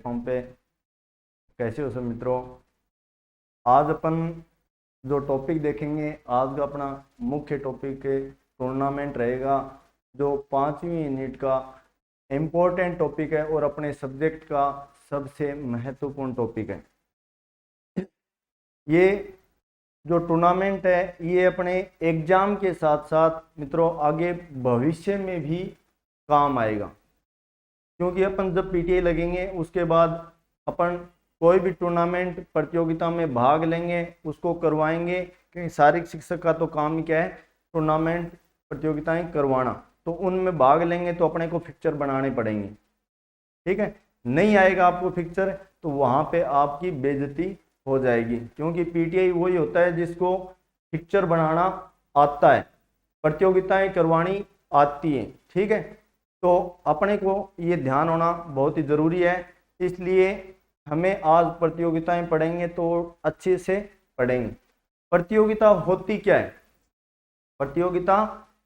Platform पे। कैसे हो सब मित्रों। आज अपन जो टॉपिक देखेंगे, आज का अपना मुख्य टॉपिक टूर्नामेंट रहेगा, जो 5वीं यूनिट का इम्पोर्टेंट टॉपिक है और अपने सब्जेक्ट का सबसे महत्वपूर्ण टॉपिक है। ये जो टूर्नामेंट है ये अपने एग्जाम के साथ साथ मित्रों आगे भविष्य में भी काम आएगा, क्योंकि अपन जब पीटीआई लगेंगे उसके बाद अपन कोई भी टूर्नामेंट प्रतियोगिता में भाग लेंगे, उसको करवाएंगे, क्योंकि शारीरिक शिक्षक का तो काम ही क्या है, टूर्नामेंट प्रतियोगिताएं करवाना। तो उनमें भाग लेंगे तो अपने को फिक्चर बनाने पड़ेंगे, ठीक है। नहीं आएगा आपको फिक्चर तो वहां पे आपकी बेइज्जती हो जाएगी, क्योंकि पीटीआई वही होता है जिसको फिक्चर बनाना आता है, प्रतियोगिताएं करवानी आती है, ठीक है। तो अपने को ये ध्यान होना बहुत ही जरूरी है, इसलिए हमें आज प्रतियोगिताएं पढ़ेंगे तो अच्छे से पढ़ेंगे। प्रतियोगिता होती क्या है, प्रतियोगिता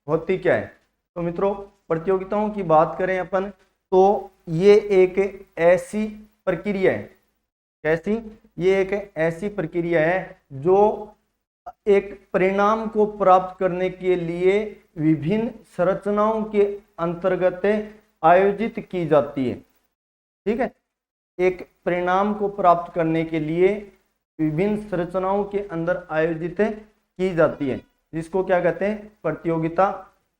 होती क्या है। तो मित्रों प्रतियोगिताओं की बात करें अपन तो ये एक ऐसी प्रक्रिया है, कैसी, ये एक ऐसी प्रक्रिया है जो एक परिणाम को प्राप्त करने के लिए विभिन्न संरचनाओं के अंतर्गत आयोजित की जाती है, ठीक है। एक परिणाम को प्राप्त करने के लिए विभिन्न संरचनाओं के अंदर आयोजित की जाती है, जिसको क्या कहते हैं, प्रतियोगिता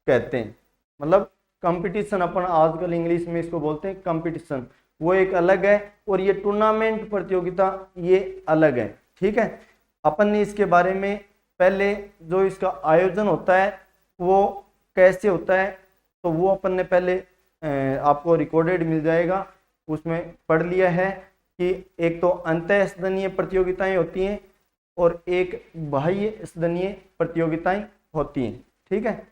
कहते हैं। मतलब कंपटीशन, अपन आजकल इंग्लिश में इसको बोलते हैं कंपटीशन, वो एक अलग है और ये टूर्नामेंट प्रतियोगिता ये अलग है, ठीक है। अपन ने इसके बारे में पहले जो इसका आयोजन होता है वो कैसे होता है तो वो अपन ने पहले आपको रिकॉर्डेड मिल जाएगा, उसमें पढ़ लिया है कि एक तो अंतःसदनीय प्रतियोगिताएं होती हैं और एक बाह्य सदनीय प्रतियोगिताएं होती हैं, ठीक है।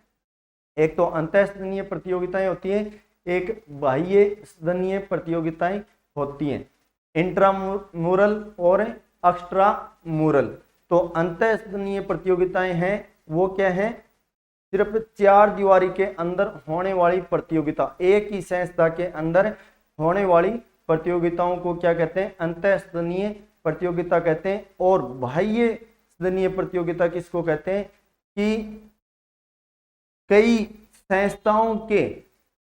एक तो अंतःसदनीय प्रतियोगिताएं होती हैं, एक बाह्य सदनीय प्रतियोगिताएं होती हैं, इंट्रामुरल और एक्स्ट्रामुरल। तो अंतःसदनीय प्रतियोगिताएं हैं वो क्या है, सिर्फ 4 दीवारी के अंदर होने वाली प्रतियोगिता, एक ही संस्था के अंदर होने वाली प्रतियोगिताओं को क्या कहते हैं, अंतःसदनीय प्रतियोगिता कहते हैं। और बाह्य सदनीय प्रतियोगिता किसको कहते हैं कि कई संस्थाओं के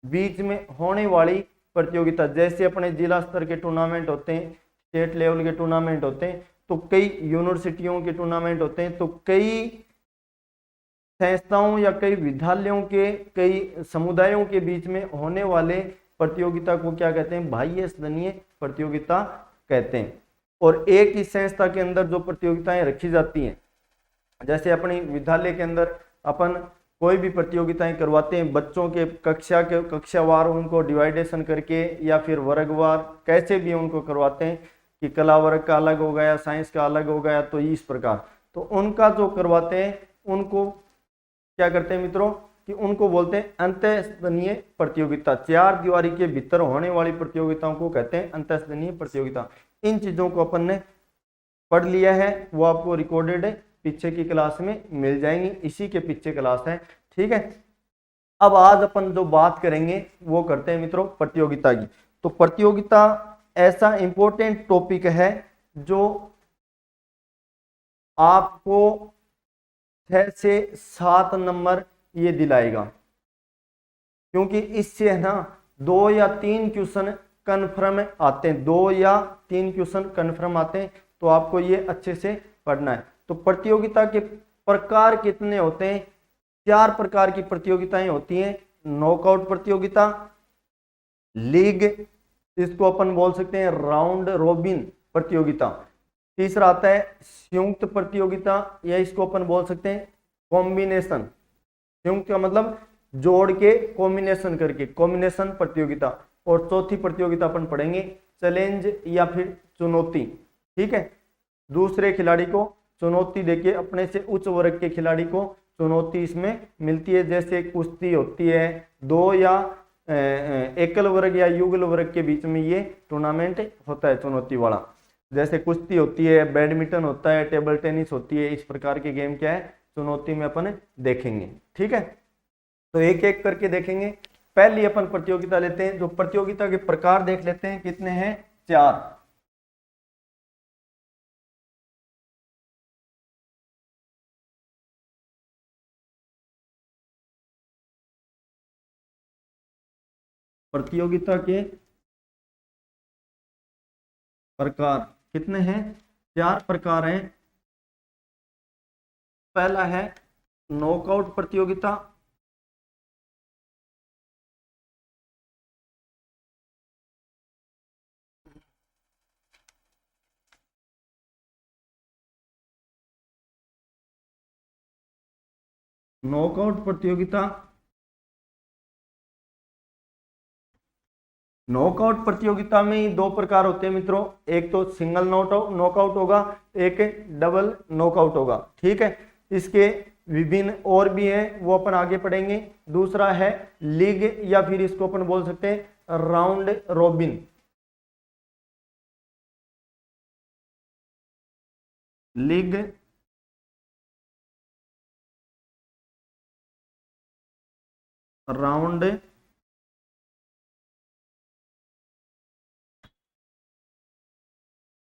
बीच में होने वाली प्रतियोगिता, जैसे अपने जिला स्तर के टूर्नामेंट होते हैं, स्टेट लेवल के टूर्नामेंट होते हैं, तो कई यूनिवर्सिटियों के टूर्नामेंट होते हैं, तो कई संस्थाओं या कई विद्यालयों के कई समुदायों के बीच में होने वाले प्रतियोगिता को क्या कहते हैं, बाह्य सदनीय प्रतियोगिता कहते हैं। और एक ही संस्था के अंदर जो प्रतियोगिताएं रखी जाती हैं, जैसे अपनी विद्यालय के अंदर अपन कोई भी प्रतियोगिताएं करवाते हैं, बच्चों के कक्षावार उनको डिवाइडेशन करके या फिर वर्गवार कैसे भी उनको करवाते हैं कि कला वर्ग का अलग हो गया, साइंस का अलग हो गया, तो इस प्रकार तो उनका जो करवाते हैं उनको क्या करते हैं मित्रों कि उनको बोलते हैं अंतःसदनीय प्रतियोगिता। 4 दीवारी के भीतर होने वाली प्रतियोगिताओं को कहते हैं अंतःसदनीय प्रतियोगिता। इन चीजों को अपन ने पढ़ लिया है, वो आपको रिकॉर्डेड है, पीछे की क्लास में मिल जाएंगी, इसी के पीछे क्लास है, ठीक है। अब आज अपन जो बात करेंगे वो करते हैं मित्रों प्रतियोगिता की। तो प्रतियोगिता ऐसा इंपॉर्टेंट टॉपिक है जो आपको 6 से 7 नंबर ये दिलाएगा, क्योंकि इससे है ना 2 या 3 क्वेश्चन कन्फर्म आते हैं, 2 या 3 क्वेश्चन कन्फर्म आते हैं, तो आपको ये अच्छे से पढ़ना है। तो प्रतियोगिता के प्रकार कितने होते हैं, 4 प्रकार की प्रतियोगिताएं होती हैं। नॉकआउट प्रतियोगिता, लीग, इसको अपन बोल सकते हैं राउंड रोबिन प्रतियोगिता। तीसरा आता है संयुक्त प्रतियोगिता, या इसको अपन बोल सकते हैं कॉम्बिनेशन, संयुक्त का मतलब जोड़ के कॉम्बिनेशन करके कॉम्बिनेशन प्रतियोगिता। और चौथी प्रतियोगिता अपन पढ़ेंगे चैलेंज या फिर चुनौती, ठीक है। दूसरे खिलाड़ी को चुनौती देके अपने से उच्च वर्ग के खिलाड़ी को चुनौती इसमें मिलती है, जैसे कुश्ती होती है, 2 या एकल वर्ग या युगल वर्ग के बीच में ये टूर्नामेंट होता है चुनौती वाला, जैसे कुश्ती होती है, बैडमिंटन होता है, टेबल टेनिस होती है, इस प्रकार के गेम क्या है चुनौती में अपन देखेंगे, ठीक है। तो एक एक करके देखेंगे। पहली अपन प्रतियोगिता लेते हैं, जो प्रतियोगिता के प्रकार देख लेते हैं कितने हैं, 4। प्रतियोगिता के प्रकार कितने हैं? 4 प्रकार हैं। पहला है नॉकआउट प्रतियोगिता, नॉकआउट प्रतियोगिता। नॉकआउट प्रतियोगिता में ही 2 प्रकार होते हैं मित्रों, एक तो सिंगल नॉकआउट होगा, एक डबल नॉकआउट होगा। ठीक है, इसके विभिन्न और भी हैं, वो अपन आगे पढ़ेंगे। दूसरा है लीग, या फिर इसको अपन बोल सकते हैं round robin. League, round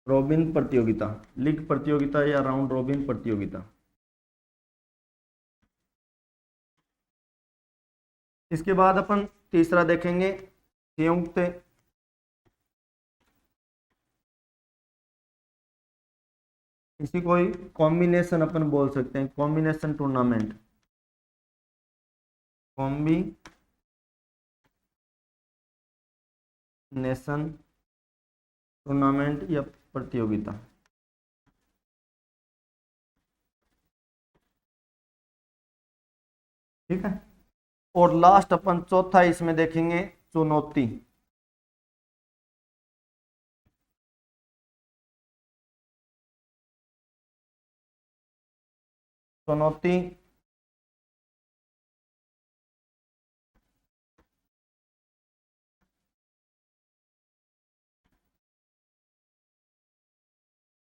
robin प्रतियोगिता, लीग प्रतियोगिता या राउंड रॉबिन प्रतियोगिता। इसके बाद अपन तीसरा देखेंगे संयुक्त इसी को कॉम्बिनेशन अपन बोल सकते हैं, कॉम्बिनेशन टूर्नामेंट, कॉम्बिनेशन टूर्नामेंट या प्रतियोगिता। ठीक है, और लास्ट अपन चौथा इसमें देखेंगे चुनौती। चुनौती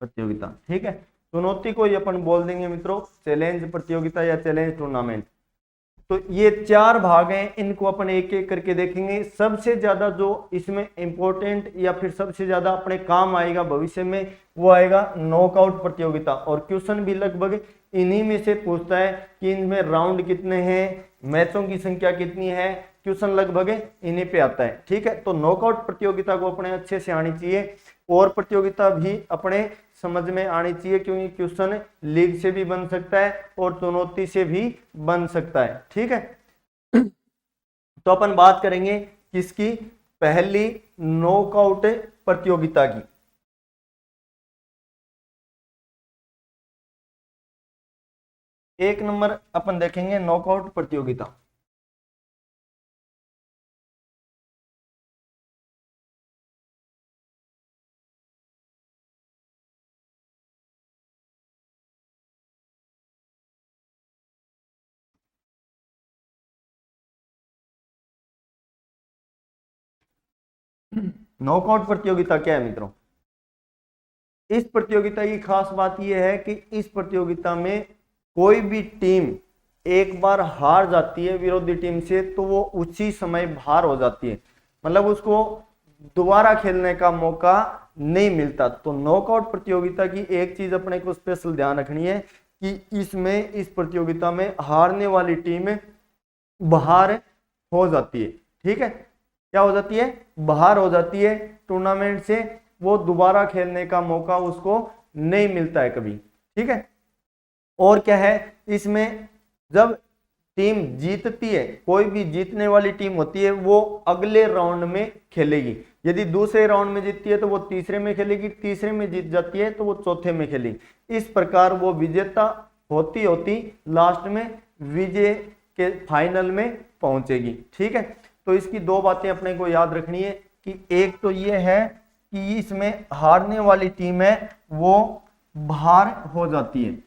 प्रतियोगिता। ठीक है, चुनौती को ही अपन बोल देंगे मित्रों चैलेंज प्रतियोगिता या चैलेंज टूर्नामेंट। तो ये 4 भाग हैं, इनको अपन एक एक करके देखेंगे। सबसे ज्यादा जो इसमें इंपॉर्टेंट या फिर सबसे ज्यादा अपने काम आएगा भविष्य में, वो आएगा नॉकआउट प्रतियोगिता। और क्वेश्चन भी लगभग इन्हीं में से पूछता है कि इनमें राउंड कितने हैं, मैचों की संख्या कितनी है, क्वेश्चन लगभग इन्हीं पे आता है। ठीक है, तो नॉकआउट प्रतियोगिता को अपने अच्छे से आनी चाहिए, और प्रतियोगिता भी अपने समझ में आनी चाहिए, क्योंकि क्वेश्चन लीग से भी बन सकता है और चुनौती से भी बन सकता है। ठीक है, तो अपन बात करेंगे किसकी? पहली नॉकआउट प्रतियोगिता की। एक नंबर अपन देखेंगे नॉकआउट प्रतियोगिता। नॉकआउट प्रतियोगिता क्या है मित्रों? इस प्रतियोगिता की खास बात यह है कि इस प्रतियोगिता में कोई भी टीम एक बार हार जाती है विरोधी टीम से, तो वो उसी समय बाहर हो जाती है, मतलब उसको दोबारा खेलने का मौका नहीं मिलता। तो नॉकआउट प्रतियोगिता की एक चीज अपने को स्पेशल ध्यान रखनी है कि इसमें, इस प्रतियोगिता में हारने वाली टीम बाहर हो जाती है। ठीक है, क्या हो जाती है? बाहर हो जाती है टूर्नामेंट से, वो दोबारा खेलने का मौका उसको नहीं मिलता है कभी। ठीक है, और क्या है इसमें, जब टीम जीतती है, कोई भी जीतने वाली टीम होती है, वो अगले राउंड में खेलेगी। यदि दूसरे राउंड में जीतती है तो वो तीसरे में खेलेगी, तीसरे में जीत जाती है तो वो चौथे में खेलेगी। इस प्रकार वो विजेता होती होती लास्ट में विजय के फाइनल में पहुंचेगी। ठीक है, तो इसकी 2 बातें अपने को याद रखनी है कि एक तो ये है कि इसमें हारने वाली टीम है वो बाहर हो जाती है।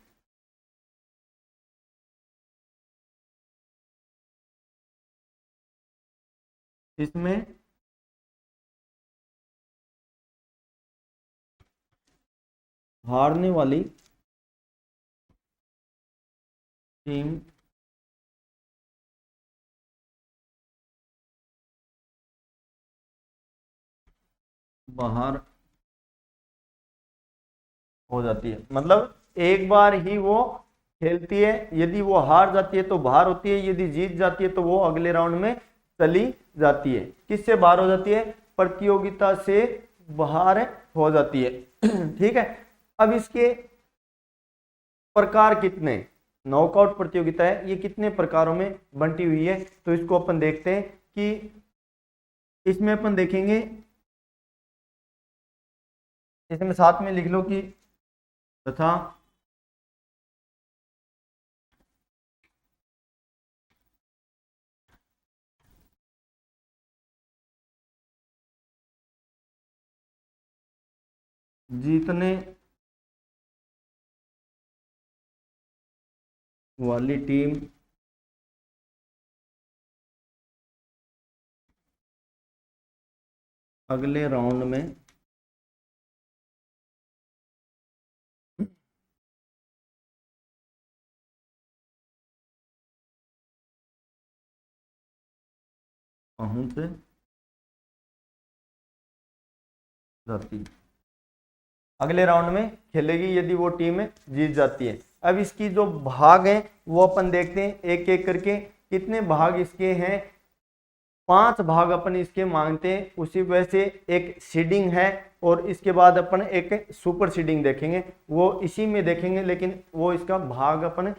इसमें हारने वाली टीम बाहर हो जाती है। मतलब एक बार ही वो खेलती है, यदि वो हार जाती है तो बाहर होती है, यदि जीत जाती है तो वो अगले राउंड में चली जाती है। किससे बाहर हो जाती है? प्रतियोगिता से बाहर हो जाती है। ठीक है। अब इसके प्रकार कितने, नॉकआउट प्रतियोगिता है ये कितने प्रकारों में बंटी हुई है, तो इसको अपन देखते हैं कि इसमें अपन देखेंगे, इसमें साथ में लिख लो कि तथा जीतने वाली टीम अगले राउंड में पहुंच जाती है, अगले राउंड में खेलेगी यदि वो टीम जीत जाती है। अब इसकी जो भाग है वो अपन देखते हैं एक एक करके, कितने भाग इसके हैं, 5 भाग अपन इसके मांगते हैं। उसी वजह से एक सीडिंग है और इसके बाद अपन एक सुपर सीडिंग देखेंगे, वो इसी में देखेंगे, लेकिन वो इसका भाग अपन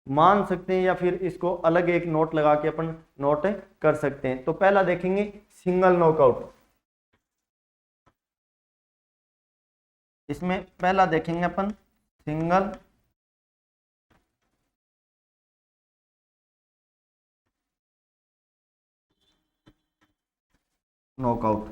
मान सकते हैं या फिर इसको अलग एक नोट लगा के अपन नोट कर सकते हैं। तो पहला देखेंगे सिंगल नॉकआउट। इसमें पहला देखेंगे अपन सिंगल नॉकआउट।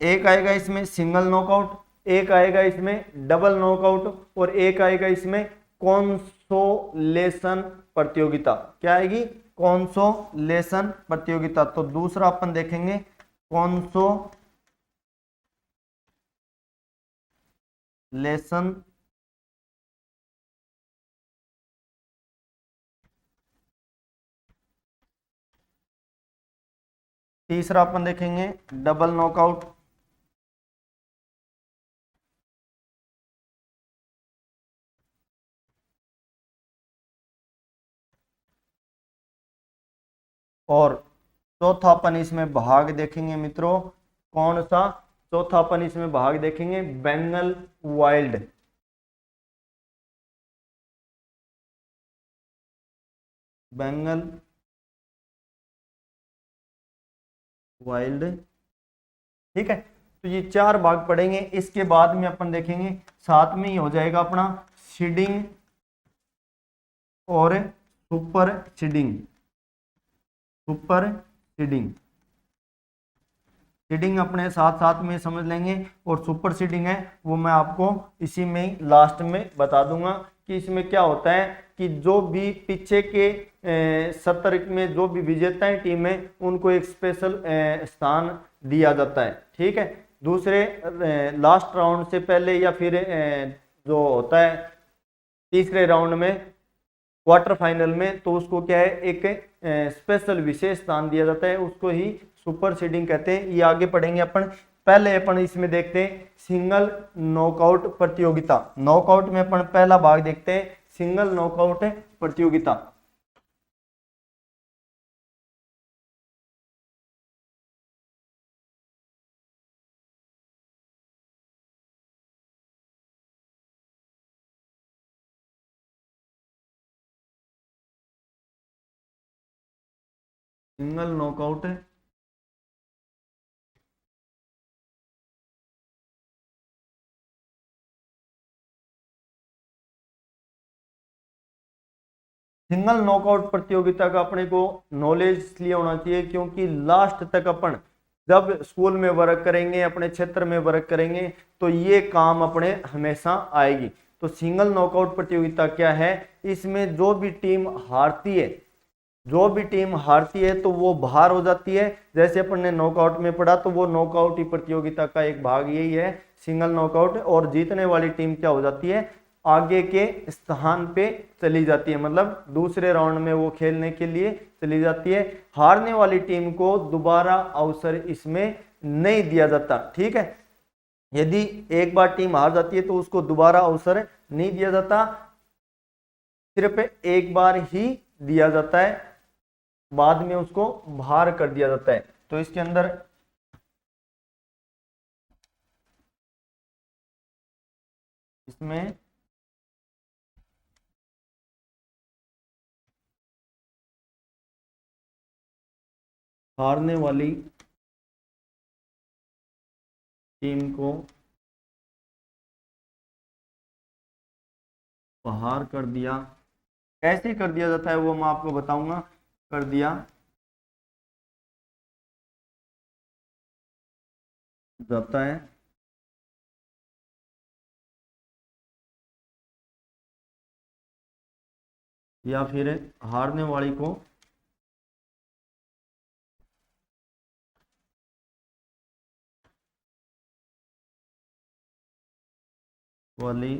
एक आएगा इसमें सिंगल नॉकआउट, एक आएगा इसमें डबल नॉकआउट और एक आएगा इसमें कॉन्सोलेशन प्रतियोगिता। क्या आएगी? कॉन्सोलेशन प्रतियोगिता। तो दूसरा अपन देखेंगे कॉन्सोलेशन तीसरा अपन देखेंगे डबल नॉकआउट। और चौथा अपन इसमें भाग देखेंगे मित्रों, कौन सा? चौथा अपन इसमें भाग देखेंगे बेंगल वाइल्ड। बेंगल वाइल्ड। ठीक है। तो ये 4 भाग पढ़ेंगे। इसके बाद में अपन देखेंगे साथ में ही हो जाएगा अपना सीडिंग और super seeding. Super seeding, seeding अपने साथ साथ में समझ लेंगे और सुपर सीडिंग है वो मैं आपको इसी में लास्ट में बता दूंगा कि इसमें क्या होता है कि जो भी पीछे के सत्र में जो भी विजेता टीम है उनको एक स्पेशल स्थान दिया जाता है। ठीक है। दूसरे लास्ट राउंड से पहले या फिर जो होता है तीसरे राउंड में क्वार्टर फाइनल में, तो उसको क्या है एक स्पेशल विशेष स्थान दिया जाता है, उसको ही सुपर सीडिंग कहते हैं। ये आगे पढ़ेंगे अपन। पहले अपन इसमें देखते हैं सिंगल नॉकआउट प्रतियोगिता। नॉकआउट में अपन पहला भाग देखते हैं सिंगल नॉकआउट प्रतियोगिता। सिंगल नॉकआउट सिंगल नॉकआउट प्रतियोगिता का अपने को नॉलेज इसलिए होना चाहिए क्योंकि लास्ट तक अपन जब स्कूल में वर्क करेंगे, अपने क्षेत्र में वर्क करेंगे, तो ये काम अपने हमेशा आएगी। तो सिंगल नॉकआउट प्रतियोगिता क्या है? इसमें जो भी टीम हारती है, जो भी टीम हारती है तो वो बाहर हो जाती है। जैसे अपन ने नॉकआउट में पढ़ा, तो वो नॉकआउट ही प्रतियोगिता का एक भाग यही है सिंगल नॉकआउट। और जीतने वाली टीम क्या हो जाती है? आगे के स्थान पे चली जाती है, मतलब दूसरे राउंड में वो खेलने के लिए चली जाती है। हारने वाली टीम को दोबारा अवसर इसमें नहीं दिया जाता। ठीक है। यदि एक बार टीम हार जाती है तो उसको दोबारा अवसर नहीं दिया जाता, सिर्फ एक बार ही दिया जाता है, बाद में उसको बाहर कर दिया जाता है। तो इसके अंदर इसमें हारने वाली टीम को बाहर कर दिया। कैसे कर दिया जाता है वो मैं आपको बताऊंगा। कर दिया जाता है या फिर हारने वाली को वाली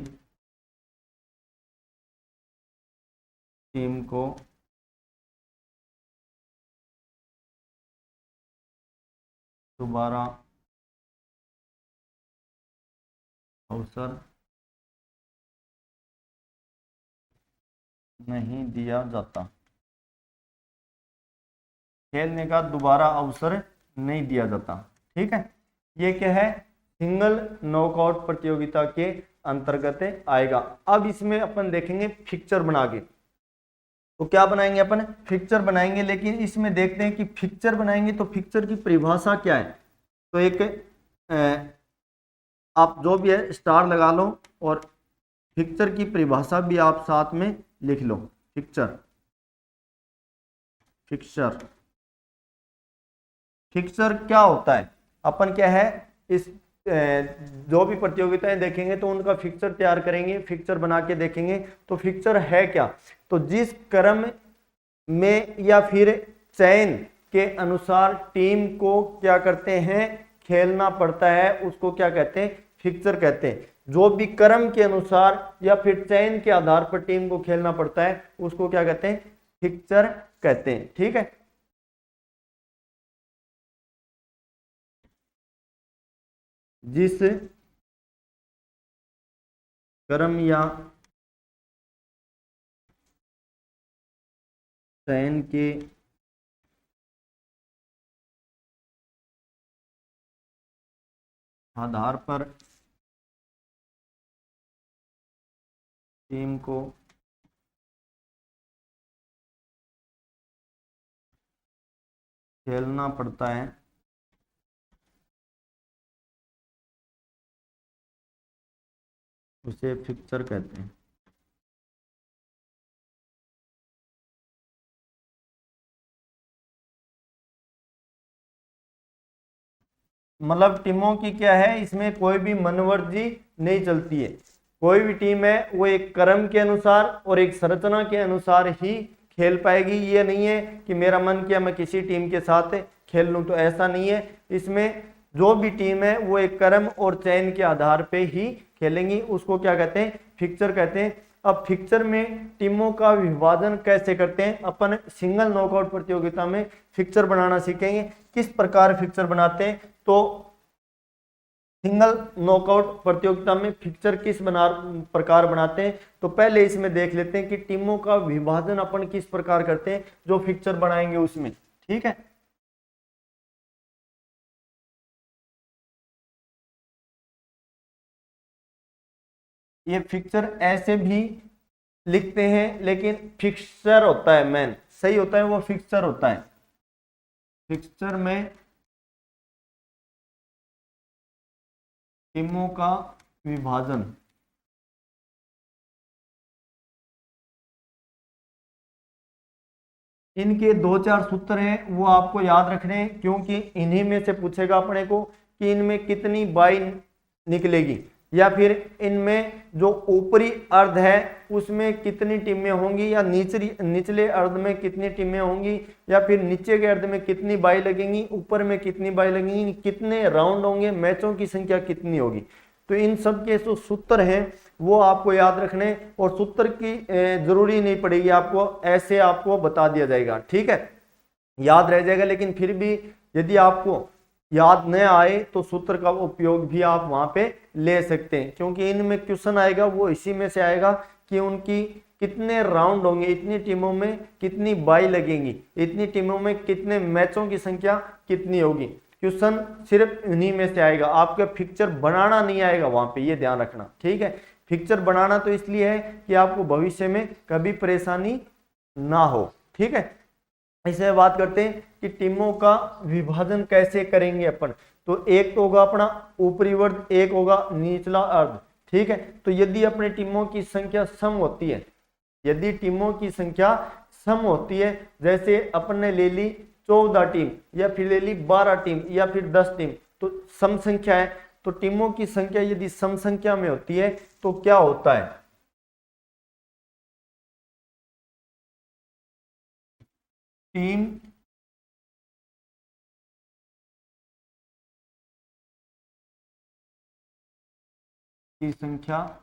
टीम को दोबारा अवसर नहीं दिया जाता। खेलने का दोबारा अवसर नहीं दिया जाता। ठीक है, ये क्या है, सिंगल नॉकआउट प्रतियोगिता के अंतर्गत आएगा। अब इसमें अपन देखेंगे फिक्चर बना के। तो क्या बनाएंगे अपन, फिक्चर बनाएंगे, लेकिन इसमें देखते हैं कि फिक्चर बनाएंगे तो फिक्चर की परिभाषा क्या है। तो एक आप जो भी है स्टार लगा लो और फिक्चर की परिभाषा भी आप साथ में लिख लो। फिक्चर फिक्चर फिक्चर क्या होता है, अपन क्या है इस जो भी प्रतियोगिताएं देखेंगे तो उनका फिक्चर तैयार करेंगे, फिक्चर बना के देखेंगे। तो फिक्चर है क्या, तो जिस क्रम में या फिर चयन के अनुसार टीम को क्या करते हैं, खेलना पड़ता है, उसको क्या कहते हैं, फिक्चर कहते हैं। जो भी क्रम के अनुसार या फिर चयन के आधार पर टीम को खेलना पड़ता है उसको क्या कहते हैं, फिक्चर कहते हैं। ठीक है, जिस क्रम या चयन के आधार पर टीम को खेलना पड़ता है उसे फिक्चर कहते हैं। मतलब टीमों की क्या है, इसमें कोई भी मनमर्जी नहीं चलती है। कोई भी टीम है वो एक क्रम के अनुसार और एक संरचना के अनुसार ही खेल पाएगी। ये नहीं है कि मेरा मन किया मैं किसी टीम के साथ खेल लूं, तो ऐसा नहीं है। इसमें जो भी टीम है वो एक क्रम और चयन के आधार पे ही खेलेंगी, उसको क्या कहते हैं, फिक्चर कहते हैं। अब फिक्चर में टीमों का विभाजन कैसे करते हैं, अपन सिंगल नॉकआउट प्रतियोगिता में फिक्चर बनाना सीखेंगे। किस प्रकार फिक्चर बनाते हैं, तो सिंगल नॉकआउट प्रतियोगिता में फिक्चर किस प्रकार बनाते हैं, तो पहले इसमें देख लेते हैं कि टीमों का विभाजन अपन किस प्रकार करते हैं जो फिक्चर बनाएंगे उसमें। ठीक है, ये फिक्चर ऐसे भी लिखते हैं, लेकिन फिक्सचर होता है मेन, सही होता है वो फिक्सचर होता है। फिक्सचर में टीमों का विभाजन इनके दो चार सूत्र हैं वो आपको याद रखने हैं, क्योंकि इन्हीं में से पूछेगा अपने को कि इनमें कितनी बाई निकलेगी, या फिर इनमें जो ऊपरी अर्ध है उसमें कितनी टीमें होंगी, या निचले अर्ध में कितनी टीमें होंगी, या फिर नीचे के अर्ध में कितनी बाई लगेंगी, ऊपर में कितनी बाई लगेंगी, कितने राउंड होंगे, मैचों की संख्या कितनी होगी। तो इन सब के जो सूत्र हैं वो आपको याद रखने, और सूत्र की जरूरी नहीं पड़ेगी आपको, ऐसे आपको बता दिया जाएगा। ठीक है, याद रह जाएगा। लेकिन फिर भी यदि आपको याद न आए तो सूत्र का उपयोग भी आप वहां पे ले सकते हैं, क्योंकि इनमें क्वेश्चन आएगा वो इसी में से आएगा कि उनकी कितने राउंड होंगे, इतनी टीमों में कितनी बाई लगेंगी, इतनी टीमों में कितने मैचों की संख्या कितनी होगी। क्वेश्चन सिर्फ इन्हीं में से आएगा, आपका फिक्चर बनाना नहीं आएगा वहां पे, ये ध्यान रखना, ठीक है। फिक्चर बनाना तो इसलिए है कि आपको भविष्य में कभी परेशानी ना हो, ठीक है। इसे बात करते हैं कि टीमों का विभाजन कैसे करेंगे अपन। तो एक तो होगा अपना ऊपरी वर्ग, एक होगा निचला अर्ध, ठीक है। तो यदि अपने टीमों की संख्या सम होती है, यदि टीमों की संख्या सम होती है, जैसे अपन ने ले ली 14 टीम या फिर ले ली 12 टीम या फिर 10 टीम, तो सम संख्या है। तो टीमों की संख्या यदि सम संख्या में होती है तो क्या होता है, टीम की संख्या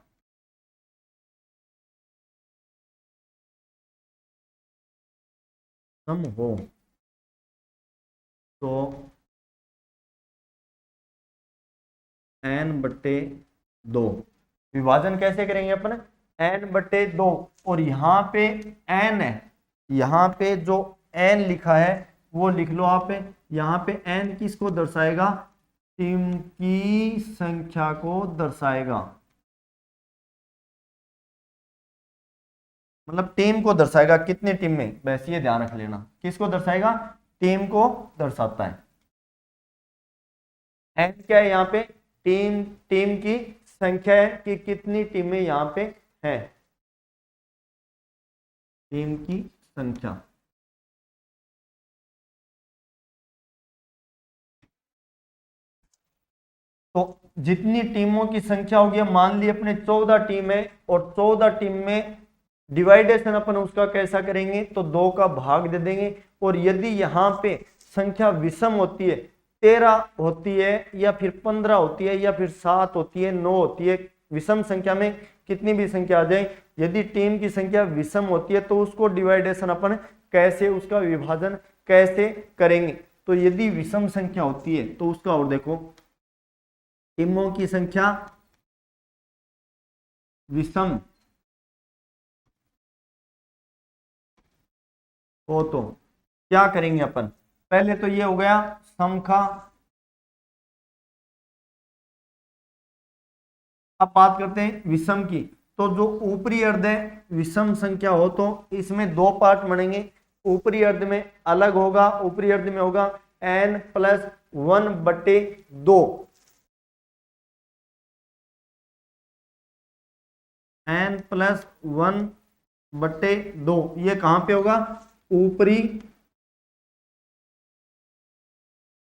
सम हो तो n/2। विभाजन कैसे करेंगे अपन, n/2, और यहाँ पे n है, यहाँ पे जो n लिखा है वो लिख लो आप। यहाँ पे n किसको दर्शाएगा, टीम की संख्या को दर्शाएगा, मतलब टीम को दर्शाएगा, कितनी टीम में, वैसे ये ध्यान रख लेना, किसको दर्शाएगा, टीम को दर्शाता है। n क्या है यहाँ पे, टीम टीम की संख्या है कि कितनी टीमें यहाँ पे हैं, टीम की संख्या। तो जितनी टीमों की संख्या होगी, मान ली अपने 14 टीम है, और 14 टीम में डिवाइडेशन अपन उसका कैसा करेंगे, तो 2 का भाग दे देंगे। और यदि यहाँ पे संख्या विषम होती है, 13 होती है या फिर 15 होती है या फिर 7 होती है, 9 होती है, विषम संख्या में कितनी भी संख्या आ जाए, यदि टीम की संख्या विषम होती है तो उसको डिवाइडेशन अपन कैसे, उसका विभाजन कैसे करेंगे। तो यदि विषम संख्या होती है तो उसका, और देखो, टीमों की संख्या विषम हो तो क्या करेंगे अपन, पहले तो ये हो गया समखा। अब बात करते हैं विषम की। तो जो ऊपरी अर्ध है, विषम संख्या हो तो इसमें 2 पार्ट बनेंगे, ऊपरी अर्ध में अलग होगा, ऊपरी अर्ध में होगा n+1/2, n+1/2, ये कहां पे होगा, ऊपरी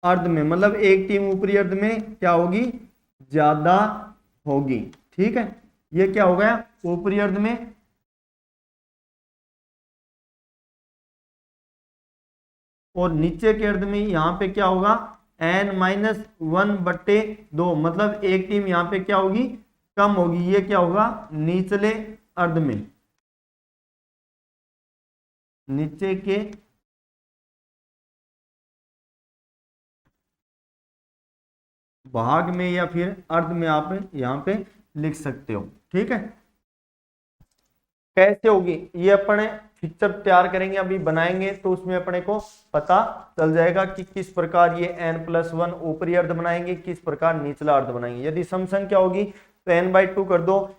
अर्ध में, मतलब एक टीम ऊपरी अर्ध में क्या होगी, ज्यादा होगी, ठीक है। ये क्या हो गया, ऊपरी अर्ध में, और नीचे के अर्ध में यहां पे क्या होगा, n-1/2, मतलब एक टीम यहां पे क्या होगी, कम होगी, ये क्या होगा, निचले अर्ध में, नीचे के भाग में या फिर अर्ध में आप यहां पे लिख सकते हो, ठीक है। कैसे होगी ये अपने पिक्चर तैयार करेंगे, अभी बनाएंगे तो उसमें अपने को पता चल जाएगा कि किस प्रकार ये n+1 ऊपरी अर्ध बनाएंगे, किस प्रकार निचला अर्ध बनाएंगे। यदि सम संख्या होगी तो n/2 कर दो,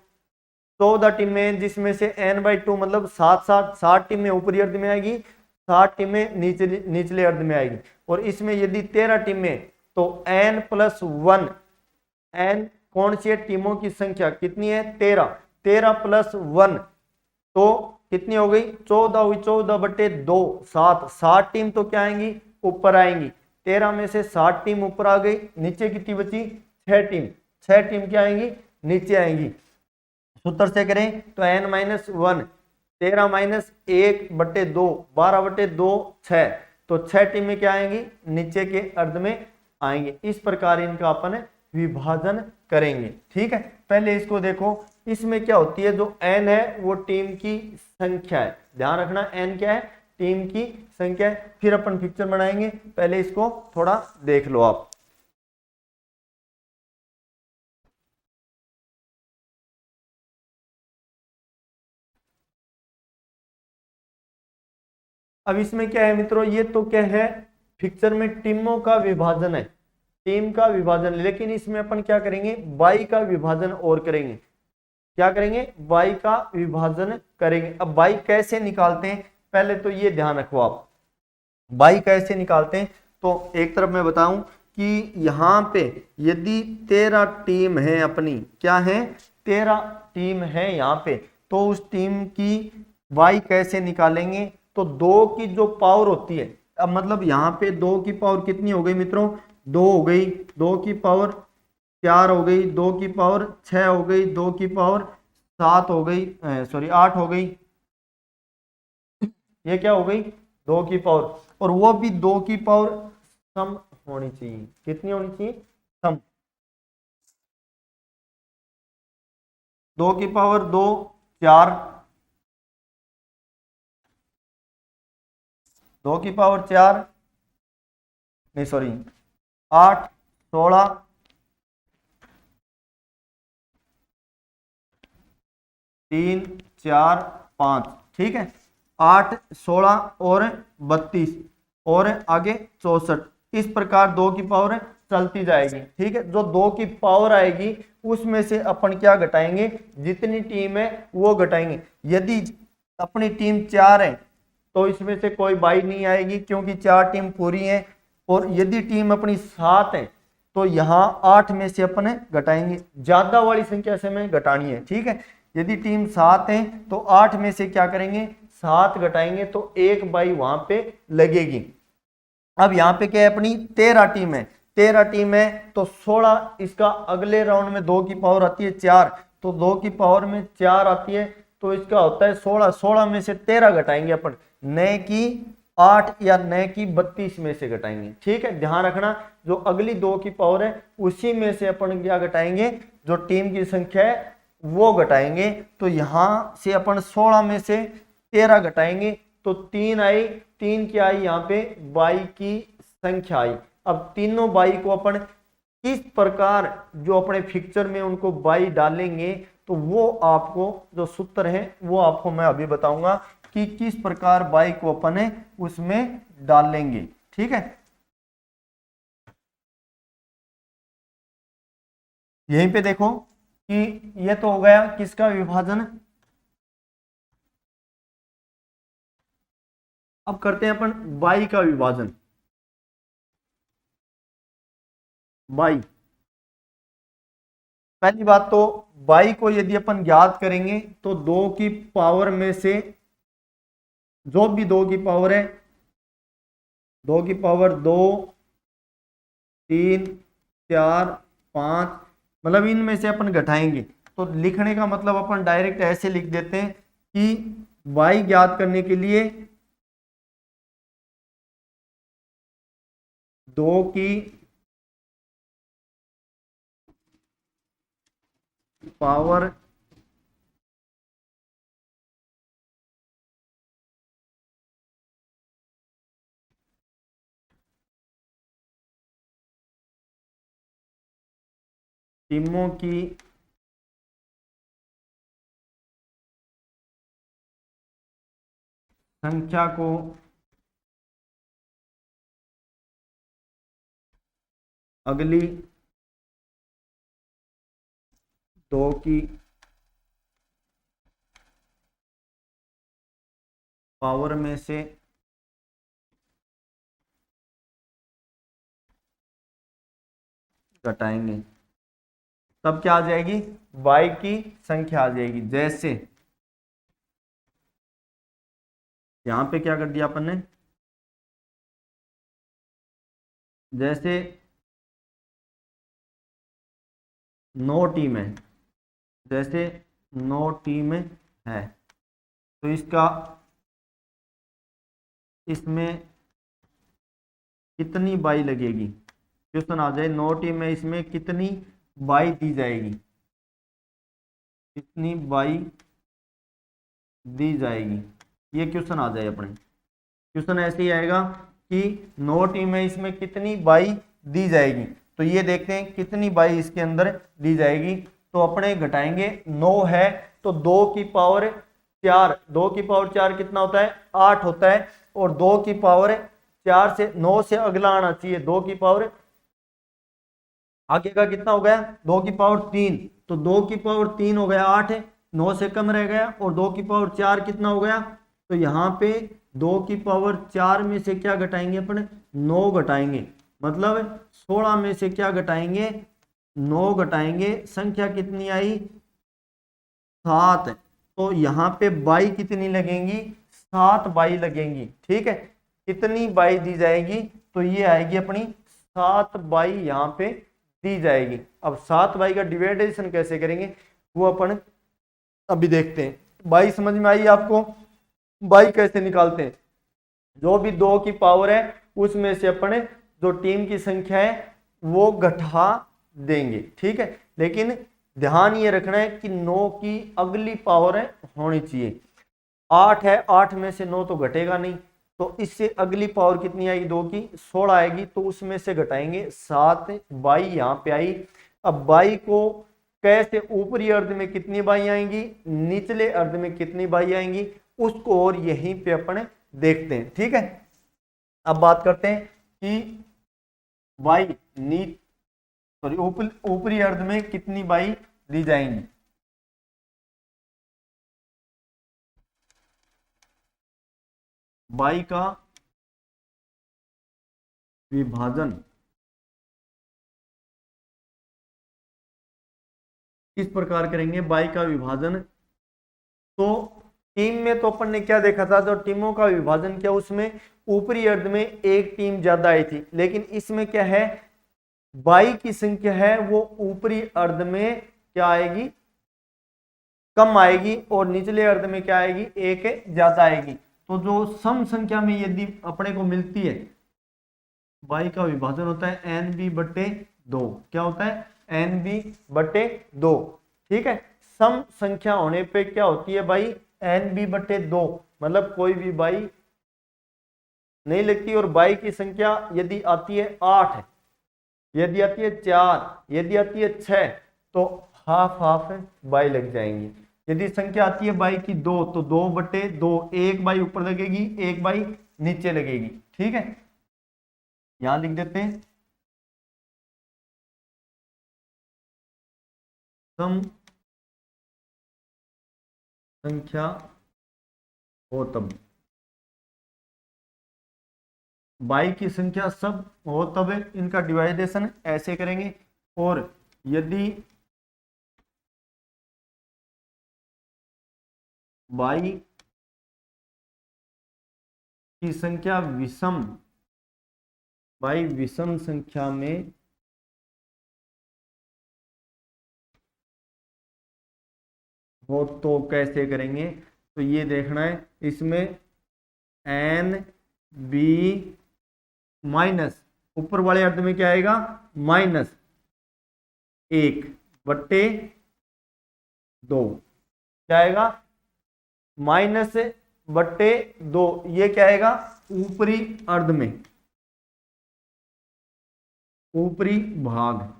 14 टीमें जिसमें से n/2 मतलब 7 टीमें ऊपरी अर्ध में आएगी, 7 टीमें निचले अर्ध में आएगी। और इसमें यदि 13 टीमें तो n+1, n कौन सी है, टीमों की संख्या कितनी है, 13, 13+1 तो कितनी हो गई, 14 हुई, 14/2, 7 टीम तो क्या आएंगी, ऊपर आएंगी, 13 में से 7 टीम ऊपर आ गई, नीचे कितनी बची, 6 टीम, 6 टीम क्या आएंगी, नीचे आएंगी। सूत्र से करें तो n-1, 13-1/2, 12/2, 6, तो 6 टीमें क्या आएंगी, नीचे के अर्ध में आएंगे। इस प्रकार इनका अपन विभाजन करेंगे, ठीक है। पहले इसको देखो, इसमें क्या होती है, जो n है वो टीम की संख्या है, ध्यान रखना n क्या है, टीम की संख्या है। फिर अपन पिक्चर बनाएंगे, पहले इसको थोड़ा देख लो आप। अब इसमें क्या है मित्रों, ये तो क्या है, फिक्चर में टीमों का विभाजन है, टीम का विभाजन, लेकिन इसमें अपन क्या करेंगे, बाई का विभाजन और करेंगे। क्या करेंगे, बाई का विभाजन करेंगे। अब बाई कैसे निकालते हैं, पहले तो ये ध्यान रखो आप, बाई कैसे निकालते हैं। तो एक तरफ मैं बताऊं कि यहाँ पे यदि 13 टीम है अपनी, क्या है, 13 टीम है यहाँ पे, तो उस टीम की बाई कैसे निकालेंगे, तो 2 की जो पावर होती है, अब मतलब यहाँ पे 2 की पावर कितनी हो गई मित्रों, 2 हो गई, 2 की पावर 4 हो गई, 2 की पावर 6 हो गई, 2 की पावर 7 हो गई, सॉरी 8 हो गई, ये क्या हो गई, 2 की पावर, और वो भी 2 की पावर सम होनी चाहिए, कितनी होनी चाहिए, सम, 2 की पावर 2 4, 2 की पावर 4, नहीं सॉरी 8 16 3 4 5, ठीक है, 8 16 और 32 और आगे 64, इस प्रकार 2 की पावर चलती जाएगी, ठीक है। जो 2 की पावर आएगी उसमें से अपन क्या घटाएंगे, जितनी टीम है वो घटाएंगे। यदि अपनी टीम 4 है तो इसमें से कोई बाई नहीं आएगी क्योंकि 4 टीम पूरी है, और यदि टीम अपनी 7 है तो यहाँ 8 में से अपन घटाएंगे, ज्यादा वाली संख्या से हमें घटानी है, ठीक है। यदि टीम 7 है तो 8 में से क्या करेंगे, 7 घटाएंगे तो 1 बाई वहां पे लगेगी। अब यहाँ पे क्या है, अपनी 13 टीम है, 13 टीम है तो 16, इसका अगले राउंड में 2 की पावर आती है 4, तो 2 की पावर में 4 आती है, तो इसका होता है 16, 16 में से 13 घटाएंगे अपन, नए की 8 या नए की 32 में से घटाएंगे, ठीक है। ध्यान रखना, जो अगली 2 की पावर है उसी में से अपन क्या घटाएंगे, जो टीम की संख्या है वो घटाएंगे। तो यहां से अपन 16 में से 13 घटाएंगे तो 3 आई, 3 क्या आई, यहाँ पे बाई की संख्या आई। अब तीनों बाई को अपन किस प्रकार जो अपने फिक्चर में उनको बाई डालेंगे, तो वो आपको जो सूत्र है वो आपको मैं अभी बताऊंगा कि किस प्रकार बाई को अपन उसमें डालेंगे, ठीक है। यहीं पे देखो कि ये तो हो गया किसका विभाजन। अब करते हैं अपन बाई का विभाजन। बाई, पहली बात तो बाई को यदि अपन ज्ञात करेंगे तो 2 की पावर में से जो भी 2 की पावर है, 2 की पावर 2 3 4 5, मतलब इनमें से अपन घटाएंगे। तो लिखने का मतलब अपन डायरेक्ट ऐसे लिख देते हैं कि बाई ज्ञात करने के लिए 2 की पावर टीमों की संख्या को अगली 2 की पावर में से घटाएंगे, तब क्या आ जाएगी, बाई की संख्या आ जाएगी। जैसे यहां पे क्या कर दिया अपन ने, जैसे 9 टीम है, जैसे 9 टीम है तो इसका इसमें कितनी बाई लगेगी, क्वेश्चन आ जाए 9 टीम है, इसमें कितनी बाई दी जाएगी, कितनी बाई दी जाएगी, ये क्वेश्चन आ जाए अपने। क्वेश्चन ऐसे ही आएगा कि 9 टीम है, इसमें कितनी बाई दी जाएगी, तो ये देखते हैं कितनी बाई इसके अंदर दी जाएगी। तो अपने घटाएंगे, 9 है तो 2 की पावर 4, 2 की पावर 4 कितना होता है, 8 होता है, और 2 की पावर 4 से 9 से अगला आना चाहिए 2 की पावर आगे का कितना हो गया 2 की पावर 3, तो 2 की पावर 3 हो गया 8, 9 से कम रह गया, और 2 की पावर 4 कितना हो गया, तो यहाँ पे 2 की पावर 4 में से क्या घटाएंगे अपन 9 घटाएंगे, मतलब 16 में से क्या घटाएंगे 9 घटाएंगे, संख्या कितनी आई 7, तो यहाँ पे बाई कितनी लगेंगी 7 बाई लगेंगी। ठीक है, कितनी बाई दी जाएगी, तो ये आएगी अपनी 7 बाई यहाँ पे दी जाएगी। अब 7 बाई का डिवाइडेशन कैसे करेंगे वो अपन अभी देखते हैं। बाई समझ में आई आपको, बाई कैसे निकालते हैं, जो भी 2 की पावर है उसमें से अपने जो टीम की संख्या है वो घटा देंगे। ठीक है, लेकिन ध्यान ये रखना है कि 9 की अगली पावर होनी चाहिए। 8 है, 8 में से 9 तो घटेगा नहीं, तो इससे अगली पावर कितनी आएगी 2 की 16 आएगी, तो उसमें से घटाएंगे 7 बाई यहाँ पे आई। अब बाई को कैसे, ऊपरी अर्ध में कितनी बाई आएंगी, निचले अर्ध में कितनी बाई आएंगी, उसको और यहीं पे अपन देखते हैं। ठीक है, अब बात करते हैं कि बाई ऊपरी अर्ध में कितनी बाई दी जाएंगी। बाई का विभाजन किस प्रकार करेंगे, बाई का विभाजन, तो टीम में तो अपन ने क्या देखा था, जो टीमों का विभाजन किया उसमें ऊपरी अर्ध में एक टीम ज्यादा आई थी, लेकिन इसमें क्या है बाई की संख्या है वो ऊपरी अर्ध में क्या आएगी कम आएगी, और निचले अर्ध में क्या आएगी एक ज्यादा आएगी। तो जो सम संख्या में यदि अपने को मिलती है, बाई का विभाजन होता है NB/2, क्या होता है NB/2। ठीक है, सम संख्या होने पे क्या होती है बाई NB/2, मतलब कोई भी बाई नहीं लगती, और बाई की संख्या यदि आती है 8, यदि आती है 4, यदि आती है 6, तो हाफ हाफ बाई लग जाएंगी। यदि संख्या आती है बाई की 2, तो 2/2, एक बाई ऊपर लगेगी एक बाई नीचे लगेगी। ठीक है, यहां लिख देते हैं सम संख्या हो तब, बाई की संख्या सब हो तब इनका डिवाइडेशन ऐसे करेंगे, और यदि बाई की संख्या विषम, बाई विषम संख्या में हो तो कैसे करेंगे, तो ये देखना है, इसमें NB माइनस ऊपर वाले अर्ध में क्या आएगा -1/2, क्या आएगा -/2, ये क्या आएगा ऊपरी अर्ध में, ऊपरी भाग,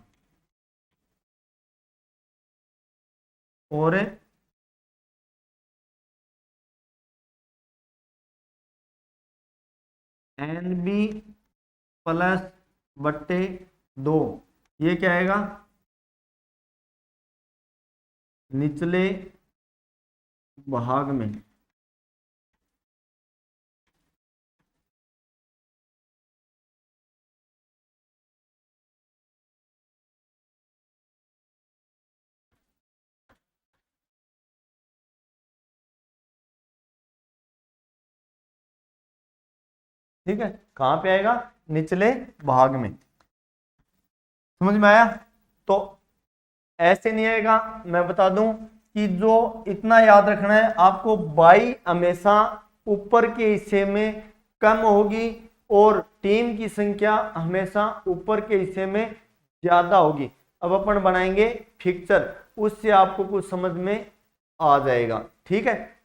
और NB/2, ये क्या आएगा निचले भाग में। ठीक है, कहां पे आएगा निचले भाग में, समझ में आया। तो ऐसे नहीं आएगा, मैं बता दूं कि जो इतना याद रखना है आपको, बाई हमेशा ऊपर के हिस्से में कम होगी और टीम की संख्या हमेशा ऊपर के हिस्से में ज्यादा होगी। अब अपन बनाएंगे फिक्चर, उससे आपको कुछ समझ में आ जाएगा। ठीक है,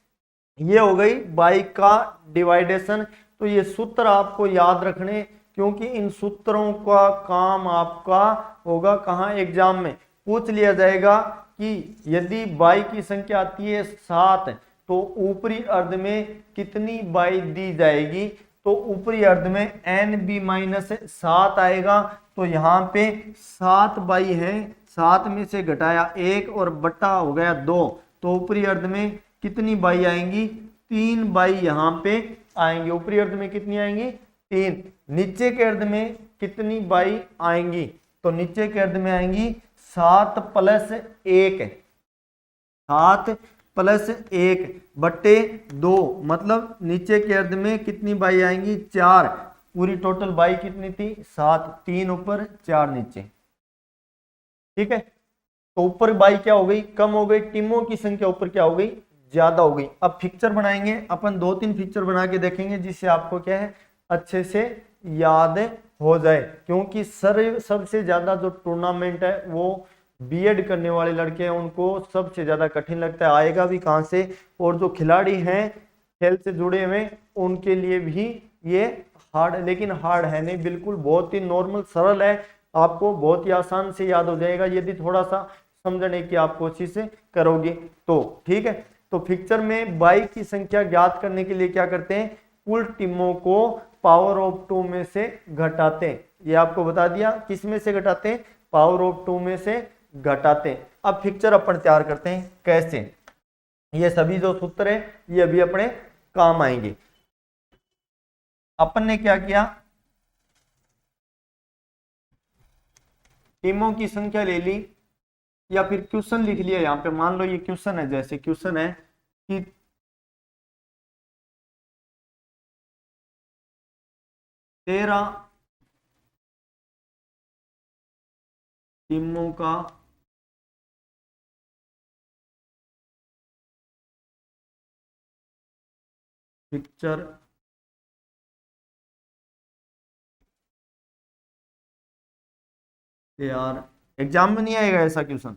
ये हो गई बाई का डिवाइडेशन। तो ये सूत्र आपको याद रखने, क्योंकि इन सूत्रों का काम आपका होगा कहाँ एग्जाम में पूछ लिया जाएगा कि यदि बाई की संख्या आती है 7, तो ऊपरी अर्ध में कितनी बाई दी जाएगी, तो ऊपरी अर्ध में NB-7 आएगा। तो यहाँ पे 7 बाई है, 7 में से घटाया 1 और बट्टा हो गया 2, तो ऊपरी अर्ध में कितनी बाई आएंगी, 3 बाई यहाँ पे आएंगी। ऊपरी अर्ध में कितनी आएंगी, 3। नीचे के अर्ध में कितनी बाई आएंगी, तो नीचे के अर्ध में आएंगी 7 + 1, 7 + 1 बट्टे 2, मतलब नीचे के अर्ध में कितनी बाई आएंगी, 4। पूरी टोटल बाई कितनी थी, 7, 3 ऊपर 4 नीचे। ठीक है, तो ऊपर बाई क्या हो गई, कम हो गई, टीमों की संख्या ऊपर क्या हो गई, ज्यादा हो गई। अब फिक्चर बनाएंगे अपन, 2-3 फिक्चर बना के देखेंगे जिससे आपको क्या है अच्छे से याद हो जाए, क्योंकि सबसे ज्यादा जो टूर्नामेंट है वो बीएड करने वाले लड़के हैं, उनको सबसे ज्यादा कठिन लगता है, आएगा भी कहां से, और जो खिलाड़ी हैं खेल से जुड़े हुए उनके लिए भी ये हार्ड, लेकिन हार्ड है नहीं, बिल्कुल बहुत ही नॉर्मल सरल है, आपको बहुत ही आसान से याद हो जाएगा यदि थोड़ा सा समझने की आप कोशिश करोगे तो। ठीक है, तो पिक्चर में बाई की संख्या ज्ञात करने के लिए क्या करते हैं, कुल टीमों को पावर ऑफ 2 में से घटाते हैं। ये आपको बता दिया, किस में से घटाते हैं, पावर ऑफ 2 में से घटाते हैं। अब पिक्चर अपन तैयार करते हैं कैसे, ये सभी जो सूत्र है ये अभी अपने काम आएंगे। अपन ने क्या किया, टीमों की संख्या ले ली, या फिर क्वेश्चन लिख लिया यहाँ पे, मान लो ये क्वेश्चन है, जैसे क्वेश्चन है कि 13 टीमों का पिक्चर यार, एग्जाम में नहीं आएगा ऐसा क्वेश्चन,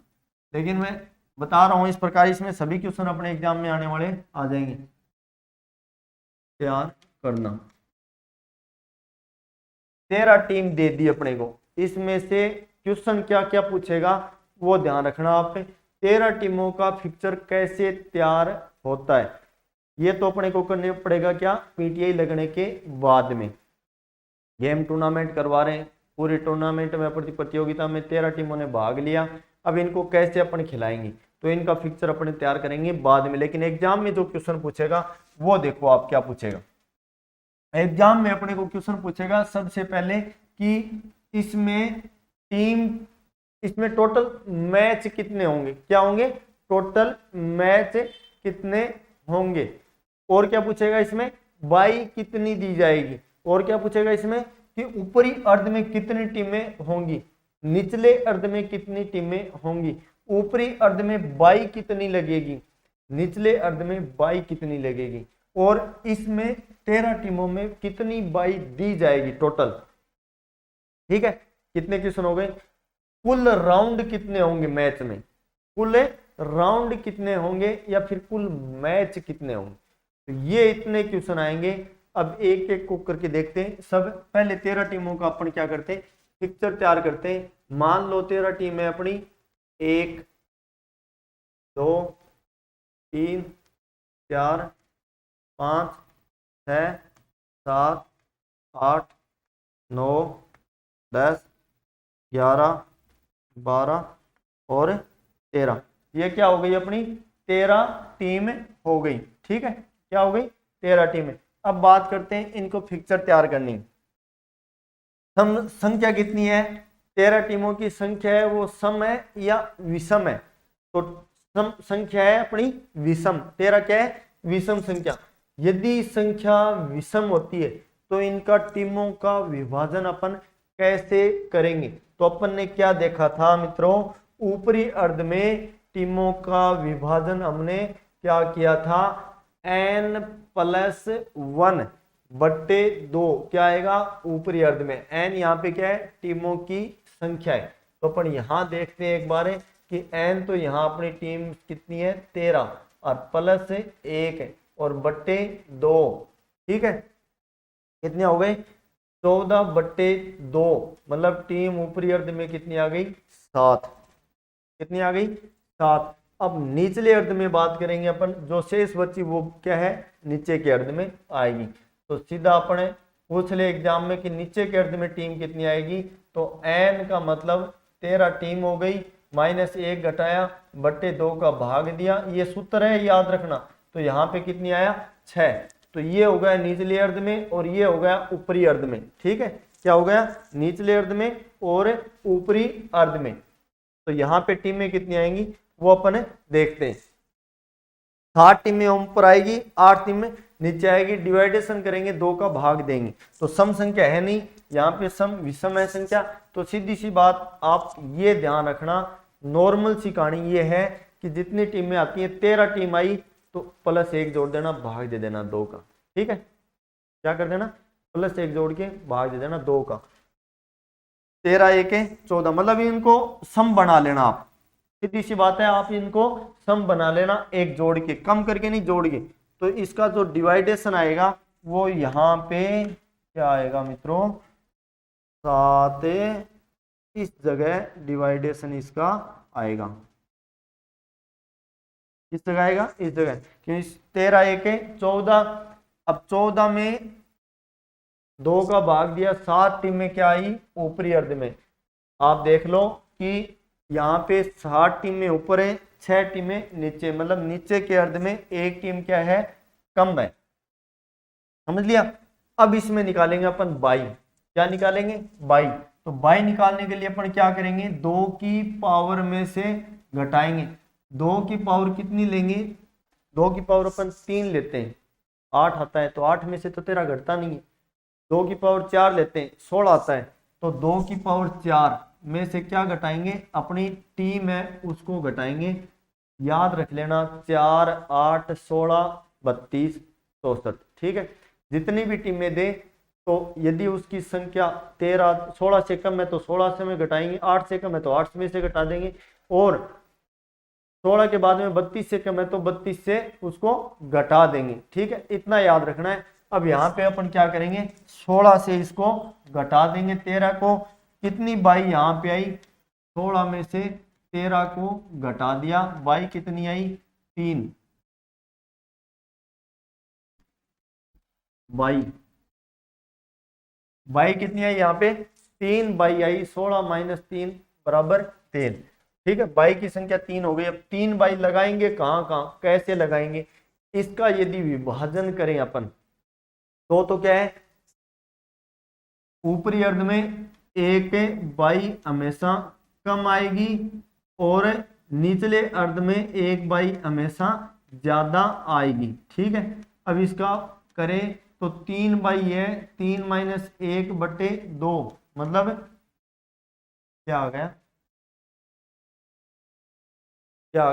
लेकिन मैं बता रहा हूं इस प्रकार, इसमें सभी क्वेश्चन अपने एग्जाम में आने वाले आ जाएंगे, तैयार करना। 13 टीम दे दी अपने को, इसमें से क्वेश्चन क्या क्या पूछेगा वो ध्यान रखना आप। 13 टीमों का पिक्चर कैसे तैयार होता है, ये तो अपने को करने पड़ेगा क्या, पीटीआई लगने के बाद में। गेम टूर्नामेंट करवा रहे हैं, पूरे टूर्नामेंट में प्रतियोगिता में 13 टीमों ने भाग लिया, अब इनको कैसे अपन खिलाएंगे, तो इनका पिक्चर अपने तैयार करेंगे बाद में। लेकिन एग्जाम में जो क्वेश्चन पूछेगा वो देखो आप क्या पूछेगा। एग्जाम में अपने को क्वेश्चन पूछेगा सबसे पहले कि इसमें टोटल मैच कितने होंगे, क्या होंगे, टोटल मैच कितने होंगे, और क्या पूछेगा इसमें, बाई कितनी दी जाएगी, और क्या पूछेगा इसमें कि ऊपरी अर्ध में कितनी टीमें होंगी, निचले अर्ध में कितनी टीमें होंगी, ऊपरी अर्ध में बाई कितनी लगेगी, निचले अर्ध में बाई कितनी लगेगी, और इसमें 13 टीमों में कितनी बाई दी जाएगी टोटल। ठीक है, कितने क्वेश्चन हो गए, कुल राउंड कितने होंगे मैच में, कुल राउंड कितने होंगे, या फिर कुल मैच कितने होंगे, तो ये इतने क्वेश्चन आएंगे। अब एक एक को करके देखते हैं। सब पहले 13 टीमों का अपन क्या करते हैं, पिक्चर तैयार करते हैं। मान लो 13 टीम है अपनी, 1 2 3 4 5 6 7 8 9 10 11 12 और 13, ये क्या हो गई अपनी 13 टीम हो गई। ठीक है, क्या हो गई 13 टीमें। अब बात करते हैं इनको पिक्चर तैयार करनी। संख्या कितनी है, 13 टीमों की संख्या है वो सम है या विषम है, तो संख्या है अपनी विषम। 13 क्या है, विषम संख्या। यदि संख्या विषम होती है तो इनका टीमों का विभाजन अपन कैसे करेंगे, तो अपन ने क्या देखा था मित्रों, ऊपरी अर्ध में टीमों का विभाजन हमने क्या किया था, n+1/2 क्या आएगा ऊपरी अर्ध में। n यहाँ पे क्या है, टीमों की संख्या है, तो अपन यहाँ देखते हैं एक बार कि n तो यहाँ अपनी टीम कितनी है 13 और +1 है और बट्टे 2। ठीक है, कितने हो गए 14/2, मतलब टीम ऊपरी अर्ध में कितनी आ गई 7, कितनी आ गई 7। अब निचले अर्ध में बात करेंगे अपन, जो शेष बची वो क्या है, नीचे के अर्ध में आएगी। तो सीधा अपने पूछ ले एग्जाम में कि नीचे के अर्ध में टीम कितनी आएगी, तो n का मतलब 13 टीम हो गई, -1 घटाया बट्टे 2 का भाग दिया, ये सूत्र है याद रखना। तो यहाँ पे कितनी आया 6, तो ये हो गया निचले अर्ध में और ये हो गया ऊपरी अर्ध में। ठीक है, क्या हो गया, निचले अर्ध में और ऊपरी अर्ध में। तो यहाँ पे टीमें कितनी आएंगी वो अपन देखते हैं। 7 टीमें ऊपर आएगी, 8 टीमें नीचे आएगी, डिवाइडेशन करेंगे 2 का भाग देंगे। तो सम संख्या है नहीं, यहाँ पे सम विषम है संख्या। तो सीधी सी बात आप ये ध्यान रखना, नॉर्मल सी कहानी ये है कि जितनी टीमें आती हैं 13 टीम आई तो +1 जोड़ देना, भाग दे देना 2 का। ठीक है, क्या कर देना, +1 जोड़ के भाग दे देना 2 का। 13 1 14, मतलब इनको सम बना लेना आप, सीधी सी बात है, आप इनको सम बना लेना, एक जोड़ के, कम करके नहीं जोड़ के। तो इसका जो डिवाइडेशन आएगा वो यहाँ पे क्या आएगा मित्रों, 7, इस जगह डिवाइडेशन इसका आएगा, किस जगह आएगा, इस जगह, क्योंकि 13 1 14। अब 14 में 2 का भाग दिया, 7 टीमें क्या आई ऊपरी अर्ध में। आप देख लो कि यहाँ पे 7 टीमें ऊपर है, 6 टीमें नीचे, मतलब नीचे के अर्ध में एक टीम क्या है, कम है। समझ लिया। अब इसमें निकालेंगे अपन बाई, क्या निकालेंगे, बाई। तो बाई निकालने के लिए अपन क्या करेंगे, 2 की पावर में से घटाएंगे। 2 की पावर कितनी लेंगे, 2 की पावर अपन 3 लेते हैं, 8 आता है, तो 8 में से तो 13 घटता नहीं है। 2 की पावर 4 लेते हैं, 16 आता है, तो 2 की पावर 4 में से क्या घटाएंगे, अपनी टीम है उसको घटाएंगे। याद रख लेना, 4 8 16 32 64। ठीक है, जितनी भी टीमें दे तो यदि उसकी संख्या 13 16 से कम है तो 16 से में घटाएंगे, 8 से कम है तो 8 में से घटा देंगे, और 16 के बाद में 32 से कम है तो 32 से उसको घटा देंगे। ठीक है, इतना याद रखना है। अब यहाँ पे अपन क्या करेंगे, 16 से इसको घटा देंगे 13 को। कितनी बाई यहाँ पे आई, 16 में से 13 को घटा दिया, बाई कितनी आई 3, बाई कितनी आई यहाँ पे 3 बाई आई, 16 - 3 = 3। ठीक है, बाई की संख्या 3 हो गई। अब 3 बाई लगाएंगे कहाँ कहाँ, कैसे लगाएंगे, इसका यदि विभाजन करें अपन तो क्या है, ऊपरी अर्ध में 1 बाई हमेशा कम आएगी और निचले अर्ध में 1 बाई हमेशा ज्यादा आएगी। ठीक है, अब इसका करें तो 3 बाई है, 3 - 1/2, मतलब क्या आ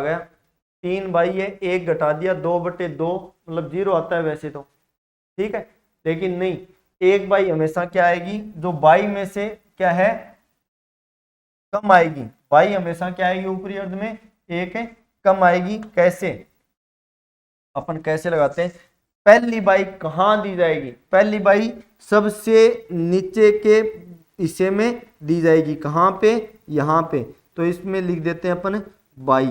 गया, 3 बाई है, 1 घटा दिया, 2/2, मतलब 0 आता है वैसे तो। ठीक है, लेकिन नहीं, 1 बाई हमेशा क्या आएगी, जो बाई में से क्या है कम आएगी, बाई हमेशा क्या आएगी ऊपरी अर्ध में 1 कम आएगी। कैसे, अपन कैसे लगाते हैं, पहली बाई कहाँ दी जाएगी, पहली बाई सबसे नीचे के हिस्से में दी जाएगी, कहाँ पे, यहाँ पे। तो इसमें लिख देते हैं अपन बाई,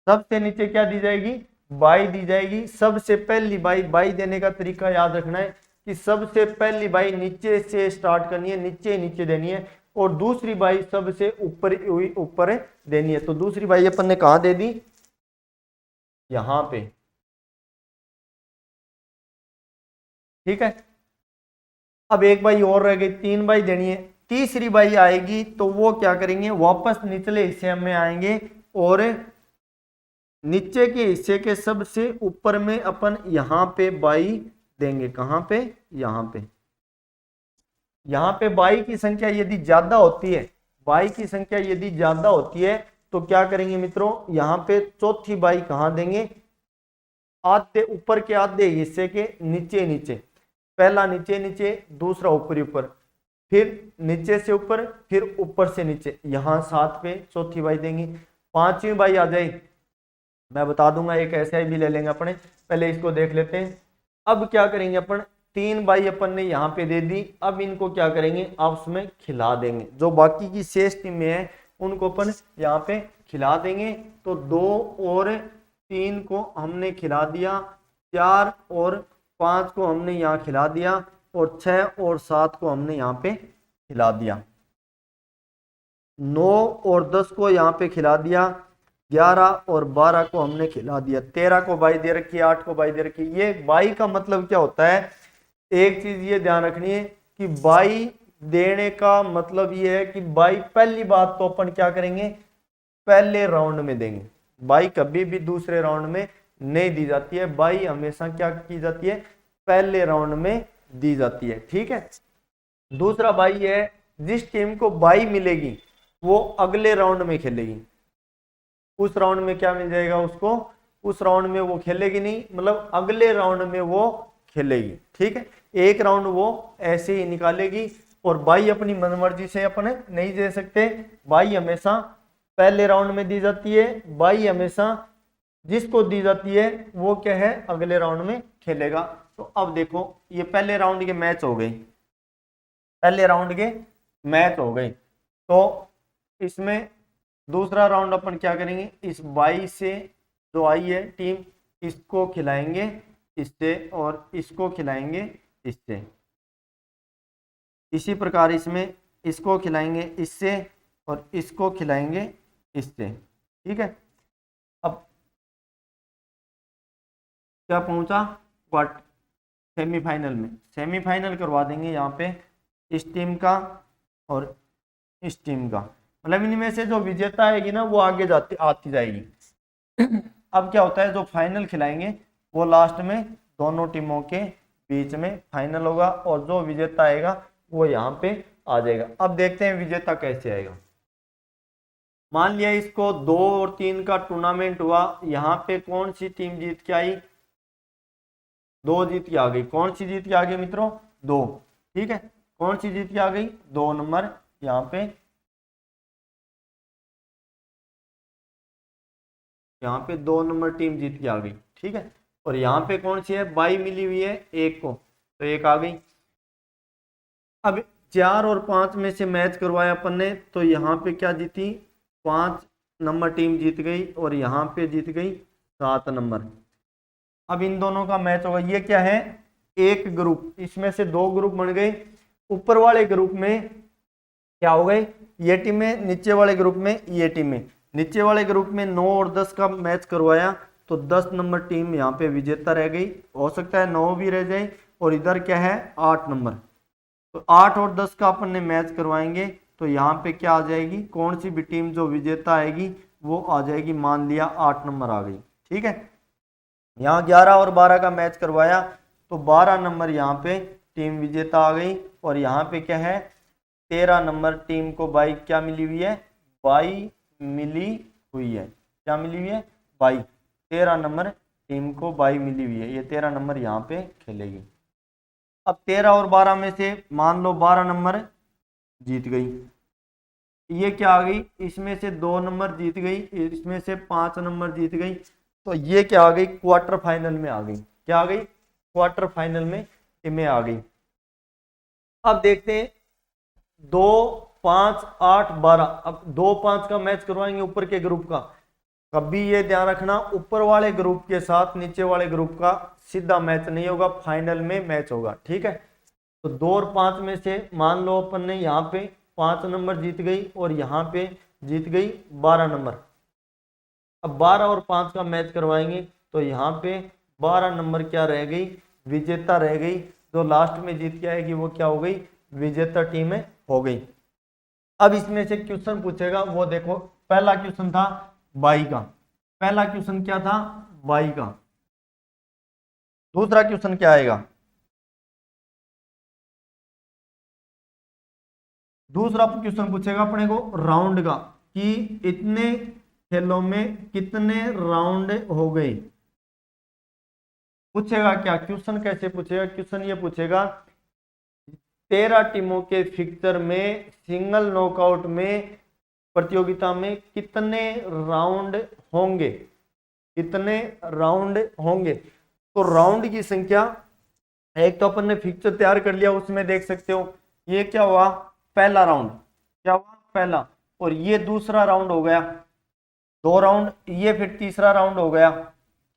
सबसे नीचे क्या दी जाएगी, बाई दी जाएगी। सबसे पहली बाई, बाई देने का तरीका याद रखना है कि सबसे पहली बाई नीचे से स्टार्ट करनी है, नीचे नीचे देनी है, और दूसरी बाई सबसे ऊपर देनी है। तो दूसरी बाई अपन ने कहा दे दी, यहां पे। ठीक है, अब 1 बाई और रह गई, 3 बाई देनी है। तीसरी बाई आएगी तो वो क्या करेंगे, वापस निचले हिस्से में आएंगे और नीचे के हिस्से के सबसे ऊपर में अपन यहाँ पे बाई देंगे, कहाँ पे, यहाँ पे। यहाँ पे बाई की संख्या यदि ज्यादा होती है, बाई की संख्या यदि ज्यादा होती है तो क्या करेंगे मित्रों, यहाँ पे चौथी बाई कहाँ देंगे, आधे ऊपर के आधे हिस्से के नीचे नीचे। पहला नीचे नीचे, दूसरा ऊपर ऊपर, फिर नीचे से ऊपर, फिर ऊपर से नीचे, यहाँ 7 पे चौथी बाई देंगे। 5वीं बाई आ जाए, मैं बता दूंगा, एक ऐसा ही भी ले लेंगे अपने, पहले इसको देख लेते हैं। अब क्या करेंगे अपन, 3 बाई अपन ने यहाँ पे दे दी, अब इनको क्या करेंगे, आपस में खिला देंगे। जो बाकी की शेष टीमें हैं उनको अपन यहाँ पे खिला देंगे। तो 2 और 3 को हमने खिला दिया, 4 और 5 को हमने यहाँ खिला दिया, और 6 और 7 को हमने यहाँ पे खिला दिया, 9 और 10 को यहाँ पे खिला दिया, 11 और 12 को हमने खिला दिया, 13 को बाई दे रखी है, 8 को बाई दे रखी है। ये बाई का मतलब क्या होता है, एक चीज ये ध्यान रखनी है कि बाई देने का मतलब ये है कि बाई पहली बात तो अपन क्या करेंगे, पहले राउंड में देंगे। बाई कभी भी दूसरे राउंड में नहीं दी जाती है, बाई हमेशा क्या की जाती है, पहले राउंड में दी जाती है। ठीक है। दूसरा बाई है, जिस टीम को बाई मिलेगी वो अगले राउंड में खेलेगी। उस राउंड में क्या मिल जाएगा उसको, उस राउंड में वो खेलेगी नहीं, मतलब अगले राउंड में वो खेलेगी। ठीक है। एक राउंड वो ऐसे ही निकालेगी, और बाई अपनी मनमर्जी से अपने नहीं दे सकते, बाई हमेशा पहले राउंड में दी जाती है। बाई हमेशा जिसको दी जाती है वो क्या है, अगले राउंड में खेलेगा। तो अब देखो ये पहले राउंड के मैच हो गए, पहले राउंड के मैच हो गए। तो इसमें दूसरा राउंड अपन क्या करेंगे, इस बाई से जो आई है टीम, इसको खिलाएंगे इससे, और इसको खिलाएंगे इससे। इसी प्रकार इसमें इसको खिलाएंगे इससे, और इसको खिलाएंगे इससे। ठीक है। अब क्या पहुंचा, क्वार्टर सेमीफाइनल में, सेमीफाइनल करवा देंगे यहाँ पे इस टीम का और इस टीम का, मतलब इनमें से जो विजेता आएगी ना वो आगे जाती आती जाएगी। अब क्या होता है, जो फाइनल खिलाएंगे वो लास्ट में दोनों टीमों के बीच में फाइनल होगा, और जो विजेता आएगा वो यहाँ पे आ जाएगा। अब देखते हैं विजेता कैसे आएगा। मान लिया इसको 2 और 3 का टूर्नामेंट हुआ, यहाँ पे कौन सी टीम जीत के आई, 2 जीत के आ गई। कौन सी जीत के आ गई मित्रों, 2। ठीक है। कौन सी जीत के आ गई, 2 नंबर, यहाँ पे 2 नंबर टीम जीत के आ गई। ठीक है। और यहाँ पे कौन सी है, बाई मिली हुई है 1 को, तो 1 आ गई। अब 4 और 5 में से मैच करवाया अपन ने, तो यहाँ पे क्या जीती, 5 नंबर टीम जीत गई, और यहाँ पे जीत गई 7 नंबर। अब इन दोनों का मैच होगा। ये क्या है, एक ग्रुप, इसमें से 2 ग्रुप बन गए। ऊपर वाले ग्रुप में क्या हो गए, ये टीमें, नीचे वाले ग्रुप में ये टीमें। नीचे वाले ग्रुप में 9 और 10 का मैच करवाया, तो 10 नंबर टीम यहाँ पे विजेता रह गई, हो सकता है 9 भी रह जाए, और इधर क्या है 8 नंबर। तो 8 और 10 का अपन ने मैच करवाएंगे, तो यहाँ पे क्या आ जाएगी, कौन सी भी टीम जो विजेता आएगी वो आ जाएगी। मान लिया 8 नंबर आ गई। ठीक है। यहाँ 11 और 12 का मैच करवाया, तो 12 नंबर यहाँ पे टीम विजेता आ गई, और यहाँ पे क्या है, 13 नंबर टीम को बाई क्या मिली हुई है, बाई मिली हुई है। क्या मिली हुई है, बाई। 13 नंबर टीम को बाई मिली हुई है, ये 13 नंबर यहाँ पे खेलेगी। अब 13 और 12 में से मान लो 12 नंबर जीत गई, ये क्या आ गई, इसमें से 2 नंबर जीत गई, इसमें से 5 नंबर जीत गई, तो ये क्या आ गई, क्वार्टर फाइनल में आ गई। क्या आ गई, क्वार्टर फाइनल में टीमें आ गई। अब देखते हैं 2, 5, 8, 12। अब 2, 5 का मैच करवाएंगे ऊपर के ग्रुप का। कभी ये ध्यान रखना, ऊपर वाले ग्रुप के साथ नीचे वाले ग्रुप का सीधा मैच नहीं होगा, फाइनल में मैच होगा। ठीक है। तो 2 और 5 में से मान लो अपन ने यहाँ पे 5 नंबर जीत गई, और यहाँ पे जीत गई 12 नंबर। अब 12 और 5 का मैच करवाएंगे, तो यहाँ पे 12 नंबर क्या रह गई, विजेता रह गई। जो लास्ट में जीत के आएगी वो क्या हो गई, विजेता टीम हो गई। अब इसमें से क्वेश्चन पूछेगा, वो देखो पहला क्वेश्चन था बाई का, पहला क्वेश्चन क्या था, बाई का। दूसरा क्वेश्चन क्या आएगा, दूसरा क्वेश्चन पूछेगा अपने को राउंड का, कि इतने खेलों में कितने राउंड हो गए। पूछेगा क्या, क्वेश्चन कैसे पूछेगा, क्वेश्चन ये पूछेगा 13 टीमों के फिक्चर में सिंगल नॉकआउट में प्रतियोगिता में कितने राउंड होंगे, कितने राउंड होंगे। तो राउंड की संख्या, एक तो अपन ने फिक्चर तैयार कर लिया, उसमें देख सकते हो ये क्या हुआ, पहला राउंड, क्या हुआ पहला, और ये दूसरा राउंड हो गया, 2 राउंड, ये फिर तीसरा राउंड हो गया,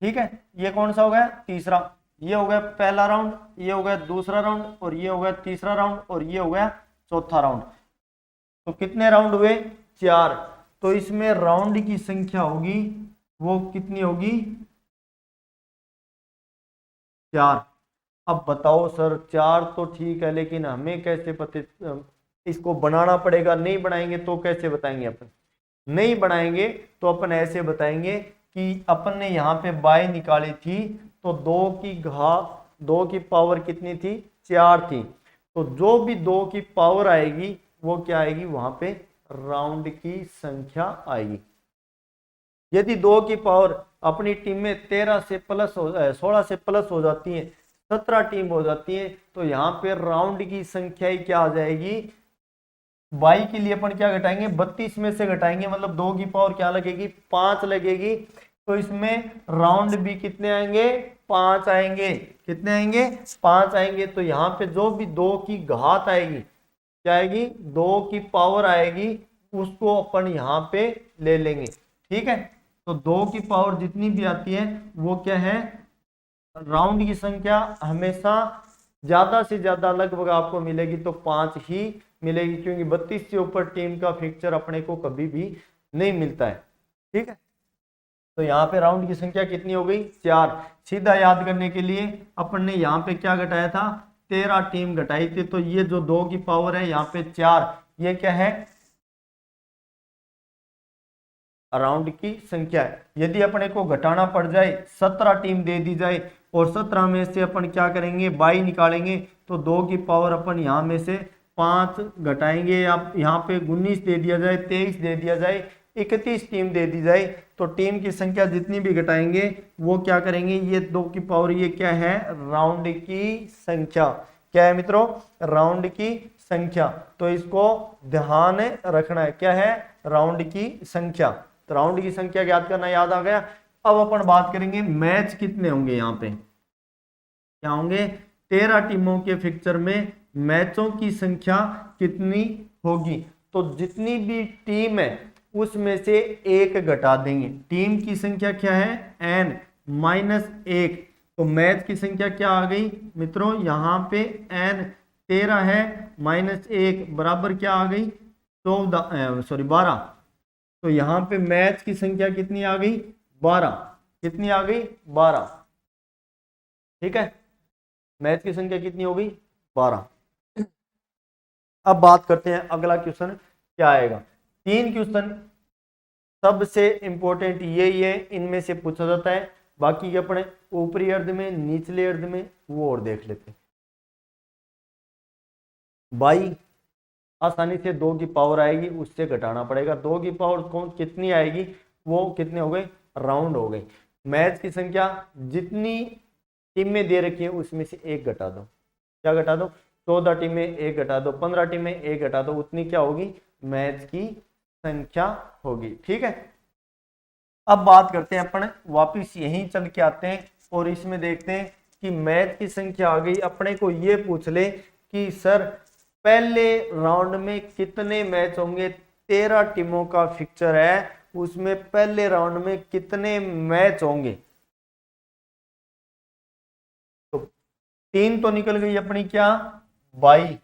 ठीक है। ये कौन सा हो गया, तीसरा, ये हो गया पहला राउंड, ये हो गया दूसरा राउंड, और ये हो गया तीसरा राउंड, और ये हो गया चौथा राउंड। तो कितने राउंड हुए, 4। तो इसमें राउंड की संख्या होगी वो कितनी होगी, 4। अब बताओ सर 4 तो ठीक है, लेकिन हमें कैसे पता, इसको बनाना पड़ेगा, नहीं बनाएंगे तो कैसे बताएंगे अपन, नहीं बनाएंगे तो अपन ऐसे बताएंगे कि अपन ने यहाँ पे बाय निकाली थी, तो 2 की पावर कितनी थी, 4 थी। तो जो भी 2 की पावर आएगी वो क्या आएगी, वहां पे राउंड की संख्या आएगी। यदि 2 की पावर अपनी टीम में 13 से प्लस हो 16 से प्लस हो जाती है, 17 टीम हो जाती है, तो यहाँ पे राउंड की संख्या ही क्या आ जाएगी, 22 के लिए अपन क्या घटाएंगे, 32 में से घटाएंगे, मतलब 2 की पावर क्या लगेगी, 5 लगेगी। तो इसमें राउंड भी कितने आएंगे, 5 आएंगे। कितने आएंगे, 5 आएंगे। तो यहाँ पे जो भी 2 की घात आएगी, क्या आएगी, 2 की पावर आएगी, उसको अपन यहाँ पे ले लेंगे, ठीक है। तो 2 की पावर जितनी भी आती है वो क्या है, राउंड की संख्या हमेशा ज्यादा से ज्यादा लगभग आपको मिलेगी तो 5 ही मिलेगी, क्योंकि 32 से ऊपर टीम का फिक्चर अपने को कभी भी नहीं मिलता है, ठीक है। तो यहाँ पे राउंड की संख्या कितनी हो गई, 4। सीधा याद करने के लिए अपन ने यहाँ पे क्या घटाया था, 13 टीम घटाई थी। तो ये जो 2 की पावर है यहाँ पे 4, ये क्या है, राउंड की संख्या है। यदि अपने को घटाना पड़ जाए, 17 टीम दे दी जाए और 17 में से अपन क्या करेंगे, 22 निकालेंगे, तो 2 की पावर अपन यहाँ में से 5 घटाएंगे, या यहाँ पे 19 दे दिया जाए, 23 दे दिया जाए, 31 टीम दे दी जाए, तो टीम की संख्या जितनी भी घटाएंगे वो क्या करेंगे, ये 2 की पावर, ये क्या है, राउंड की संख्या। क्या है मित्रों, राउंड की संख्या। तो इसको ध्यान रखना है, क्या है, राउंड की संख्या। तो राउंड की संख्या ज्ञात करना याद आ गया। अब अपन बात करेंगे मैच कितने होंगे, यहाँ पे क्या होंगे, 13 टीमों के फिक्चर में मैचों की संख्या कितनी होगी। तो जितनी भी टीम है उसमें से एक घटा देंगे। टीम की संख्या क्या है, n-1। तो मैच की संख्या क्या आ गई मित्रों, यहाँ पे n 13 है, -1 बराबर क्या आ गई, 12। तो यहाँ पे मैच की संख्या कितनी आ गई, 12। कितनी आ गई, 12, ठीक है। मैच की संख्या कितनी हो गई, 12। अब बात करते हैं अगला क्वेश्चन क्या आएगा। 3 क्वेश्चन सबसे इंपॉर्टेंट यही है, इनमें से पूछा जाता है। बाकी के अपने ऊपरी अर्ध में, निचले अर्ध में, वो और देख लेते हैं। 22 आसानी से 2 की पावर आएगी, उससे घटाना पड़ेगा। 2 की पावर कौन कितनी आएगी, वो कितने हो गए, राउंड हो गई। मैच की संख्या जितनी टीम में दे रखी है उसमें से एक घटा दो। क्या घटा दो, 14 टीमें एक घटा दो, 15 टीमें एक घटा दो, उतनी क्या होगी, मैच की संख्या होगी, ठीक है। अब बात करते हैं अपन, वापिस यहीं चल के आते हैं और इसमें देखते हैं कि मैच की संख्या आ गई। अपने को ये पूछ ले कि सर पहले राउंड में कितने मैच होंगे, 13 टीमों का फिक्चर है, उसमें पहले राउंड में कितने मैच होंगे। तो 3 तो निकल गई अपनी क्या, 22।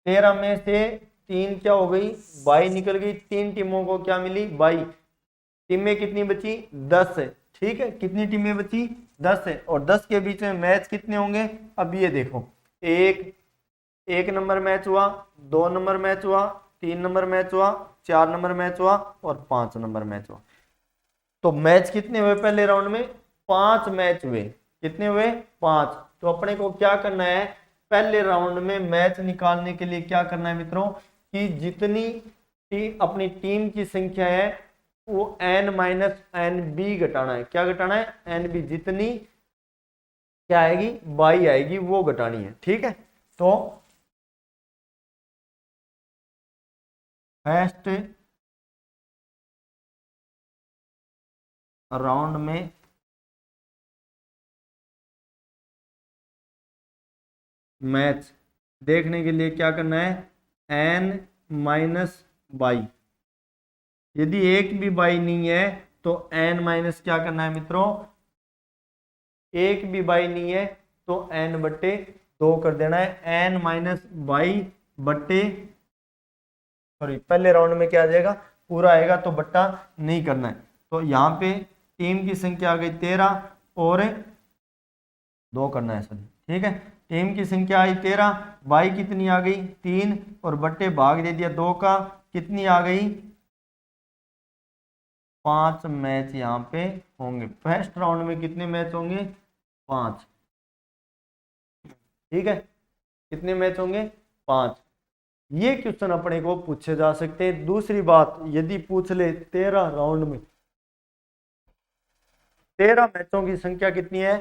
13 में से 3 क्या हो गई, 22 निकल गई। 3 टीमों को क्या मिली, 22। टीमें कितनी बची, 10 है, ठीक है। कितनी टीमें बची, 10 है। और 10 के बीच में मैच कितने होंगे, अब ये देखो, एक नंबर मैच हुआ, 2 नंबर मैच हुआ, 3 नंबर मैच हुआ, 4 नंबर मैच हुआ और 5 नंबर मैच हुआ। तो मैच कितने हुए पहले राउंड में, 5 मैच हुए। कितने हुए, 5। तो अपने को क्या करना है, पहले राउंड में मैच निकालने के लिए क्या करना है मित्रों, कि जितनी अपनी टीम की संख्या है वो n-nb घटाना है। क्या घटाना है, nb, जितनी क्या आएगी, 22 आएगी, वो घटानी है, ठीक है। तो फर्स्ट राउंड में मैच देखने के लिए क्या करना है, n-22 यदि एक भी बाई नहीं है तो n माइनस क्या करना है मित्रों, एक भी बाई नहीं है तो n बट्टे 2 कर देना है। n माइनस बाई बट्टे, सॉरी पहले राउंड में क्या आ जाएगा, पूरा आएगा तो बट्टा नहीं करना है। तो यहाँ पे टीम की संख्या आ गई 13 और 2 करना है सर, ठीक है। टीम की संख्या आई 13, बाई कितनी आ गई 3 और बट्टे भाग दे दिया 2 का, कितनी आ गई 5 मैच यहाँ पे होंगे। फर्स्ट राउंड में कितने मैच होंगे 5, ठीक है। कितने मैच होंगे 5। ये क्वेश्चन अपने को पूछे जा सकते हैं। दूसरी बात, यदि पूछ ले 13 राउंड में 13 मैचों की संख्या कितनी है,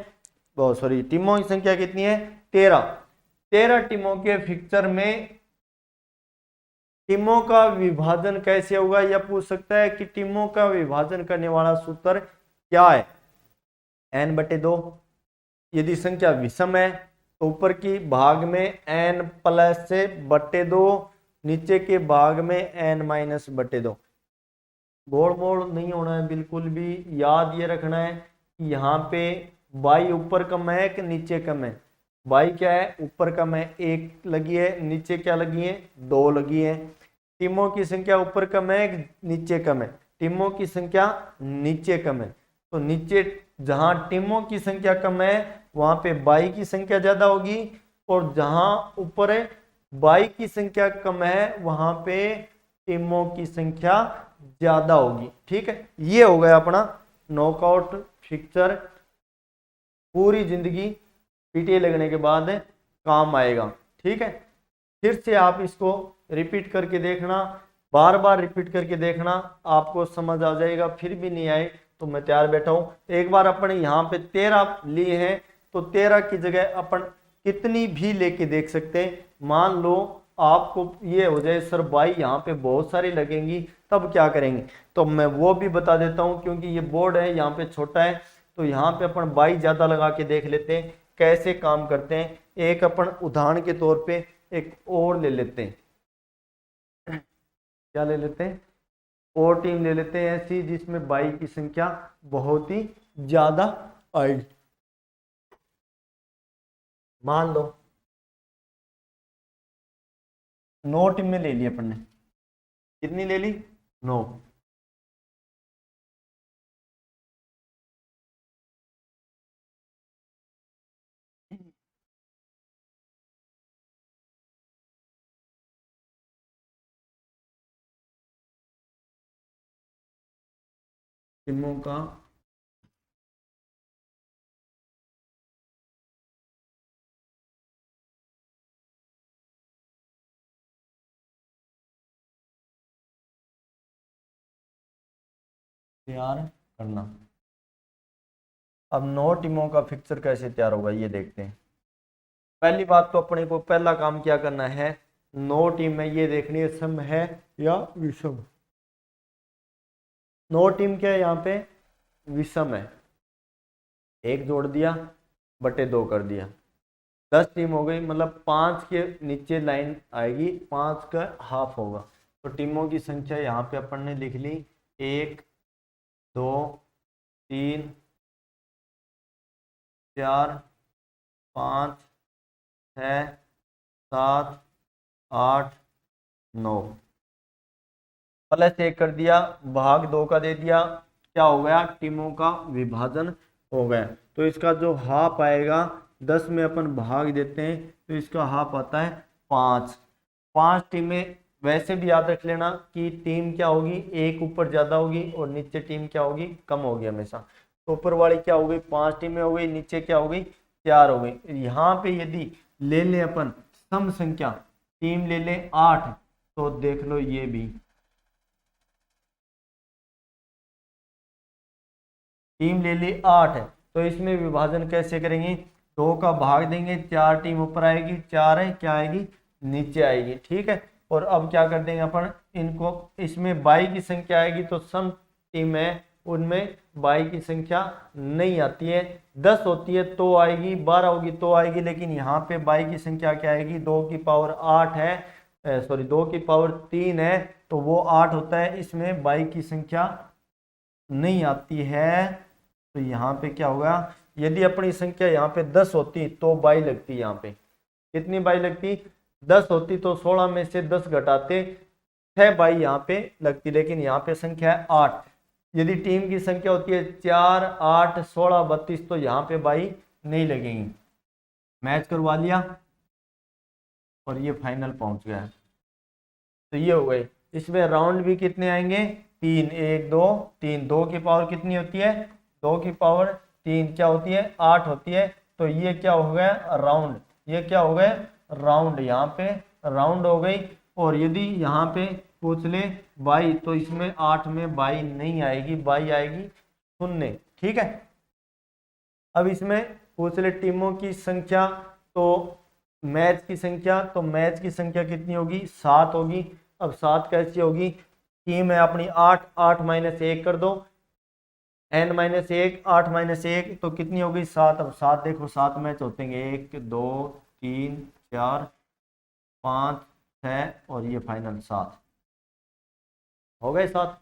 सॉरी टीमों की संख्या कितनी है 13 टीमों के फिक्चर में टीमों का विभाजन कैसे होगा, यह पूछ सकता है कि टीमों का विभाजन करने वाला सूत्र क्या है, n बटे 2। यदि संख्या विषम है तो ऊपर की भाग में n प्लस से बटे 2, नीचे के भाग में n माइनस बटे 2। गोल मोड़ नहीं होना है बिल्कुल भी, याद ये रखना है कि यहाँ पे बाई ऊपर कम है कि नीचे कम है, बाई क्या है ऊपर कम है 1 लगी है, नीचे क्या लगी है 2 लगी है। टीमों की संख्या ऊपर कम है कि नीचे कम है, टीमों की संख्या नीचे कम है। तो नीचे जहां टीमों की संख्या कम है वहां पे बाई की संख्या ज्यादा होगी, और जहां ऊपर है बाई की संख्या कम है वहां पे टीमों की संख्या ज्यादा होगी, ठीक है। ये हो गया अपना नॉकआउट फिक्चर, पूरी जिंदगी पीटीए लगने के बाद काम आएगा, ठीक है। फिर से आप इसको रिपीट करके देखना, बार बार रिपीट करके देखना, आपको समझ आ जाएगा। फिर भी नहीं आए तो मैं तैयार बैठा हूं। एक बार अपन यहाँ पे 13 लिए हैं तो 13 की जगह अपन कितनी भी लेके देख सकते हैं। मान लो आपको ये हो जाए सर बाई यहाँ पे बहुत सारी लगेंगी, तब क्या करेंगे, तो मैं वो भी बता देता हूँ। क्योंकि ये बोर्ड है यहाँ पे छोटा है तो यहाँ पे अपन बाई ज्यादा लगा के देख लेते हैं कैसे काम करते हैं। एक अपन उदाहरण के तौर पे एक और ले लेते हैं, क्या ले लेते हैं, और टीम ले लेते हैं ऐसी जिसमें बाई की संख्या बहुत ही ज्यादा आएगी। मान लो 9 टीम में ले ली अपन ने, कितनी ले ली 9। टीमों का तैयार करना। अब 9 टीमों का फिक्सर कैसे तैयार होगा ये देखते हैं। पहली बात तो अपने को पहला काम क्या करना है, 9 टीम में ये देखनी है सम है या विषम। 9 टीम क्या है यहाँ पे विषम है, 1 जोड़ दिया बटे 2 कर दिया, 10 टीम हो गई। मतलब 5 के नीचे लाइन आएगी, 5 का हाफ होगा। तो टीमों की संख्या यहाँ पे अपन ने लिख ली 1 2 3 4 5 6 7 8 9, प्लस 1 कर दिया, भाग 2 का दे दिया, क्या हो गया टीमों का विभाजन हो गया। तो इसका जो हाफ आएगा 10 में अपन भाग देते हैं तो इसका हाफ आता है 5। 5 टीमें वैसे भी याद रख लेना कि टीम क्या होगी, एक ऊपर ज्यादा होगी और नीचे टीम क्या होगी कम होगी हमेशा। तो ऊपर वाली क्या हो गई 5 टीमें हो गई, नीचे क्या हो गई 4 हो गई। यहाँ पे यदि ले ले अपन सम संख्या, टीम ले ले 8, तो देख लो ये भी टीम ले ली 8 है। तो इसमें विभाजन कैसे करेंगे, 2 का भाग देंगे, 4 टीम ऊपर आएगी, 4 है क्या आएगी नीचे आएगी, ठीक है। और अब क्या कर देंगे अपन इनको, इसमें बाई की संख्या आएगी तो सम टीम है उनमें बाई की संख्या नहीं आती है, 10 होती है तो आएगी, 12 होगी तो आएगी। लेकिन यहाँ पे बाई की संख्या क्या आएगी 2 की पावर 8 है, सॉरी 2 की पावर 3 है तो वो 8 होता है, इसमें बाई की संख्या नहीं आती है। तो यहाँ पे क्या होगा, यदि अपनी संख्या यहाँ पे 10 होती तो बाई लगती, यहाँ पे कितनी बाई लगती, 10 होती तो 16 में से 10 घटाते 6 बाई यहाँ पे लगती, लेकिन यहाँ पे संख्या है 8। यदि टीम की संख्या होती है 4, 8, 16, 32 तो यहाँ पे बाई नहीं लगेंगी। मैच करवा लिया और ये फाइनल पहुंच गया है। तो ये हो गए। इसमें राउंड भी कितने आएंगे, 3, 1, 2, 3, 2 की पावर कितनी होती है, 2 की पावर 3 क्या होती है, 8 होती है। तो ये क्या हो गया, राउंड, ये क्या हो गए, राउंड, यहाँ पे राउंड हो गई। और यदि यहाँ पे पूछ ले बाई तो इसमें 8 में बाई नहीं आएगी, बाई आएगी 0। ठीक है। अब इसमें पूछ ले टीमों की संख्या, तो मैच की संख्या, तो मैच की संख्या कितनी होगी, 7 होगी। अब 7 कैसी होगी, टीम है अपनी 8, 8 माइनस 1 कर दो, n माइनस 1, 8 माइनस 1 तो कितनी होगी, 7। अब 7 देखो 7 मैच होते हैं, 1, 2, 3, 4, 5, 6 और ये फाइनल 7 हो गए, 7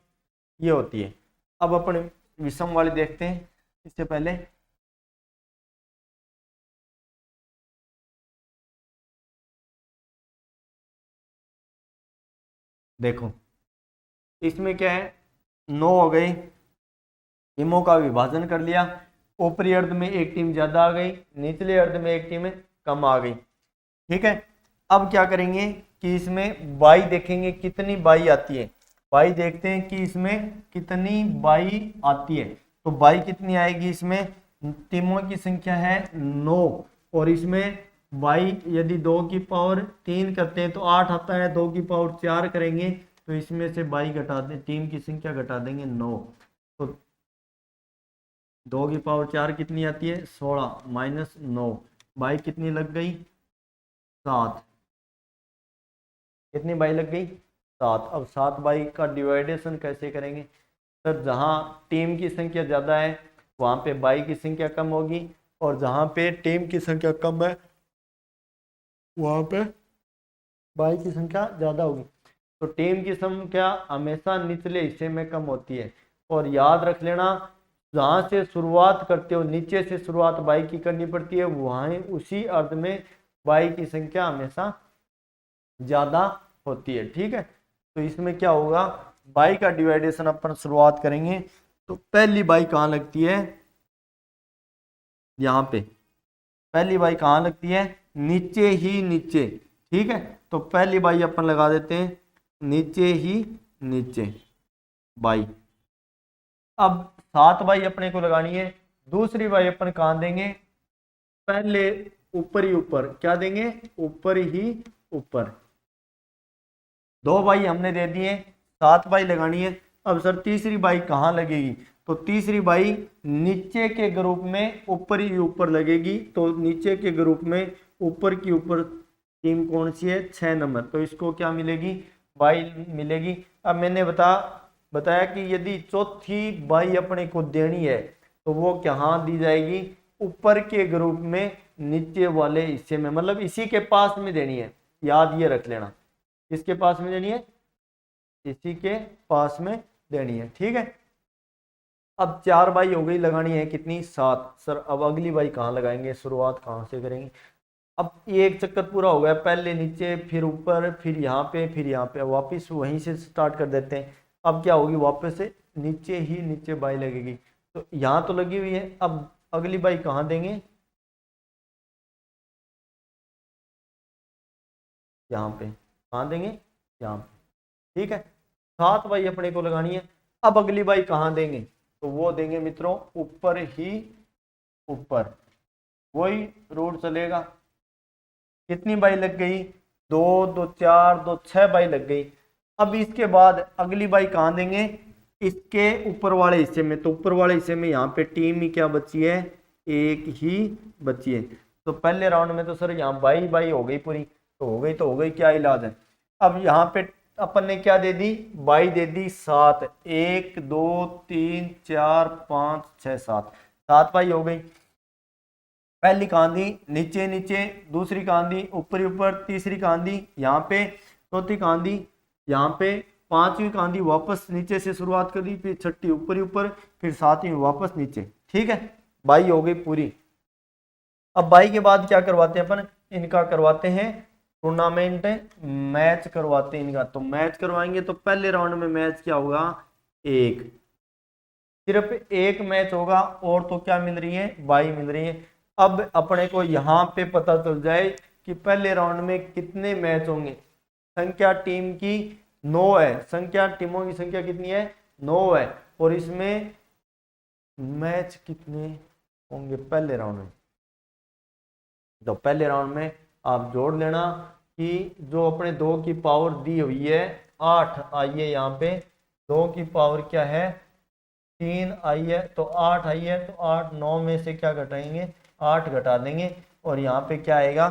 ये होती है। अब अपन विषम वाली देखते हैं। इससे पहले देखो इसमें क्या है, 9 हो गई, टीमों का विभाजन कर लिया, ऊपरी अर्ध में एक टीम ज्यादा आ गई, निचले अर्ध में एक टीम कम आ गई। ठीक है। अब क्या करेंगे कि इसमें बाई देखेंगे कितनी बाई आती है, बाई देखते हैं कि इसमें कितनी बाई आती है। तो बाई कितनी आएगी, इसमें टीमों की संख्या है 9 और इसमें बाई यदि 2 की पावर 3 करते हैं तो 8 आता है, 2 की पावर 4 करेंगे तो इसमें से बाई घटा दें, टीम की संख्या घटा देंगे 9। तो 2 की पावर 4 कितनी आती है, 16 माइनस 9, बाई कितनी लग गई, 7। कितनी बाई लग गई, 7। अब 7 बाई का डिवाइडेशन कैसे करेंगे, सर जहाँ टीम की संख्या ज़्यादा है वहाँ पे बाई की संख्या कम होगी, और जहाँ पे टीम की संख्या कम है वहाँ पे बाई की संख्या ज़्यादा होगी। तो टीम की संख्या हमेशा निचले हिस्से में कम होती है। और याद रख लेना, जहाँ से शुरुआत करते हो नीचे से शुरुआत बाई की करनी पड़ती है, वहाँ उसी अर्ध में बाई की संख्या हमेशा ज़्यादा होती है। ठीक है। तो इसमें क्या होगा, बाई का डिवाइडेशन अपन शुरुआत करेंगे। तो पहली बाई कहाँ लगती है, यहाँ पे पहली बाई कहाँ लगती है, नीचे ही नीचे। ठीक है। तो पहली बाई अपन लगा देते हैं नीचे ही नीचे बाई। अब 7 बाई अपने को लगानी है, दूसरी बाई अपन कहाँ देंगे, पहले ऊपर ही ऊपर, क्या देंगे, ऊपर ही ऊपर। 2 बाई हमने दे दिए, 7 बाई लगानी है। अब सर तीसरी बाई कहाँ लगेगी, तो तीसरी बाई नीचे के ग्रुप में ऊपर ही ऊपर लगेगी। तो नीचे के ग्रुप में ऊपर की ऊपर टीम कौन सी है, 6 नंबर, तो इसको क्या मिलेगी, बाई मिलेगी। अब मैंने बताया कि यदि चौथी बाई अपने को देनी है तो वो कहाँ दी जाएगी, ऊपर के ग्रुप में नीचे वाले हिस्से में, मतलब इसी के पास में देनी है। याद ये रख लेना, किसके पास में देनी है, इसी के पास में देनी है। ठीक है। अब 4 बाई हो गई, लगानी है कितनी, 7। सर अब अगली बाई कहाँ लगाएंगे, शुरुआत कहाँ से करेंगे। अब ये एक चक्कर पूरा हो गया, पहले नीचे फिर ऊपर फिर यहाँ पे फिर यहाँ पे, वापस वहीं से स्टार्ट कर देते हैं। अब क्या होगी, वापस से नीचे ही नीचे बाई लगेगी। तो यहाँ तो लगी हुई है, अब अगली बाई कहाँ देंगे, यहाँ पे, कहाँ देंगे, यहाँ पे। ठीक है। 7 बाई अपने को लगानी है। अब अगली बाई कहाँ देंगे, तो वो देंगे मित्रों ऊपर ही ऊपर, वही रूट चलेगा। कितनी बाई लग गई, 2, 2, 4, 2, 6 बाई लग गई। अब इसके बाद अगली बाई कहाँ देंगे, इसके ऊपर वाले हिस्से में। तो ऊपर वाले हिस्से में यहाँ पे टीम ही क्या बची है, एक ही बची है। तो पहले राउंड में तो सर यहाँ बाई बाई हो गई पूरी, तो हो गई तो हो गई, क्या इलाज है। अब यहाँ पे अपन ने क्या दे दी, बाई दे दी 7, 1, 2, 3, 4, 5, 6, 7, 7 बाई हो गई। पहली कांदी नीचे नीचे, दूसरी कांदी ऊपर ऊपर, तीसरी कांदी यहाँ पे। चौथी कांदी यहाँ पे, पांचवी कांदी वापस नीचे से शुरुआत कर दी, फिर छठी ऊपर ही ऊपर, फिर सातवीं वापस नीचे। ठीक है, बाई हो गई पूरी। अब बाई के बाद क्या करवाते हैं अपन, इनका करवाते हैं टूर्नामेंट, मैच करवाते हैं इनका। तो मैच करवाएंगे तो पहले राउंड में मैच क्या होगा, एक, सिर्फ एक मैच होगा, और तो क्या मिल रही है, बाई मिल रही है। अब अपने को यहाँ पे पता चल जाए कि पहले राउंड में कितने मैच होंगे। संख्या टीम की 9 है, संख्या टीमों की संख्या कितनी है, 9 है, और इसमें मैच कितने होंगे पहले राउंड में। तो पहले राउंड में आप जोड़ लेना कि जो अपने 2 की पावर दी हुई है 8 आई है, यहाँ पे 2 की पावर क्या है, 3 आई है, तो 8 आई है, तो 8 9 में से क्या घटाएंगे, 8 घटा देंगे, और यहाँ पे क्या आएगा,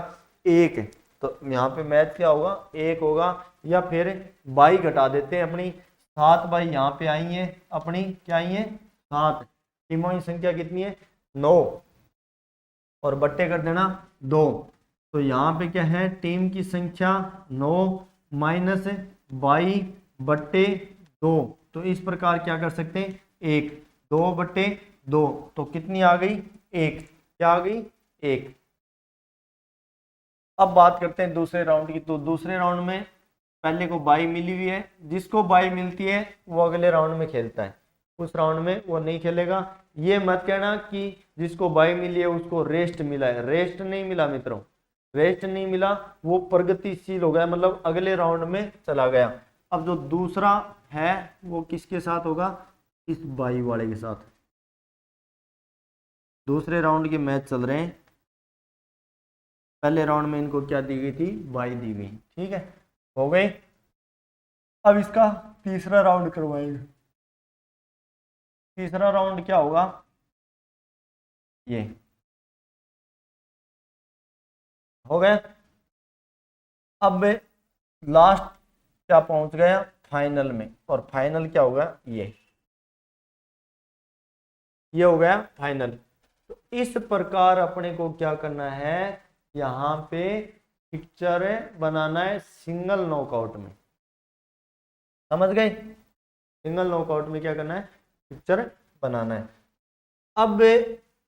1। तो यहाँ पे मैच क्या होगा, 1 होगा। या फिर बाई घटा देते हैं अपनी, 7 बाई यहाँ पे आई है अपनी, क्या आई है 7, टीमों की संख्या कितनी है 9, और बट्टे कर देना 2। तो यहाँ पे क्या है, टीम की संख्या 9 माइनस बाई बट्टे 2। तो इस प्रकार क्या कर सकते हैं, 1, 2 बट्टे 2, तो कितनी आ गई, 1, क्या आ गई, 1। अब बात करते हैं दूसरे राउंड की। तो दूसरे राउंड में पहले को बाई मिली हुई है, जिसको बाई मिलती है वो अगले राउंड में खेलता है, उस राउंड में वो नहीं खेलेगा। ये मत कहना कि जिसको बाई मिली है उसको रेस्ट मिला है, रेस्ट नहीं मिला मित्रों, रेस्ट नहीं मिला, वो प्रगतिशील हो गया, मतलब अगले राउंड में चला गया। अब जो दूसरा है वो किसके साथ होगा, इस बाई वाले के साथ। दूसरे राउंड के मैच चल रहे हैं, पहले राउंड में इनको क्या दी गई थी, बाई दी गई। ठीक है, हो गए। अब इसका तीसरा राउंड करवाएंगे। तीसरा राउंड क्या होगा, ये हो गया। अब लास्ट क्या पहुंच गया, फाइनल में, और फाइनल क्या होगा, ये हो गया फाइनल। तो इस प्रकार अपने को क्या करना है, यहाँ पे पिक्चर बनाना है सिंगल नॉकआउट में, समझ गए, सिंगल नॉकआउट में क्या करना है, पिक्चर बनाना है। अब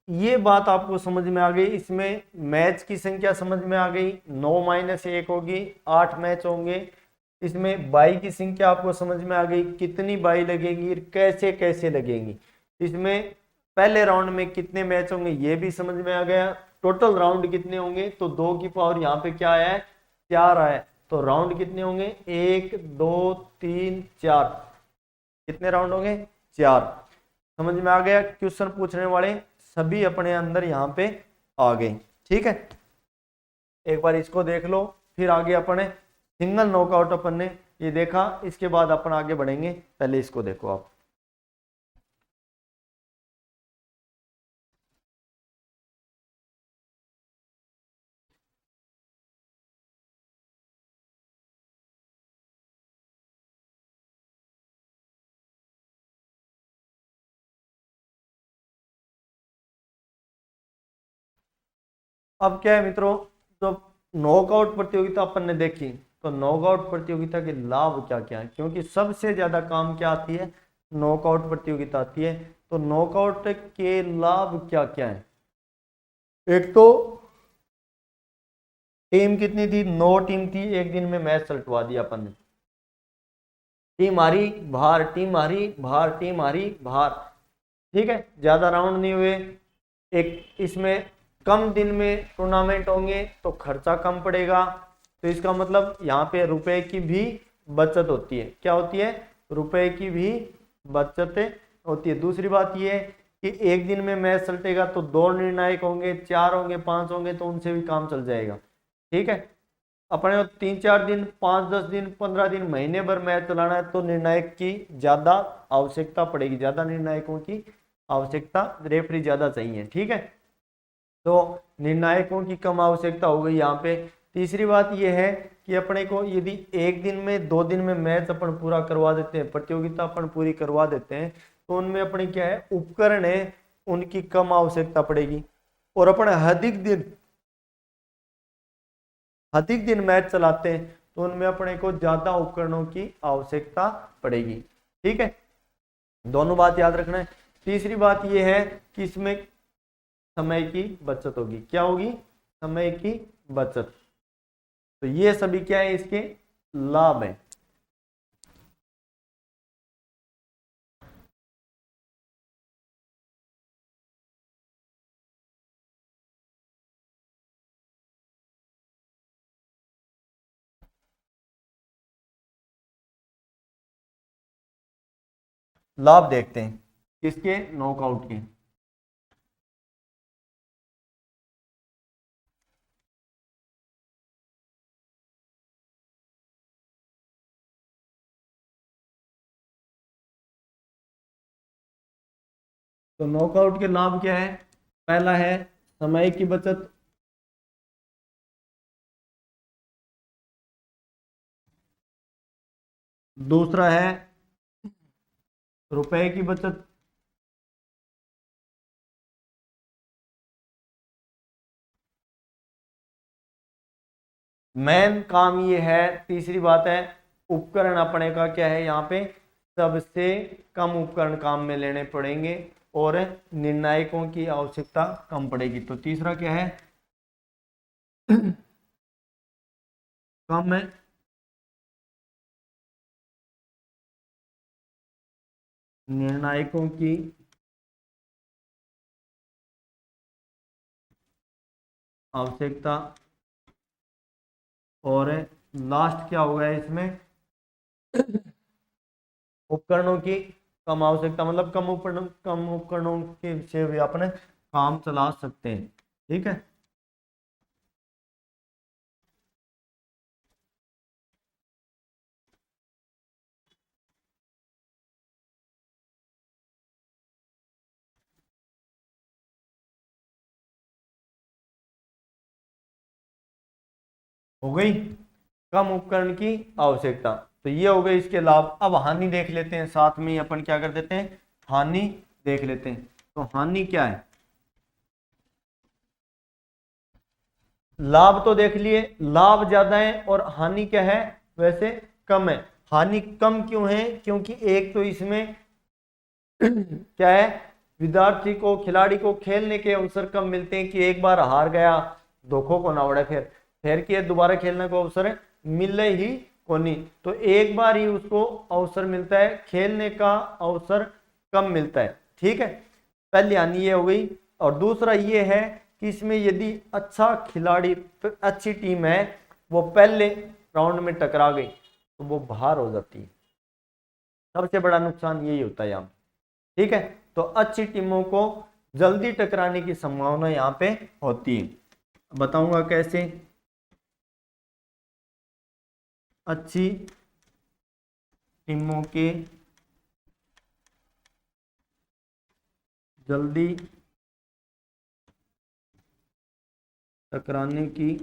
ये बात आपको समझ में आ गई, इसमें मैच की संख्या समझ में आ गई, 9 माइनस 1 होगी, 8 मैच होंगे। इसमें बाई की संख्या आपको समझ में आ गई, कितनी बाई लगेगी, कैसे कैसे लगेगी। इसमें पहले राउंड में कितने मैच होंगे ये भी समझ में आ गया, टोटल राउंड कितने होंगे, तो 2 की पावर यहाँ पे क्या आया है, 4 आया, तो राउंड कितने होंगे, 1 2 3 4, कितने राउंड होंगे, 4। समझ में आ गया, क्वेश्चन पूछने वाले सभी अपने अंदर यहाँ पे आ गए। ठीक है, एक बार इसको देख लो, फिर आगे अपने सिंगल नॉकआउट अपन ने ये देखा, इसके बाद अपन आगे बढ़ेंगे, पहले इसको देखो आप। अब क्या है मित्रों, तो नॉकआउट प्रतियोगिता अपन ने देखी, तो नॉकआउट प्रतियोगिता के लाभ क्या क्या है, क्योंकि सबसे ज्यादा काम क्या आती है, नॉकआउट प्रतियोगिता आती है। तो नॉकआउट के लाभ क्या क्या है, एक तो टीम कितनी थी, 9 टीम थी, एक दिन में मैच सलटवा दिया अपन ने, टीम हारी बाहर, टीम हारी बाहर, टीम हारी बाहर। ठीक है, ज्यादा राउंड नहीं हुए, एक इसमें कम दिन में टूर्नामेंट होंगे तो खर्चा कम पड़ेगा, तो इसका मतलब यहाँ पे रुपए की भी बचत होती है, क्या होती है, रुपए की भी बचत होती है। दूसरी बात ये है कि एक दिन में मैच सलटेगा तो 2 निर्णायक होंगे, 4 होंगे, 5 होंगे, तो उनसे भी काम चल जाएगा। ठीक है, अपने 3-4 दिन, 5-10 दिन, 15 दिन, महीने भर मैच चलाना है तो निर्णायक की ज्यादा आवश्यकता पड़ेगी, ज्यादा निर्णायकों की आवश्यकता, रेफरी ज्यादा चाहिए। ठीक है, तो निर्णायकों की कम आवश्यकता हो गई यहाँ पे। तीसरी बात यह है कि अपने को यदि एक दिन में 2 दिन में मैच अपन पूरा करवा देते हैं, प्रतियोगिता अपन पूरी करवा देते हैं, तो उनमें अपने क्या है, उपकरण है, उनकी कम आवश्यकता पड़ेगी। और अपने अधिक दिन मैच चलाते हैं तो उनमें अपने को ज्यादा उपकरणों की आवश्यकता पड़ेगी। ठीक है, दोनों बात याद रखना है। तीसरी बात यह है कि इसमें समय की बचत होगी। क्या होगी? समय की बचत। तो ये सभी क्या है? इसके लाभ है। लाभ देखते हैं किसके? नॉकआउट के। तो नॉकआउट के लाभ क्या है? पहला है समय की बचत, दूसरा है रुपए की बचत, मेन काम ये है। तीसरी बात है उपकरण अपने का क्या है? यहाँ पे सबसे कम उपकरण काम में लेने पड़ेंगे और निर्णायकों की आवश्यकता कम पड़ेगी। तो तीसरा क्या है? कम है निर्णायकों की आवश्यकता, और लास्ट क्या होगा इसमें? उपकरणों की कम आवश्यकता, मतलब कम उपकरणों के से भी अपने काम चला सकते हैं। ठीक है, हो गई कम उपकरण की आवश्यकता। तो ये हो गए इसके लाभ। अब हानि देख लेते हैं, साथ में ही अपन क्या कर देते हैं? हानि देख लेते हैं। तो हानि क्या है? लाभ तो देख लिए, लाभ ज्यादा है, और हानि क्या है? वैसे कम है। हानि कम क्यों है? क्योंकि एक तो इसमें क्या है? विद्यार्थी को, खिलाड़ी को खेलने के अवसर कम मिलते हैं कि एक बार हार गया धोखो को ना उड़े, फिर के दोबारा खेलने को अवसर मिले ही को नहीं। तो एक बार ही उसको अवसर मिलता है, खेलने का अवसर कम मिलता है। ठीक है, पहली हानि ये हो गई। और दूसरा ये है कि इसमें यदि अच्छा खिलाड़ी, अच्छी टीम है, वो पहले राउंड में टकरा गई तो वो बाहर हो जाती है। सबसे बड़ा नुकसान यही होता है यहाँ। ठीक है, तो अच्छी टीमों को जल्दी टकराने की संभावना यहाँ पे होती है। बताऊंगा कैसे। अच्छी टीमों के जल्दी टकराने की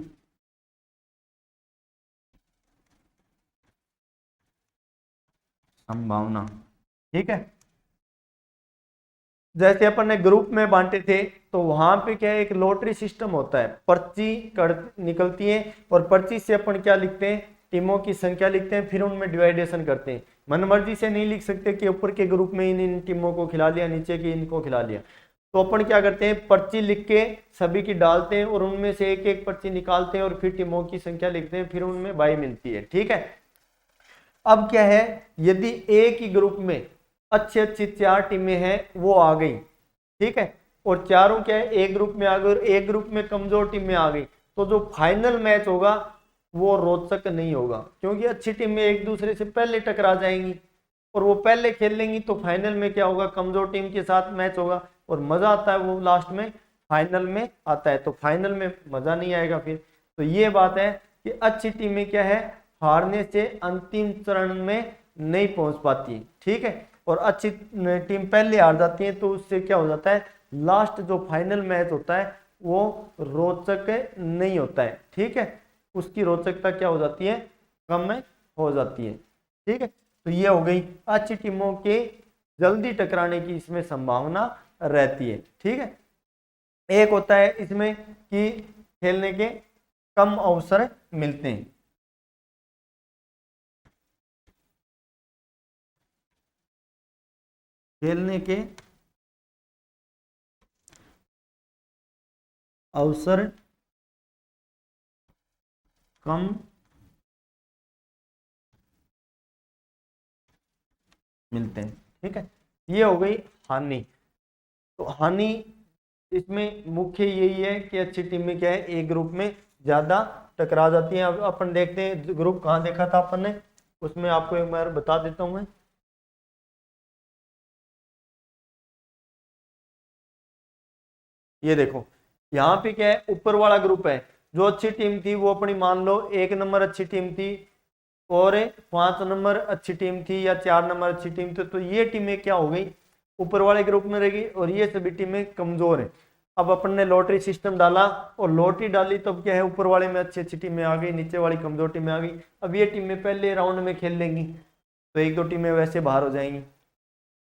संभावना। ठीक है, जैसे अपन ने ग्रुप में बांटे थे, तो वहां पे क्या है? एक लॉटरी सिस्टम होता है, पर्ची निकलती है, और पर्ची से अपन क्या लिखते हैं? टीमों की संख्या लिखते हैं, फिर उनमें डिवाइडेशन करते हैं। मनमर्जी से नहीं लिख सकते कि ऊपर के ग्रुप में इन टीमों को खिला लिया, नीचे की इनको खिला लिया। तो अपन क्या करते हैं? पर्ची लिख के सभी की डालते हैं, और उनमें से एक एक पर्ची निकालते हैं, और फिर टीमों की संख्या लिखते हैं, फिर उनमें बाई मिलती है। ठीक है, अब क्या है? यदि एक ही ग्रुप में अच्छी अच्छी 4 टीमें हैं, वो आ गई, ठीक है, और चारों क्या है? एक ग्रुप में आ गई, और एक ग्रुप में कमजोर टीमें आ गई, तो जो फाइनल मैच होगा वो रोचक नहीं होगा, क्योंकि अच्छी टीमें एक दूसरे से पहले टकरा जाएंगी, और वो पहले खेल लेंगी। तो फाइनल में क्या होगा? कमजोर टीम के साथ मैच होगा, और मजा आता है वो लास्ट में फाइनल में आता है। तो फाइनल में मजा नहीं आएगा फिर। तो ये बात है कि अच्छी टीमें क्या है? हारने से अंतिम चरण में नहीं पहुंच पाती। ठीक है, और अच्छी टीम पहले हार जाती है, तो उससे क्या हो जाता है? लास्ट जो फाइनल मैच होता है वो रोचक नहीं होता है। ठीक है, उसकी रोचकता क्या हो जाती है? कम हो जाती है। ठीक है, तो ये हो गई अच्छी टीमों के जल्दी टकराने की इसमें संभावना रहती है। ठीक है, एक होता है इसमें कि खेलने के कम अवसर मिलते हैं। खेलने के अवसर कम मिलते हैं। ठीक है, ये हो गई हानि। तो हानि इसमें मुख्य यही है कि अच्छी टीम में क्या है, एक ग्रुप में ज्यादा टकरा जाती है। अब अपन देखते हैं ग्रुप कहाँ देखा था अपन ने, उसमें आपको एक बार बता देता हूं मैं। ये देखो यहाँ पे क्या है, ऊपर वाला ग्रुप है, जो अच्छी टीम थी वो अपनी मान लो 1 नंबर अच्छी टीम थी, और 5 नंबर अच्छी टीम थी या 4 नंबर अच्छी टीम थी। तो ये टीमें क्या हो गई, ऊपर वाले ग्रुप में रहेगी, और ये सभी टीमें कमजोर है। अब अपन ने लॉटरी सिस्टम डाला और लॉटरी डाली, तब क्या है, ऊपर वाले में अच्छी अच्छी टीमें आ गई, नीचे वाली कमजोर टीमें आ गई। अब ये टीमें पहले राउंड में खेल लेंगी, तो 1-2 टीमें वैसे बाहर हो जाएंगी।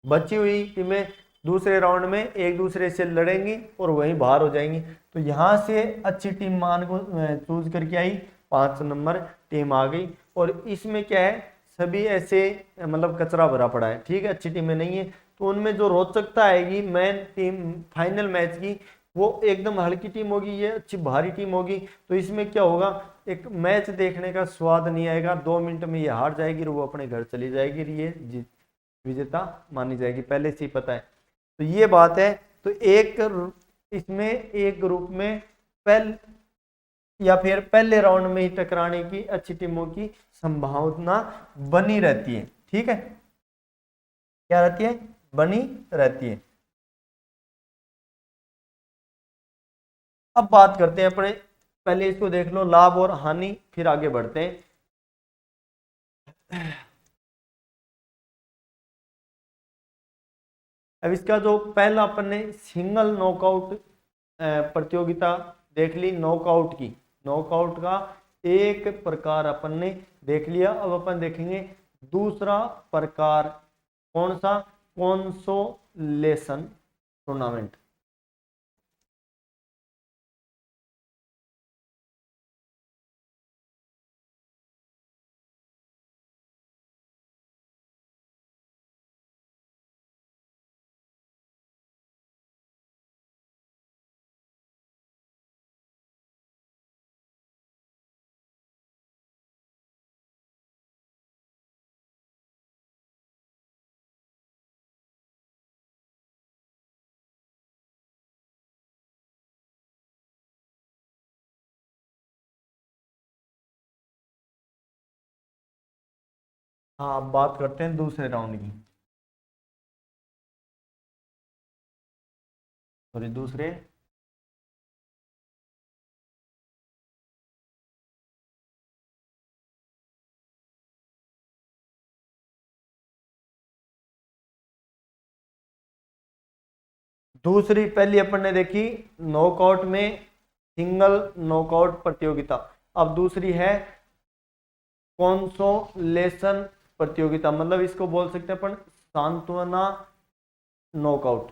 बची हुई टीमें दूसरे राउंड में एक दूसरे से लड़ेंगी और वहीं बाहर हो जाएंगी। तो यहाँ से अच्छी टीम मान को चूज करके आई, 5 नंबर टीम आ गई। और इसमें क्या है, सभी ऐसे मतलब कचरा भरा पड़ा है। ठीक है, अच्छी टीमें नहीं है, तो उनमें जो रोचकता आएगी मेन टीम फाइनल मैच की, वो एकदम हल्की टीम होगी, ये अच्छी भारी टीम होगी। तो इसमें क्या होगा, एक मैच देखने का स्वाद नहीं आएगा। 2 मिनट में ये हार जाएगी और वो अपने घर चली जाएगी, ये विजेता मानी जाएगी, पहले से ही पता है। तो ये बात है। तो इसमें एक ग्रुप में या फिर पहले राउंड में ही टकराने की अच्छी टीमों की संभावना बनी रहती है। ठीक है, क्या रहती है, बनी रहती है। अब बात करते हैं अपने, पहले इसको देख लो लाभ और हानि, फिर आगे बढ़ते हैं। अब इसका जो पहला अपन ने सिंगल नॉकआउट प्रतियोगिता देख ली, नॉकआउट की, नॉकआउट का एक प्रकार अपन ने देख लिया। अब अपन देखेंगे दूसरा प्रकार, कौन सा, कंसोलेशन टूर्नामेंट। हाँ, अब बात करते हैं दूसरे राउंड की, सॉरी दूसरे दूसरी पहली अपन ने देखी नॉकआउट में सिंगल नॉकआउट प्रतियोगिता। अब दूसरी है कंसोलेशन प्रतियोगिता, मतलब इसको बोल सकते हैं अपन सांत्वना नॉकआउट।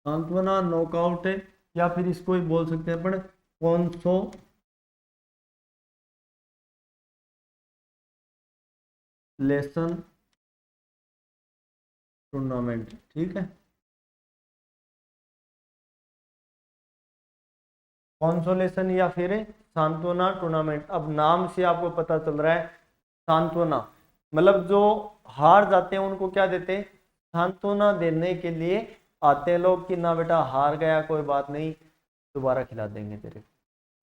सांत्वना नॉकआउट है, या फिर इसको ही बोल सकते हैं अपन कंसोलेशन टूर्नामेंट। ठीक है, कॉन्सोलेशन या फिर सांत्वना टूर्नामेंट। अब नाम से आपको पता चल रहा है सांत्वना, मतलब जो हार जाते हैं उनको क्या देते हैं, सांत्वना देने के लिए आते हैं लोग कि ना बेटा हार गया कोई बात नहीं, दोबारा खिला देंगे तेरे को।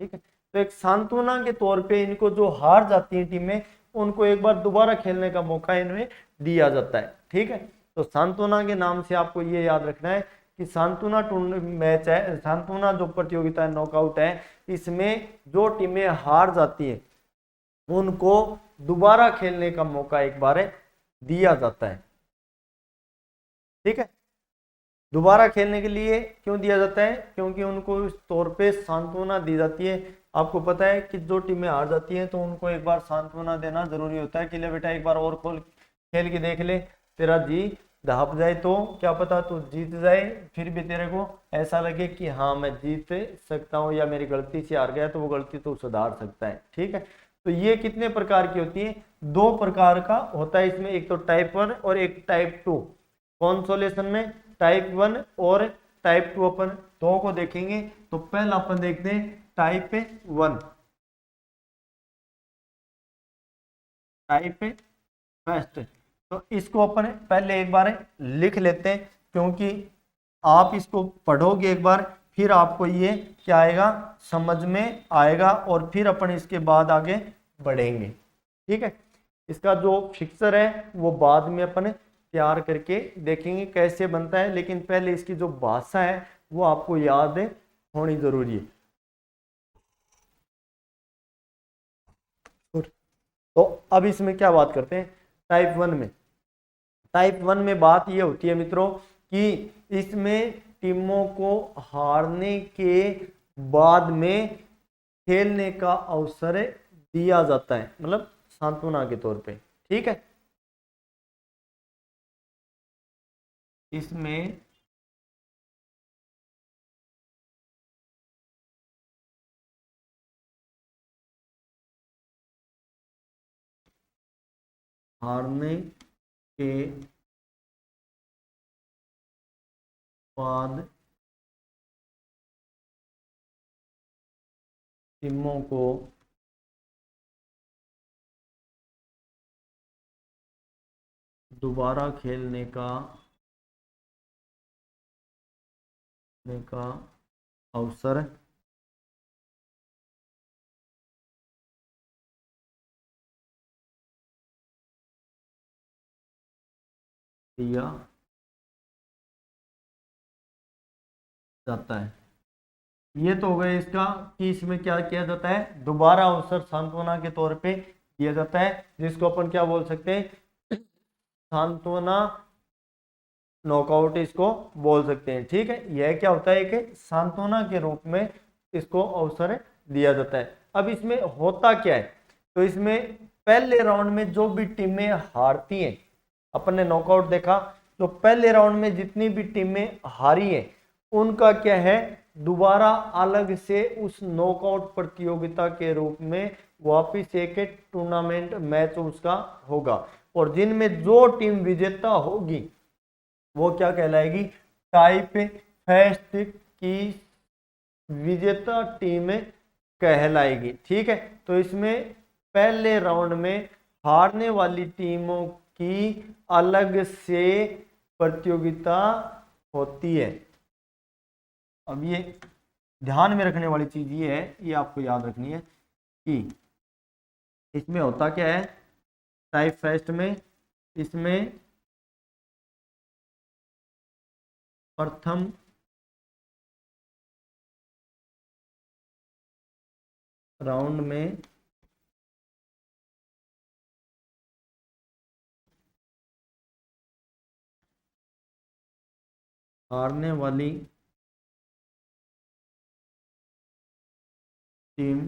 ठीक है, तो एक सांत्वना के तौर पे इनको जो हार जाती है टीमें, उनको एक बार दोबारा खेलने का मौका इनमें दिया जाता है। ठीक है, तो सांत्वना के नाम से आपको ये याद रखना है कि सांत्वना मैच है, सांत्वना जो प्रतियोगिता है नॉकआउट है, इसमें जो टीमें हार जाती है उनको दोबारा खेलने का मौका एक बार दिया जाता है। ठीक है, दोबारा खेलने के लिए क्यों दिया जाता है, क्योंकि उनको इस तौर पे सांत्वना दी जाती है। आपको पता है कि जो टीमें हार जाती हैं तो उनको एक बार सांत्वना देना जरूरी होता है कि ले बेटा एक बार और खोल खेल के देख ले, तेरा जी दहप जाए तो क्या पता तू जीत जाए, फिर भी तेरे को ऐसा लगे कि हाँ मैं जीत सकता हूँ या मेरी गलती से हार गया, तो वो गलती तो सुधार सकता है। ठीक है, तो ये कितने प्रकार की होती है? 2 प्रकार का होता है इसमें, एक तो टाइप 1 और एक टाइप 2। कॉन्सोलेशन में टाइप 1 और टाइप 2 अपन दो को देखेंगे। तो पहला अपन देखते हैं टाइप 1, टाइप फर्स्ट। तो इसको अपन पहले एक बार लिख लेते हैं, क्योंकि आप इसको पढ़ोगे एक बार, फिर आपको ये क्या आएगा, समझ में आएगा, और फिर अपन इसके बाद आगे बढ़ेंगे। ठीक है, इसका जो फिक्सर है वो बाद में अपन तैयार करके देखेंगे कैसे बनता है, लेकिन पहले इसकी जो भाषा है वो आपको याद होनी जरूरी है। तो अब इसमें क्या बात करते हैं टाइप 1 में। टाइप 1 में बात ये होती है मित्रों कि इसमें टीमों को हारने के बाद में खेलने का अवसर दिया जाता है, मतलब सांत्वना के तौर पे। ठीक है, इसमें हारने के बाद टीमों को दोबारा खेलने का अवसर दिया जाता है। ये तो हो गया इसका कि इसमें क्या किया जाता है, दोबारा अवसर सांत्वना के तौर पे दिया जाता है, जिसको अपन क्या बोल सकते हैं, सांत्वना नॉकआउट इसको बोल सकते हैं। ठीक है, यह क्या होता है कि सांत्वना के रूप में इसको अवसर दिया जाता है। अब इसमें होता क्या है, तो इसमें पहले राउंड में जो भी टीमें हारती हैं, अपन ने नॉकआउट देखा, तो पहले राउंड में जितनी भी टीमें हारी हैं उनका क्या है, दोबारा अलग से उस नॉकआउट प्रतियोगिता के रूप में वापिस एक टूर्नामेंट मैच उसका होगा, और जिनमें जो टीम विजेता होगी वो क्या कहलाएगी, टाइप फेस्ट की विजेता टीम कहलाएगी। ठीक है, तो इसमें पहले राउंड में हारने वाली टीमों की अलग से प्रतियोगिता होती है। अब ये ध्यान में रखने वाली चीज ये है, ये आपको याद रखनी है कि इसमें होता क्या है, टाइप फेस्ट में इसमें प्रथम राउंड में हारने वाली टीम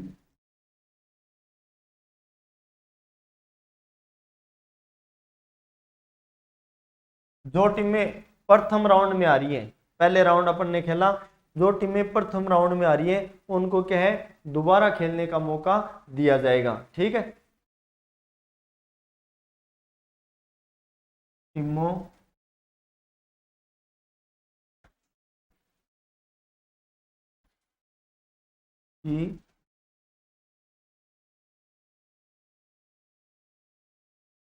जो टीमें प्रथम राउंड में आ रही है, पहले राउंड अपन ने खेला, जो टीमें प्रथम राउंड में आ रही है उनको क्या है, दोबारा खेलने का मौका दिया जाएगा। ठीक है, टीमों की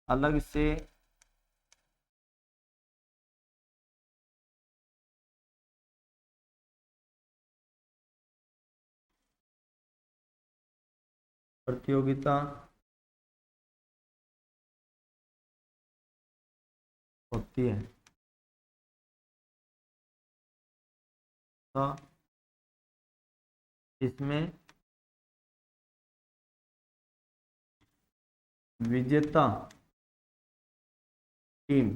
अलग से प्रतियोगिता होती है। तो इसमें विजेता टीम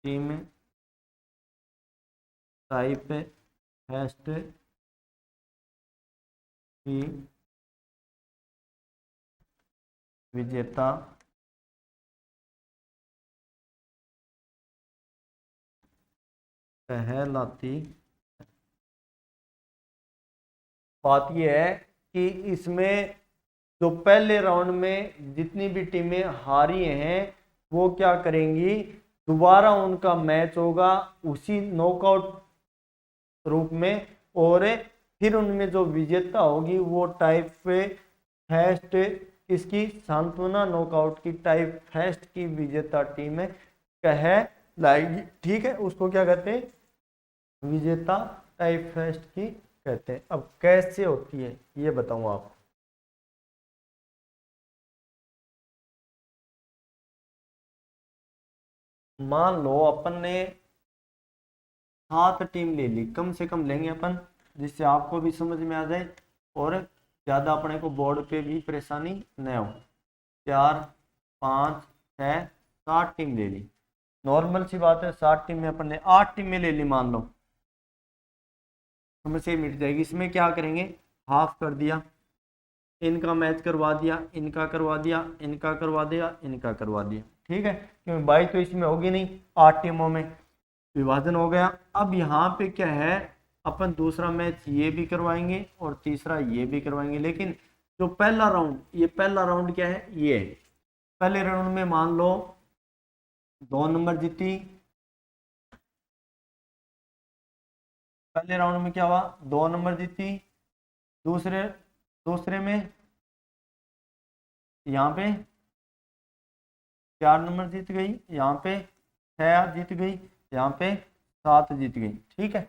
टीम टाइप फेस्ट की विजेता कहलाती। बात यह है कि इसमें जो पहले राउंड में जितनी भी टीमें हारी हैं वो क्या करेंगी, दोबारा उनका मैच होगा उसी नॉकआउट रूप में, और फिर उनमें जो विजेता होगी वो टाइप फर्स्ट इसकी सांत्वना नॉकआउट की टाइप फर्स्ट की विजेता टीम कहलाएगी। ठीक है, उसको क्या कहते हैं, विजेता टाइप फर्स्ट की कहते हैं। अब कैसे होती है ये बताऊं आपको। मान लो अपन ने 7 टीम ले ली, कम से कम लेंगे अपन जिससे आपको भी समझ में आ जाए और ज़्यादा अपने को बोर्ड पे भी परेशानी न हो। 4 5 6 7 टीम ले ली, नॉर्मल सी बात है। 7 टीम में अपन ने 8 टीमें ले ली, मान लो, समस्या मिट जाएगी। इसमें क्या करेंगे, हाफ कर दिया, इनका मैच करवा दिया, इनका करवा दिया, इनका करवा दिया, इनका करवा दिया। ठीक है, क्योंकि 22 तो इसमें होगी नहीं, 8 टीमों में विभाजन हो गया। अब यहाँ पे क्या है, अपन दूसरा मैच ये भी करवाएंगे और तीसरा ये भी करवाएंगे। लेकिन जो पहला राउंड, ये पहला राउंड क्या है, ये पहले राउंड में मान लो 2 नंबर जीती। पहले राउंड में क्या हुआ, 2 नंबर जीती। दूसरे दूसरे में यहाँ पे 4 नंबर जीत गई, यहाँ पे 6 जीत गई, यहाँ पे 7 जीत गई। ठीक है,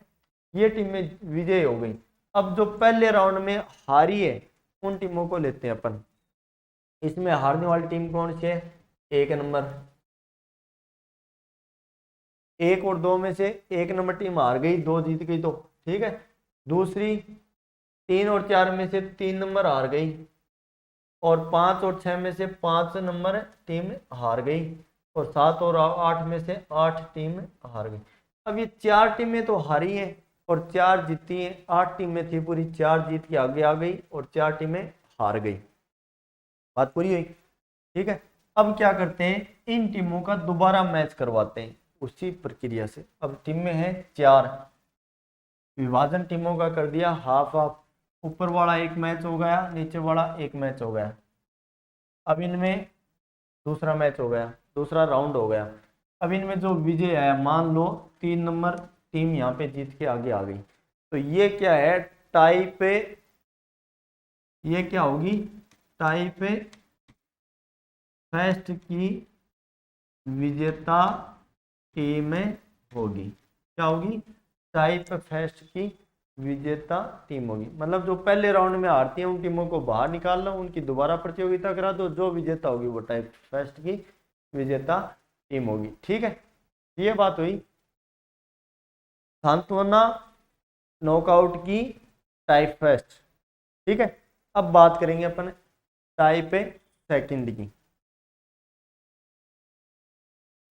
ये टीमें विजय हो गई। अब जो पहले राउंड में हारी है उन टीमों को लेते हैं अपन। इसमें हारने वाली टीम कौन सी है, 1 नंबर। 1 और 2 में से 1 नंबर टीम हार गई, 2 जीत गई तो ठीक है। दूसरी 3 और 4 में से 3 नंबर हार गई, और 5 और 6 में से 5 नंबर टीम हार गई, और 7 और 8 में से 8 टीम हार गई। अब ये 4 टीमें तो हारी हैं और 4 जीती हैं। 8 टीमें थी पूरी, 4 जीत के आगे आ गई और 4 टीमें हार गई। बात पूरी हुई। ठीक है, अब क्या करते हैं, इन टीमों का दोबारा मैच करवाते हैं उसी प्रक्रिया से। अब टीमें हैं 4, विभाजन टीमों का कर दिया हाफ हाफ। ऊपर वाला एक मैच हो गया, नीचे वाला एक मैच हो गया। अब इनमें दूसरा मैच हो गया, दूसरा राउंड हो गया। अब इनमें जो विजय आया, मान लो 3 नंबर टीम यहाँ पे जीत के आगे आ गई, तो ये क्या है, टाई पे, ये क्या होगी, टाई पे फर्स्ट की विजेता टीम होगी। क्या होगी, टाई पे फर्स्ट की विजेता टीम होगी। मतलब जो पहले राउंड में हारती है उन टीमों को बाहर निकाल लो, उनकी दोबारा प्रतियोगिता करा दो, जो विजेता होगी वो टाइप फर्स्ट की विजेता टीम होगी। ठीक है, ये बात हुई सांत्वना नॉकआउट की टाइप फर्स्ट। ठीक है, अब बात करेंगे अपन टाइप सेकंड की।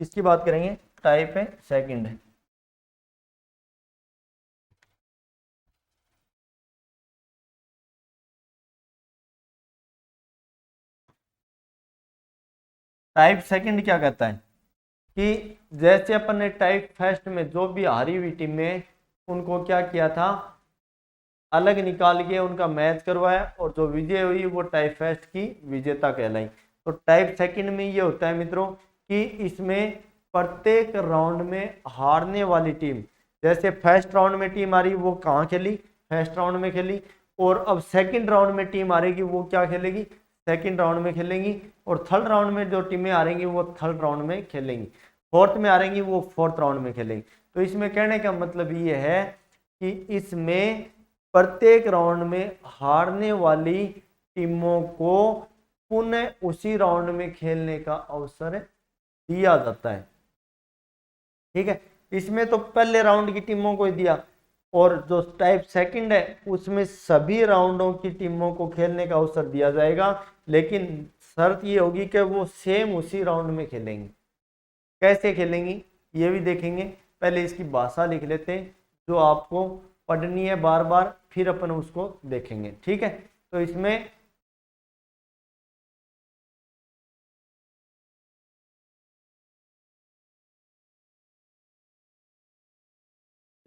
किसकी बात करेंगे, टाइप सेकंड। टाइप सेकंड क्या कहता है कि जैसे अपन ने टाइप फर्स्ट में जो भी हारी हुई टीमें उनको क्या किया था, अलग निकाल के उनका मैच करवाया, और जो विजय हुई वो टाइप फर्स्ट की विजेता कहलाई। तो टाइप सेकंड में ये होता है मित्रों कि इसमें प्रत्येक राउंड में हारने वाली टीम, जैसे फर्स्ट राउंड में टीम आ रही वो कहाँ खेली, फर्स्ट राउंड में खेली, और अब सेकंड राउंड में टीम आ रहेगी वो क्या खेलेगी, सेकंड राउंड में खेलेंगी, और थर्ड राउंड में जो टीमें आ रहेंगी वो थर्ड राउंड में खेलेंगी, फोर्थ में आ रहेंगी वो फोर्थ राउंड में खेलेंगी। तो इसमें कहने का मतलब ये है कि इसमें प्रत्येक राउंड में हारने वाली टीमों को पुनः उसी राउंड में खेलने का अवसर दिया जाता है। ठीक है, इसमें तो पहले राउंड की टीमों को ही दिया, और जो टाइप सेकंड है उसमें सभी राउंडों की टीमों को खेलने का अवसर दिया जाएगा, लेकिन शर्त ये होगी कि वो सेम उसी राउंड में खेलेंगे। कैसे खेलेंगी ये भी देखेंगे, पहले इसकी भाषा लिख लेते हैं जो आपको पढ़नी है बार बार, फिर अपन उसको देखेंगे। ठीक है, तो इसमें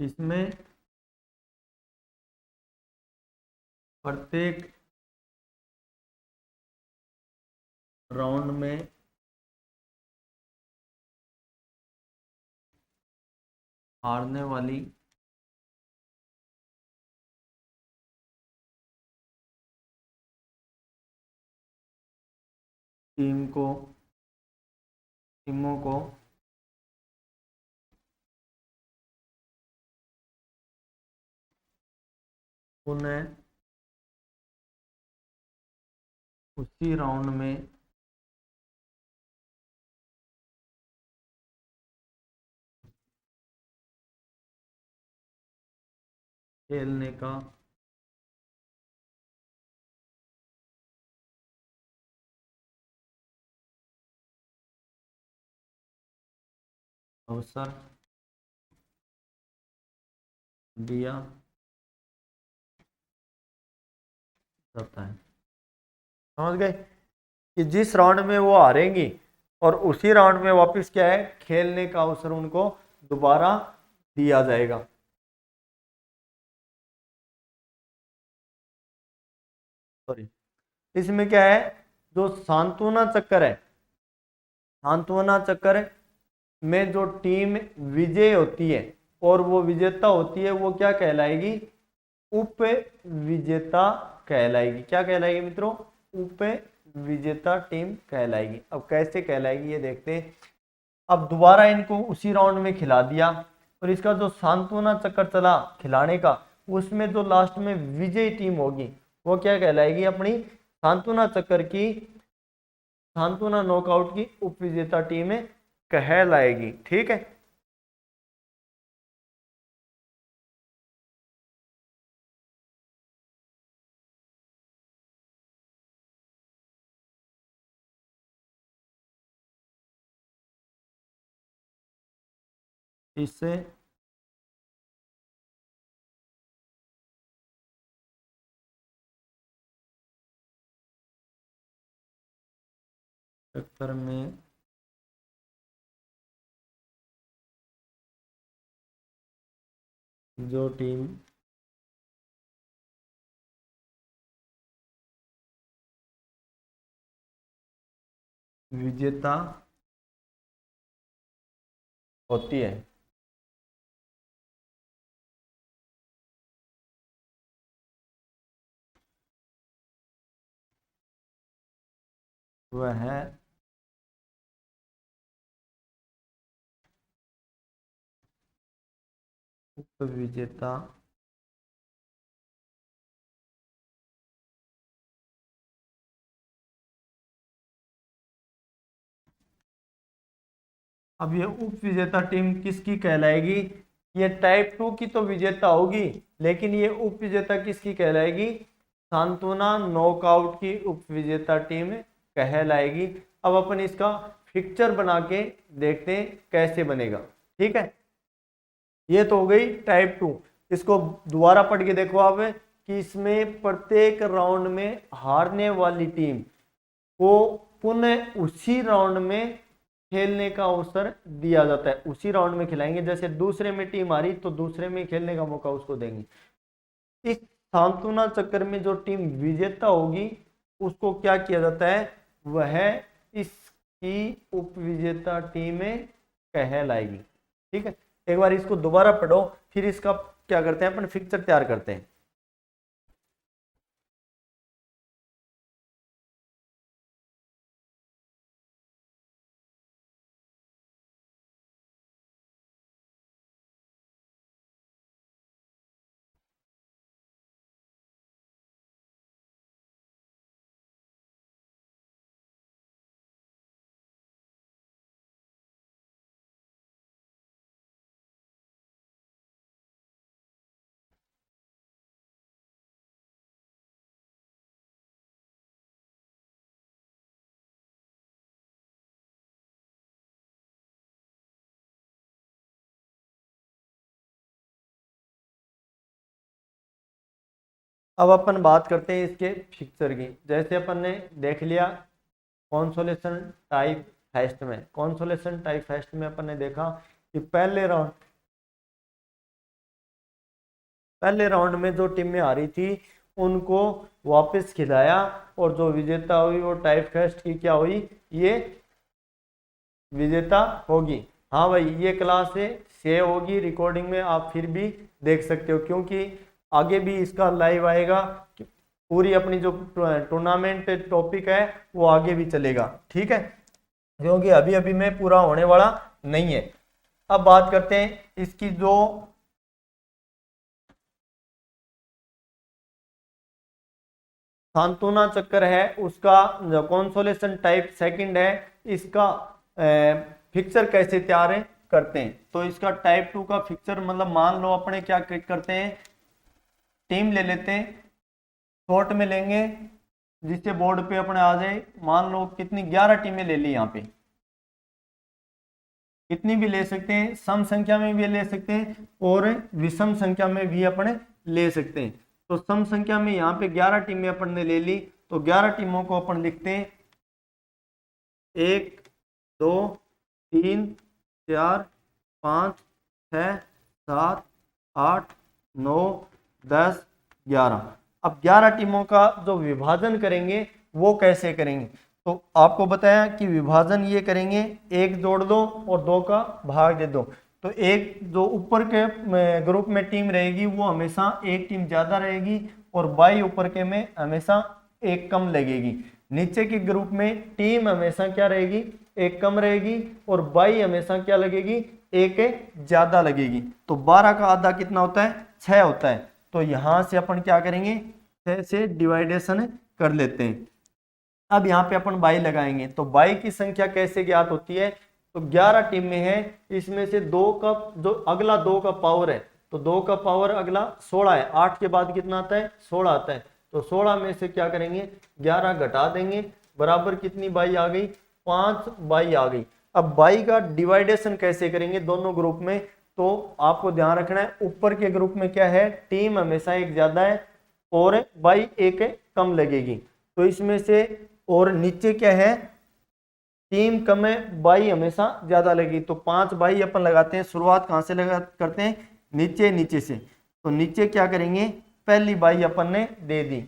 इसमें प्रत्येक राउंड में हारने वाली टीमों को पुनः उसी राउंड में खेलने का अवसर दिया जाता है। समझ गए कि जिस राउंड में वो हारेंगी और उसी राउंड में वापस क्या है, खेलने का अवसर उनको दोबारा दिया जाएगा। सॉरी, इसमें क्या है, जो सांत्वना चक्कर है, सांत्वना चक्कर में जो टीम विजय होती है और वो विजेता होती है, वो क्या कहलाएगी, उप विजेता कहलाएगी। क्या कहलाएगी मित्रों, उप विजेता टीम कहलाएगी। अब कैसे कहलाएगी ये देखते हैं। अब दोबारा इनको उसी राउंड में खिला दिया और इसका जो सांत्वना चक्कर चला खिलाने का, उसमें जो लास्ट में विजयी टीम होगी वो क्या कहलाएगी, अपनी सांत्वना चक्कर की, सांत्वना नॉकआउट की उप विजेता टीम कहलाएगी। ठीक है, इससे चक्कर में जो टीम विजेता होती है वह है उप विजेता अब ये उप विजेता टीम किसकी कहलाएगी, ये टाइप 2 की तो विजेता होगी, लेकिन ये उप विजेता किसकी कहलाएगी, सांत्वना नॉकआउट की उप विजेता टीम कहलाएगी। अब अपन इसका फिक्चर बना के देखते हैं कैसे बनेगा। ठीक है, ये तो हो गई टाइप 2। इसको दोबारा पढ़ के देखो आप कि इसमें प्रत्येक राउंड में हारने वाली टीम को पुनः उसी राउंड में खेलने का अवसर दिया जाता है। उसी राउंड में खिलाएंगे, जैसे दूसरे में टीम हारी तो दूसरे में खेलने का मौका उसको देंगे। इस सांत्वना चक्कर में जो टीम विजेता होगी उसको क्या किया जाता है, वह इसकी उप विजेता टीम कहलाएगी। ठीक है, एक बार इसको दोबारा पढ़ो, फिर इसका क्या करते हैं अपन, फिक्चर तैयार करते हैं। अब अपन बात करते हैं इसके फिक्चर की। जैसे अपन ने देख लिया कॉन्सोलेशन टाइप फेस्ट में, कॉन्सोलेशन टाइप फेस्ट में अपन ने देखा कि पहले राउंड पहले राउंड में जो टीमें हारी थी उनको वापस खिलाया, और जो विजेता हुई वो टाइपकास्ट की क्या हुई, ये विजेता होगी। हाँ भाई, ये क्लास है, सेव होगी रिकॉर्डिंग में, आप फिर भी देख सकते हो, क्योंकि आगे भी इसका लाइव आएगा। पूरी अपनी जो टूर्नामेंट टॉपिक है वो आगे भी चलेगा, ठीक है, क्योंकि अभी अभी में पूरा होने वाला नहीं है। अब बात करते हैं इसकी जो सांत्वना चक्कर है उसका जो कंसोलेशन टाइप सेकंड है, इसका फिक्सर कैसे तैयार करते हैं। तो इसका टाइप 2 का फिक्सर मतलब मान लो अपने क्या करते हैं, टीम ले लेते हैं, शॉर्ट में लेंगे जिससे बोर्ड पे अपने आ जाए। मान लो कितनी 11 टीमें ले ली, यहाँ पे कितनी भी ले सकते हैं, सम संख्या में भी ले सकते हैं और विषम संख्या में भी अपने ले सकते हैं। तो सम संख्या में यहाँ पे 11 टीमें अपन ने ले ली, तो 11 टीमों को अपन लिखते हैं 1 2 3 4 5 6 7 8 9 10 11। अब 11 टीमों का जो विभाजन करेंगे वो कैसे करेंगे, तो आपको बताया कि विभाजन ये करेंगे, 1 जोड़ दो और 2 का भाग दे दो। तो एक जो ऊपर के ग्रुप में टीम रहेगी वो हमेशा एक टीम ज्यादा रहेगी, और बाई ऊपर के में हमेशा एक कम लगेगी। नीचे के ग्रुप में टीम हमेशा क्या रहेगी, एक कम रहेगी, और बाई हमेशा क्या लगेगी, एक ज्यादा लगेगी। तो 12 का आधा कितना होता है, 6 होता है। तो यहां से अपन क्या करेंगे, 6 से डिवाइडेशन कर लेते हैं। अब यहाँ पे अपन बाई लगाएंगे, तो बाई की संख्या कैसे ज्ञात होती है, तो 11 टीमें हैं, इसमें से 2 का जो अगला 2 का पावर है, तो 2 का पावर अगला 16 है, 8 के बाद कितना आता है, 16 आता है। तो 16 में से क्या करेंगे, 11 घटा देंगे, बराबर कितनी बाई आ गई, 5 बाई आ गई। अब बाई का डिवाइडेशन कैसे करेंगे दोनों ग्रुप में, तो आपको ध्यान रखना है, ऊपर के ग्रुप में क्या है, टीम हमेशा एक ज्यादा है और बाई एक कम लगेगी। तो इसमें से, और नीचे क्या है, टीम कम है, बाई हमेशा ज्यादा लगेगी। तो 5 बाई अपन लगाते हैं। शुरुआत कहाँ से करते हैं, नीचे से। तो नीचे क्या करेंगे, पहली बाई अपन ने दे दी,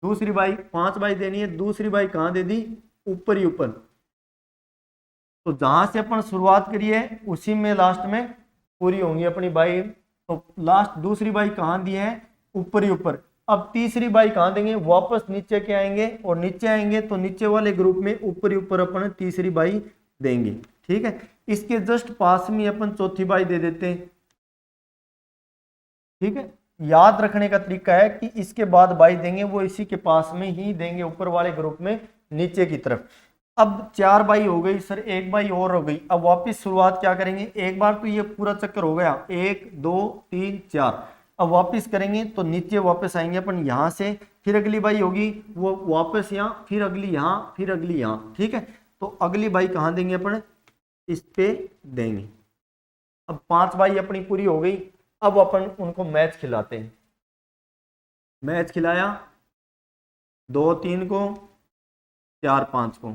दूसरी बाई 5 बाई देनी है, दूसरी बाई कहाँ दे दी, ऊपर ही ऊपर। तो जहां से अपन शुरुआत करी है उसी में लास्ट में पूरी होंगी अपनी बाई। तो लास्ट दूसरी बाई कहाँ दी है, ऊपर ही ऊपर। अब तीसरी बाई कहाँ देंगे, वापस नीचे के आएंगे, और नीचे आएंगे तो नीचे वाले ग्रुप में ऊपर ही ऊपर अपन तीसरी बाई देंगे, ठीक है। इसके जस्ट पास में अपन चौथी बाई दे देते हैं, ठीक है। याद रखने का तरीका है कि इसके बाद बाई देंगे वो इसी के पास में ही देंगे, ऊपर वाले ग्रुप में नीचे की तरफ। अब 4 बाई हो गई सर, 1 बाई और हो गई। अब वापस शुरुआत क्या करेंगे, एक बार तो ये पूरा चक्कर हो गया, 1 2 3 4। अब वापस करेंगे तो नीचे वापस आएंगे अपन यहाँ से, फिर अगली बाई होगी वो वापस यहाँ, फिर अगली यहाँ, फिर अगली यहाँ, ठीक है। तो अगली बाई कहाँ देंगे अपन, इस पे देंगे। अब 5 बाई अपनी पूरी हो गई। अब अपन उनको मैच खिलाते हैं। मैच खिलाया 2 3 को, 4 5 को,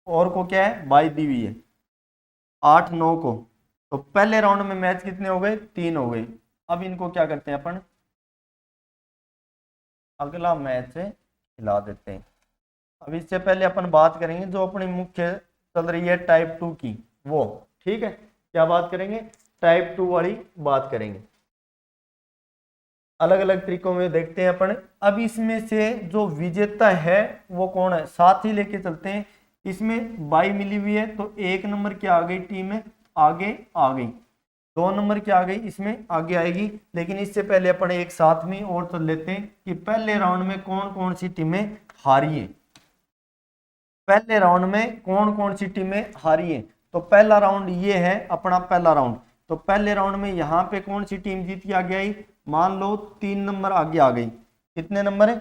और को क्या है बाई दी हुई है 8 9 को। तो पहले राउंड में मैच कितने हो गए, 3 हो गए। अब इनको क्या करते हैं अपन, अगला मैच खिला देते हैं। अब इससे पहले अपन बात करेंगे जो अपनी मुख्य चल रही है टाइप 2 की, वो ठीक है। क्या बात करेंगे, टाइप 2 वाली बात करेंगे। अलग अलग तरीकों में देखते हैं अपन। अब इसमें से जो विजेता है वो कौन है, साथ ही लेके चलते हैं। इसमें बाई मिली हुई है, तो 1 नंबर की आ गई टीम है, आगे आ गई। 2 नंबर की आ गई, इसमें आगे आएगी। लेकिन इससे पहले अपन एक साथ में और चल लेते हैं कि पहले राउंड में कौन कौन सी टीमें हारी है। पहले राउंड में कौन कौन सी टीमें हारी है, तो पहला राउंड ये है अपना पहला राउंड। तो पहले राउंड में यहाँ पे कौन सी टीम जीत के आगे आई, मान लो 3 नंबर आगे आ गई। कितने नंबर है,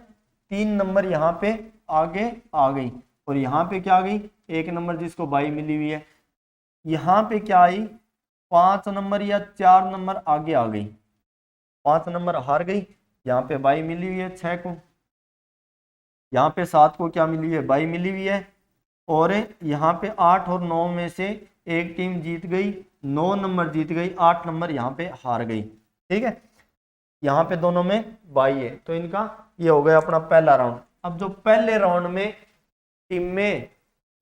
3 नंबर यहाँ पे आगे आ गई। और यहाँ पे क्या आ गई, 1 नंबर जिसको बाई मिली हुई है। यहाँ पे क्या आई, 5 नंबर या 4 नंबर आगे आ गई, 5 नंबर हार गई। यहाँ पे बाई मिली हुई है 6 को, यहाँ पे 7 को क्या मिली है, बाई मिली हुई है। और यहाँ पे 8 और 9 में से एक टीम जीत गई, 9 नंबर जीत गई, 8 नंबर यहाँ पे हार गई, ठीक है। यहाँ पे दोनों में बाई है, तो इनका ये हो गया अपना पहला राउंड। अब जो पहले राउंड में टीमें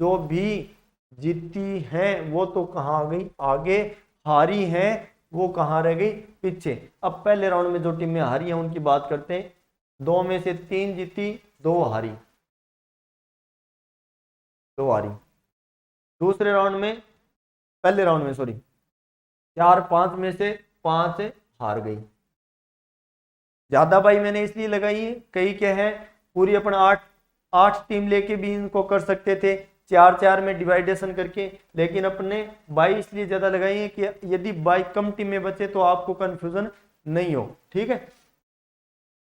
जो भी जीती हैं वो तो कहाँ आ गई आगे, हारी है वो कहाँ रह गई पीछे। अब पहले राउंड में जो टीमें हारी हैं उनकी बात करते हैं। 2 में से 3 जीती, 2 हारी, 2 हारी। दूसरे राउंड में, पहले राउंड में सॉरी, 4-5 में से 5 हार गई। ज्यादा बाई मैंने इसलिए लगाई है, कई क्या है पूरी अपना 8 टीम लेके भी इनको कर सकते थे 4-4 में डिवाइडेशन करके, लेकिन अपने बाई इसलिए ज्यादा लगाई है कि यदि बाई कम टीम में बचे तो आपको कंफ्यूजन नहीं हो। ठीक है,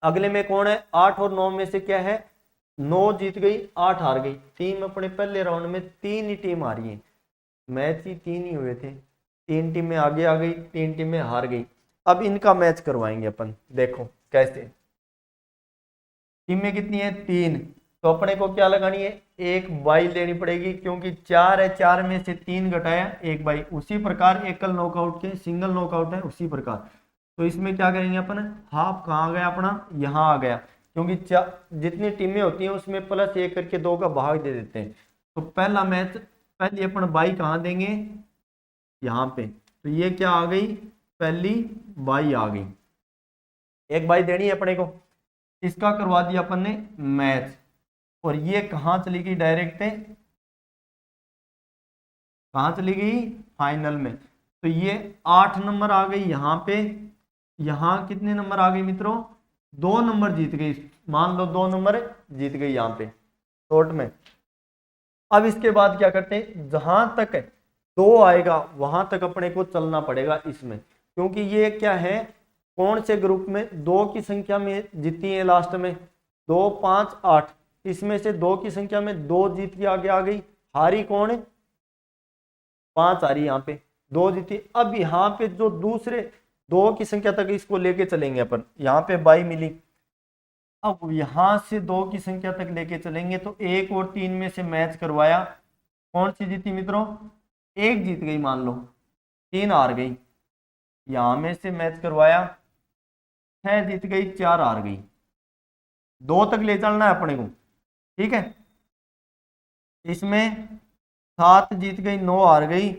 अगले में कौन है, 8 और 9 में से क्या है, 9 जीत गई, 8 हार गई। टीम अपने पहले राउंड में 3 ही टीम हारी है, मैच ही 3 ही हुए थे, 3 टीमें आगे आ गई, 3 टीमें हार गई। अब इनका मैच करवाएंगे अपन, देखो कैसे। टीमें कितनी है, 3, तो अपने को क्या लगानी है, 1 बाई लेनी पड़ेगी, क्योंकि 4 है, 4 में से 3 घटाया 1 बाई। उसी प्रकार एकल नॉकआउट के सिंगल नॉकआउट है उसी प्रकार। तो इसमें क्या करेंगे अपन, हाफ कहाँ गया अपना, यहाँ आ गया, क्योंकि जितनी टीमें होती हैं उसमें +1 करके 2 का भाग दे देते हैं। तो पहला मैच पहले अपन बाई कहाँ देंगे, यहाँ पे, तो ये क्या आ गई, पहली बाई आ गई, 1 बाई देनी है अपने को। इसका करवा दिया अपन ने मैच, और ये कहाँ चली गई डायरेक्ट, कहाँ चली गई, फाइनल में। तो ये 8 नंबर आ गई यहाँ पे, यहाँ कितने नंबर आ गए मित्रों, 2 नंबर जीत गई, मान लो 2 नंबर जीत गई यहाँ पे शॉर्ट में। अब इसके बाद क्या करते हैं, जहां तक 2 आएगा वहां तक अपने को चलना पड़ेगा इसमें, क्योंकि ये क्या है, कौन से ग्रुप में 2 की संख्या में जीती है लास्ट में, 2, 5, 8, इसमें से 2 की संख्या में 2 जीत के आगे आ गई, हारी कौन है, 5 हारी, यहाँ पे 2 जीती। अब यहाँ पे जो दूसरे 2 की संख्या तक इसको लेके चलेंगे अपन, यहाँ पे बाई मिली, अब यहां से 2 की संख्या तक लेके चलेंगे, तो 1 और 3 में से मैच करवाया, कौन सी जीती मित्रों, 1 जीत गई मान लो, 3 हार गई। यहां में से मैच करवाया, 6 जीत गई, 4 हार गई, 2 तक ले चलना है अपने को। ठीक है, इसमें 7 जीत गई, 9 हार गई,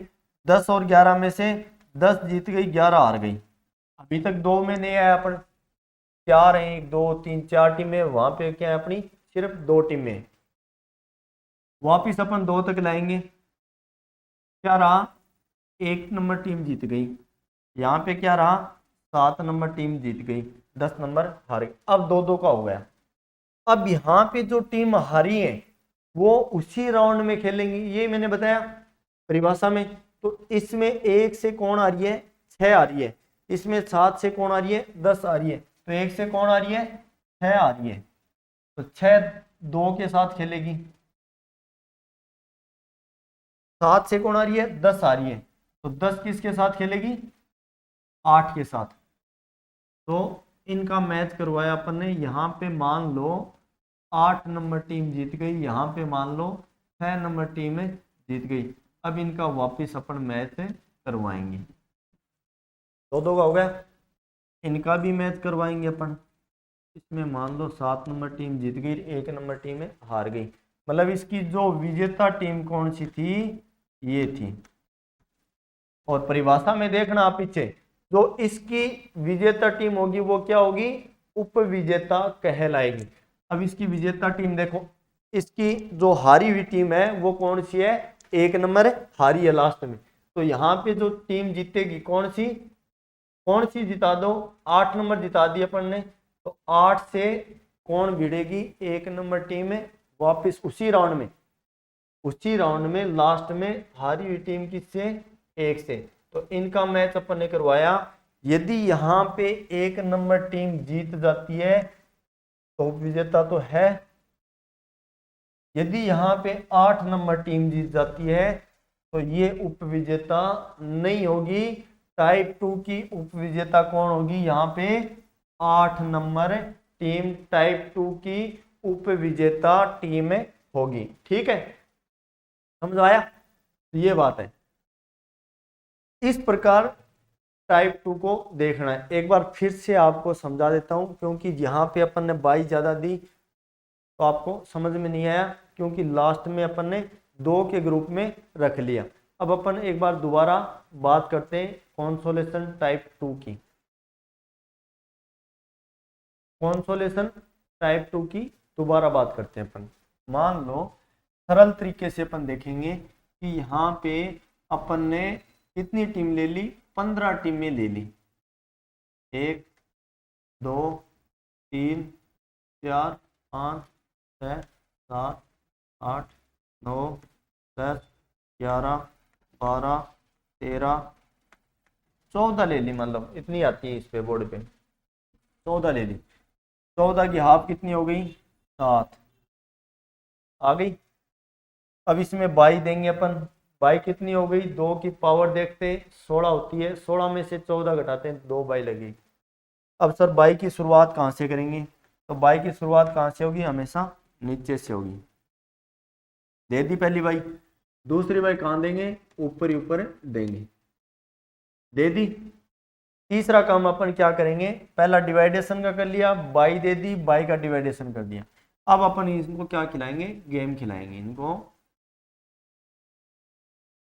10 और 11 में से 10 जीत गई, 11 हार गई। अभी तक 2 में नहीं आया अपन, 4 है, 1, 2, 3, 4 टीमें, वहां पे क्या है अपनी सिर्फ 2 टीमें। वापिस अपन 2 तक लाएंगे, क्या रहा, 1 नंबर टीम जीत गई, यहाँ पे क्या रहा, 7 नंबर टीम जीत गई, 10 नंबर हार गई। अब 2-2 का हो गया। अब यहाँ पे जो टीम हारी है वो उसी राउंड में खेलेंगी, ये मैंने बताया परिभाषा में। तो इसमें 1 से कौन आ रही है, 6 आ रही है, इसमें 7 से कौन आ रही है, 10 आ रही है, तो 1 से कौन आ रही है, 6 आ रही है, तो 6 2 के साथ खेलेगी, 7 से कौन आ रही है, 10 आ रही है, तो 10 किसके साथ खेलेगी, 8 के साथ। तो इनका मैच करवाया अपन ने, यहाँ पे मान लो 8 नंबर टीम जीत गई, यहाँ पे मान लो 6 नंबर टीम जीत गई। अब इनका वापस अपन मैच करवाएंगे, 2-2 का हो गया। इनका भी मैच करवाएंगे अपन, इसमें मान लो 7 नंबर टीम जीत गई, 1 नंबर टीम हार गई, मतलब इसकी जो विजेता टीम कौन सी थी, ये थी। और परिभाषा में देखना आप पीछे, जो इसकी विजेता टीम होगी वो क्या होगी, उप विजेता कहलाएगी। अब इसकी विजेता टीम देखो, इसकी जो हारी हुई टीम है वो कौन सी है, 1 नंबर हारी है लास्ट में, तो यहाँ पे जो टीम जीतेगी कौन सी जिता दो, 8 नंबर जिता दी अपन ने, तो 8 से कौन भिड़ेगी, 1 नंबर टीम वापिस उसी राउंड में लास्ट में हारी हुई टीम किससे, 1 से। तो इनका मैच अपन ने करवाया, यदि यहाँ पे 1 नंबर टीम जीत जाती है तो विजेता तो है, यदि यहाँ पे 8 नंबर टीम जीत जाती है तो ये उपविजेता नहीं होगी। टाइप 2 की उपविजेता कौन होगी, यहाँ पे 8 नंबर टीम टाइप 2 की उपविजेता टीम होगी। ठीक है, समझ आया, तो ये बात है। इस प्रकार टाइप 2 को देखना है। एक बार फिर से आपको समझा देता हूं, क्योंकि यहाँ पे अपन ने 22 ज़्यादा दी तो आपको समझ में नहीं आया, क्योंकि लास्ट में अपन ने 2 के ग्रुप में रख लिया। अब अपन एक बार दोबारा बात करते हैं कॉन्सोलेशन टाइप 2 की। कॉन्सोलेशन टाइप 2 की दोबारा बात करते हैं अपन। मान लो सरल तरीके से अपन देखेंगे कि यहाँ पे अपन ने कितनी टीम ले ली, 15 टीमें ले ली। 1 2 3 4 5 6 7 8 9 10 11 12 13 14 ले ली, मतलब इतनी आती है इस पे बोर्ड पे, 14 ले ली। 14 की हाफ कितनी हो गई, 7 आ गई। अब इसमें 22 देंगे अपन, 22 कितनी हो गई, 2 की पावर देखते 16 होती है, 16 में से 14 घटाते हैं 2 22 लगेगी। अब सर 22 की शुरुआत कहाँ से करेंगे, तो 22 की शुरुआत कहाँ से होगी, हमेशा नीचे से होगी। दे दी पहली 22, दूसरी 22 कहाँ देंगे, ऊपर ही ऊपर देंगे, दे दी। तीसरा काम अपन क्या करेंगे, पहला डिवाइडेशन का कर लिया, 22 दे दी, 22 का डिवाइडेशन कर दिया। अब अपन इनको क्या खिलाएंगे, गेम खिलाएंगे इनको,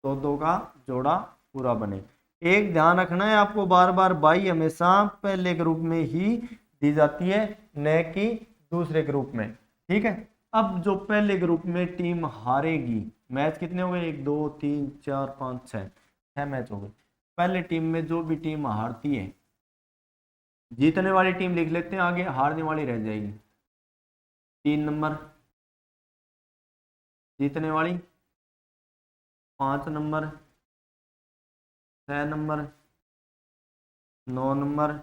तो 2 का जोड़ा पूरा बने। एक ध्यान रखना है आपको, बार बार 22 हमेशा पहले ग्रुप में ही दी जाती है, न कि दूसरे ग्रुप में, ठीक है। अब जो पहले ग्रुप में टीम हारेगी, मैच कितने हो गए, 1 2 3 4 5 6 मैच हो गए। पहले टीम में जो भी टीम हारती है, जीतने वाली टीम लिख लेते हैं आगे, हारने वाली रह जाएगी। 3 नंबर जीतने वाली, 5 नंबर, 6 नंबर, 9 नंबर,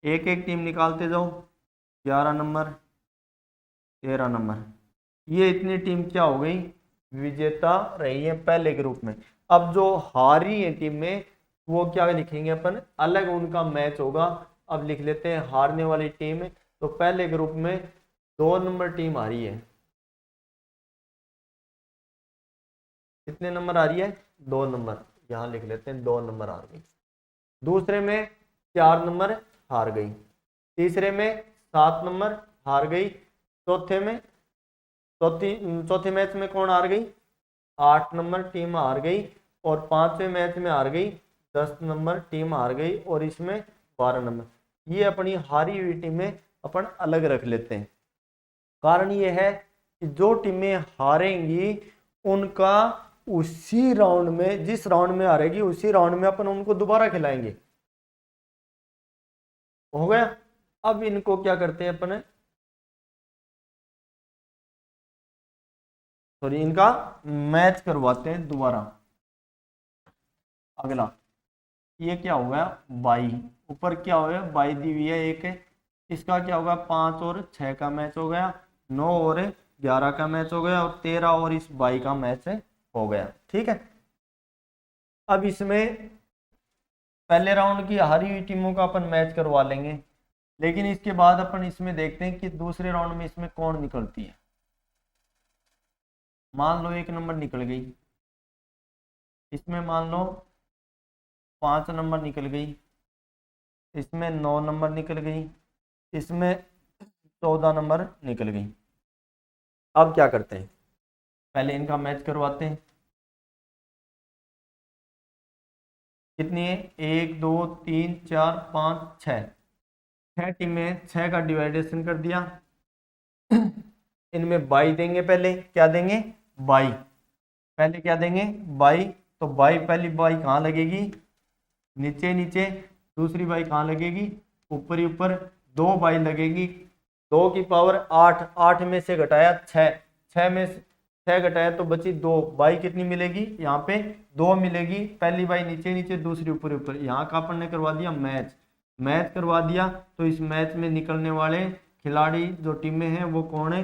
एक एक टीम निकालते जाओ, 11 नंबर, 13 नंबर। ये इतनी टीम क्या हो गई, विजेता रही है पहले ग्रुप में। अब जो हारी है टीम में, वो क्या लिखेंगे अपन, अलग उनका मैच होगा। अब लिख लेते हैं हारने वाली टीम, तो पहले ग्रुप में 2 नंबर टीम हारी है, कितने नंबर आ रही है, 2 नंबर, यहाँ लिख लेते हैं 2 नंबर हार गई। दूसरे में 4 नंबर हार गई, तीसरे में 7 नंबर हार गई, चौथे में चौथे मैच में कौन हार गई, 8 नंबर टीम हार गई, और 5वें मैच में हार गई 10 नंबर टीम हार गई, और इसमें 12 नंबर। ये अपनी हारी हुई टीमें अपन अलग रख लेते हैं। कारण ये है कि जो टीमें हारेंगी उनका उसी राउंड में, जिस राउंड में हारेगी उसी राउंड में अपन उनको दोबारा खिलाएंगे, हो गया। अब इनको क्या करते हैं अपन, सॉरी, इनका मैच करवाते हैं दोबारा। अगला ये क्या हो गया, 22, ऊपर क्या हो गया, 22 दी हुई है एक, इसका क्या होगा, 5 और 6 का मैच हो गया, 9 और 11 का मैच हो गया, और 13 और इस 22 का मैच हो गया, ठीक है। अब इसमें पहले राउंड की हारी हुई टीमों का अपन मैच करवा लेंगे, लेकिन इसके बाद अपन इसमें देखते हैं कि दूसरे राउंड में इसमें कौन निकलती है। मान लो 1 नंबर निकल गई, इसमें मान लो 5 नंबर निकल गई, इसमें 9 नंबर निकल गई, इसमें 14 नंबर निकल गई। अब क्या करते हैं, पहले इनका मैच करवाते हैं। कितनी है, 1 2 3 4 5 6 टीमें, 6 का डिवाइडेशन कर दिया। इनमें 22 देंगे, पहले क्या देंगे, 22, पहले क्या देंगे, 22, तो 22 पहली 22 कहाँ लगेगी, नीचे नीचे, दूसरी 22 कहाँ लगेगी, ऊपर ही ऊपर, 2 22 लगेगी, 2 की पावर 8, 8 में से घटाया 6, 6 में से 6 घटाया तो बची 2, 22 कितनी मिलेगी, यहाँ पे 2 मिलेगी। पहली 22 नीचे नीचे, दूसरी ऊपर ऊपर, यहाँ का अपन ने करवा दिया मैच, मैच करवा दिया। तो इस मैच में निकलने वाले खिलाड़ी जो टीमें हैं वो कौन है,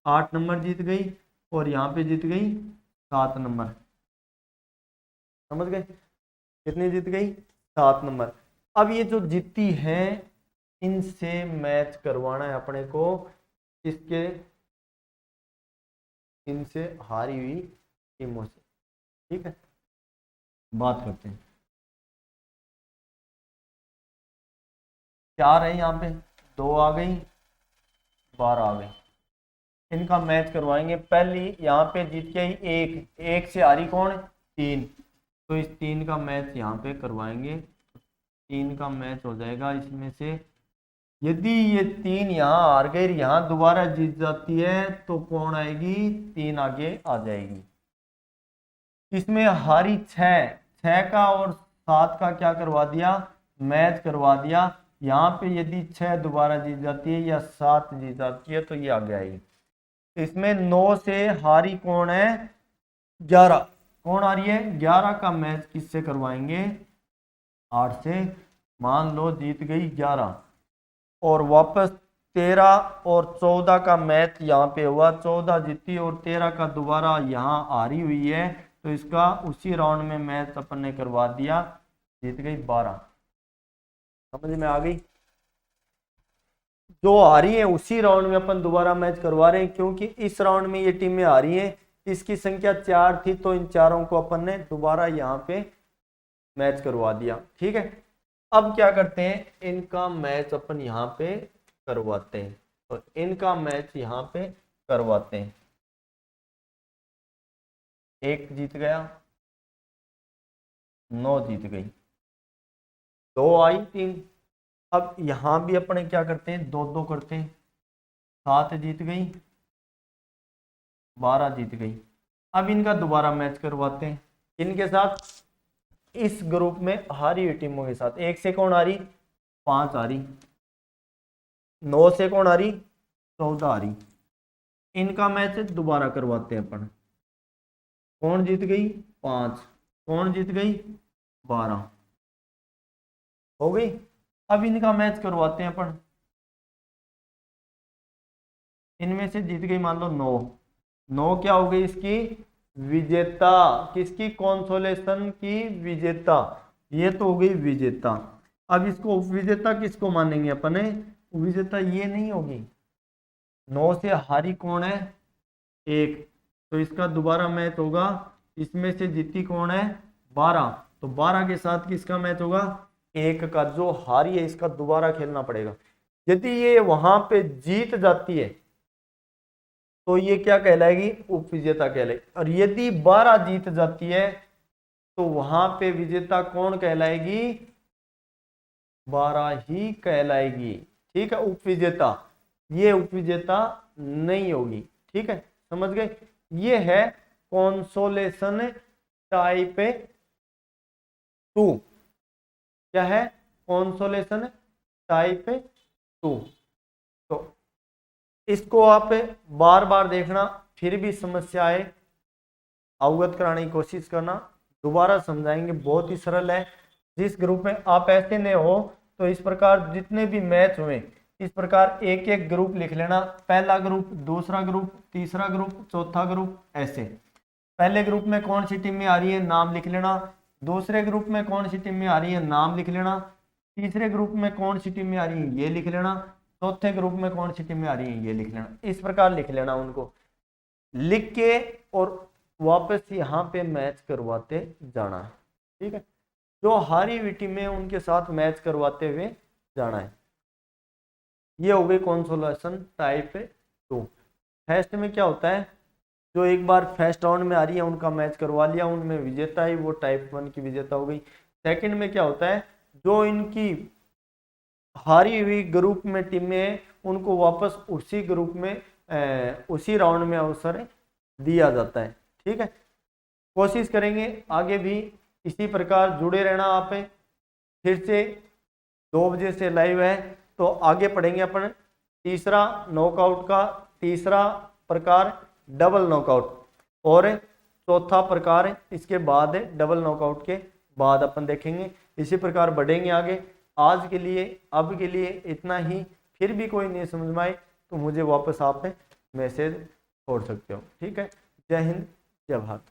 8 नंबर जीत गई, और यहाँ पे जीत गई 7 नंबर, समझ गए, कितनी जीत गई, 7 नंबर। अब ये जो जीती है इनसे मैच करवाना है अपने को, इसके इनसे हारी हुई टीमों से, ठीक है। बात करते हैं 4 है यहाँ पे, 2 आ गई, 12 आ गई। इनका मैच करवाएंगे। पहली यहाँ पे जीत के आई 1, 1 से हारी कौन? 3, तो इस 3 का मैच यहाँ पे करवाएंगे। 3 का मैच हो जाएगा इसमें से। यदि ये 3 यहाँ हार गई, यहाँ दोबारा जीत जाती है तो कौन आएगी? 3 आगे आ जाएगी। इसमें हारी 6, 6 का और 7 का क्या करवा दिया? मैच करवा दिया। यहाँ पे यदि 6 दोबारा जीत जाती है या 7 जीत जाती है तो ये आगे आएगी। इसमें 9 से हारी कौन है? 11। कौन आ रही है? 11 का मैच किससे करवाएंगे? 8 से। मान लो जीत गई 11 और वापस 13 और 14 का मैच यहाँ पे हुआ, 14 जीती और 13 का दोबारा यहाँ हारी हुई है, तो इसका उसी राउंड में मैच अपन ने करवा दिया, जीत गई 12। समझ में आ गई? जो हारी है उसी राउंड में अपन दोबारा मैच करवा रहे हैं, क्योंकि इस राउंड में ये टीमें हारी हैं, इसकी संख्या 4 थी, तो इन चारों को अपन ने दोबारा यहाँ पे मैच करवा दिया। ठीक है, अब क्या करते हैं? इनका मैच अपन यहाँ पे करवाते हैं, तो इनका मैच यहाँ पे करवाते हैं। 1 जीत गया, 9 जीत गई, 2 आई 3। अब यहाँ भी अपने क्या करते हैं? 2-2 करते हैं। 7 जीत गई, 12 जीत गई। अब इनका दोबारा मैच करवाते हैं। इनके साथ, इस ग्रुप में हारी हुई टीमों के साथ। 1 से कौन हारी? 5 हारी। 9 से कौन हारी? 14 हारी। इनका मैच दोबारा करवाते हैं अपन। कौन जीत गई? 5। कौन जीत गई? 12। हो गई। अब इनका मैच करवाते हैं अपन। इनमें से जीत गई मान लो 9। 9 क्या हो गई इसकी? विजेता। किसकी? कॉन्सोलेशन की विजेता। ये तो हो गई विजेता। अब इसको उपविजेता किसको मानेंगे अपने? उपविजेता ये नहीं होगी। 9 से हारी कौन है? 1, तो इसका दोबारा मैच होगा। इसमें से जीती कौन है? 12, तो 12 के साथ किसका मैच होगा? 1 का। जो हारी है इसका दोबारा खेलना पड़ेगा। यदि ये वहां पे जीत जाती है तो ये क्या कहलाएगी? उपविजेता कहलाएगी। और यदि 12 जीत जाती है तो वहां पे विजेता कौन कहलाएगी? 12 ही कहलाएगी। ठीक है, उपविजेता। ये उपविजेता नहीं होगी। ठीक है, समझ गए? ये है कॉन्सोलेशन टाइप 2। क्या है? Consolation type 2। तो इसको आप बार बार देखना, फिर भी समस्या आए अवगत कराने की कोशिश करना। दोबारा समझाएंगे, बहुत ही सरल है। जिस ग्रुप में आप ऐसे नहीं हो तो इस प्रकार जितने भी मैच हुए इस प्रकार एक एक ग्रुप लिख लेना। पहला ग्रुप, दूसरा ग्रुप, तीसरा ग्रुप, चौथा ग्रुप, ऐसे। पहले ग्रुप में कौन सी टीमें आ रही है नाम लिख लेना। दूसरे ग्रुप में कौन सी टीमें आ रही है नाम लिख लेना। तीसरे ग्रुप में कौन सी टीमें आ रही है ये लिख लेना। चौथे ग्रुप में कौन सी टीमें आ रही है ये लिख लेना। इस प्रकार लिख लेना उनको, लिख के और वापस यहाँ पे मैच करवाते जाना है। ठीक है, जो हारी हुई टीमें उनके साथ मैच करवाते हुए जाना है। ये हो गई कॉन्सोलेशन टाइप 2। फर्स्ट में क्या होता है? जो एक बार फर्स्ट राउंड में आ रही है उनका मैच करवा लिया, उनमें विजेता ही वो टाइप 1 की विजेता हो गई। सेकंड में क्या होता है? जो इनकी हारी हुई ग्रुप में टीमें उनको वापस उसी ग्रुप में उसी राउंड में अवसर दिया जाता है। ठीक है, कोशिश करेंगे आगे भी इसी प्रकार जुड़े रहना। आप फिर से 2 बजे से लाइव है तो आगे पढ़ेंगे अपन तीसरा नॉकआउट का, तीसरा प्रकार डबल नॉकआउट और चौथा प्रकार इसके बाद डबल नॉकआउट के बाद अपन देखेंगे। इसी प्रकार बढ़ेंगे आगे। आज के लिए, अब के लिए इतना ही। फिर भी कोई नहीं समझ में आए तो मुझे वापस आप मैसेज छोड़ सकते हो। ठीक है, जय हिंद, जय भारत।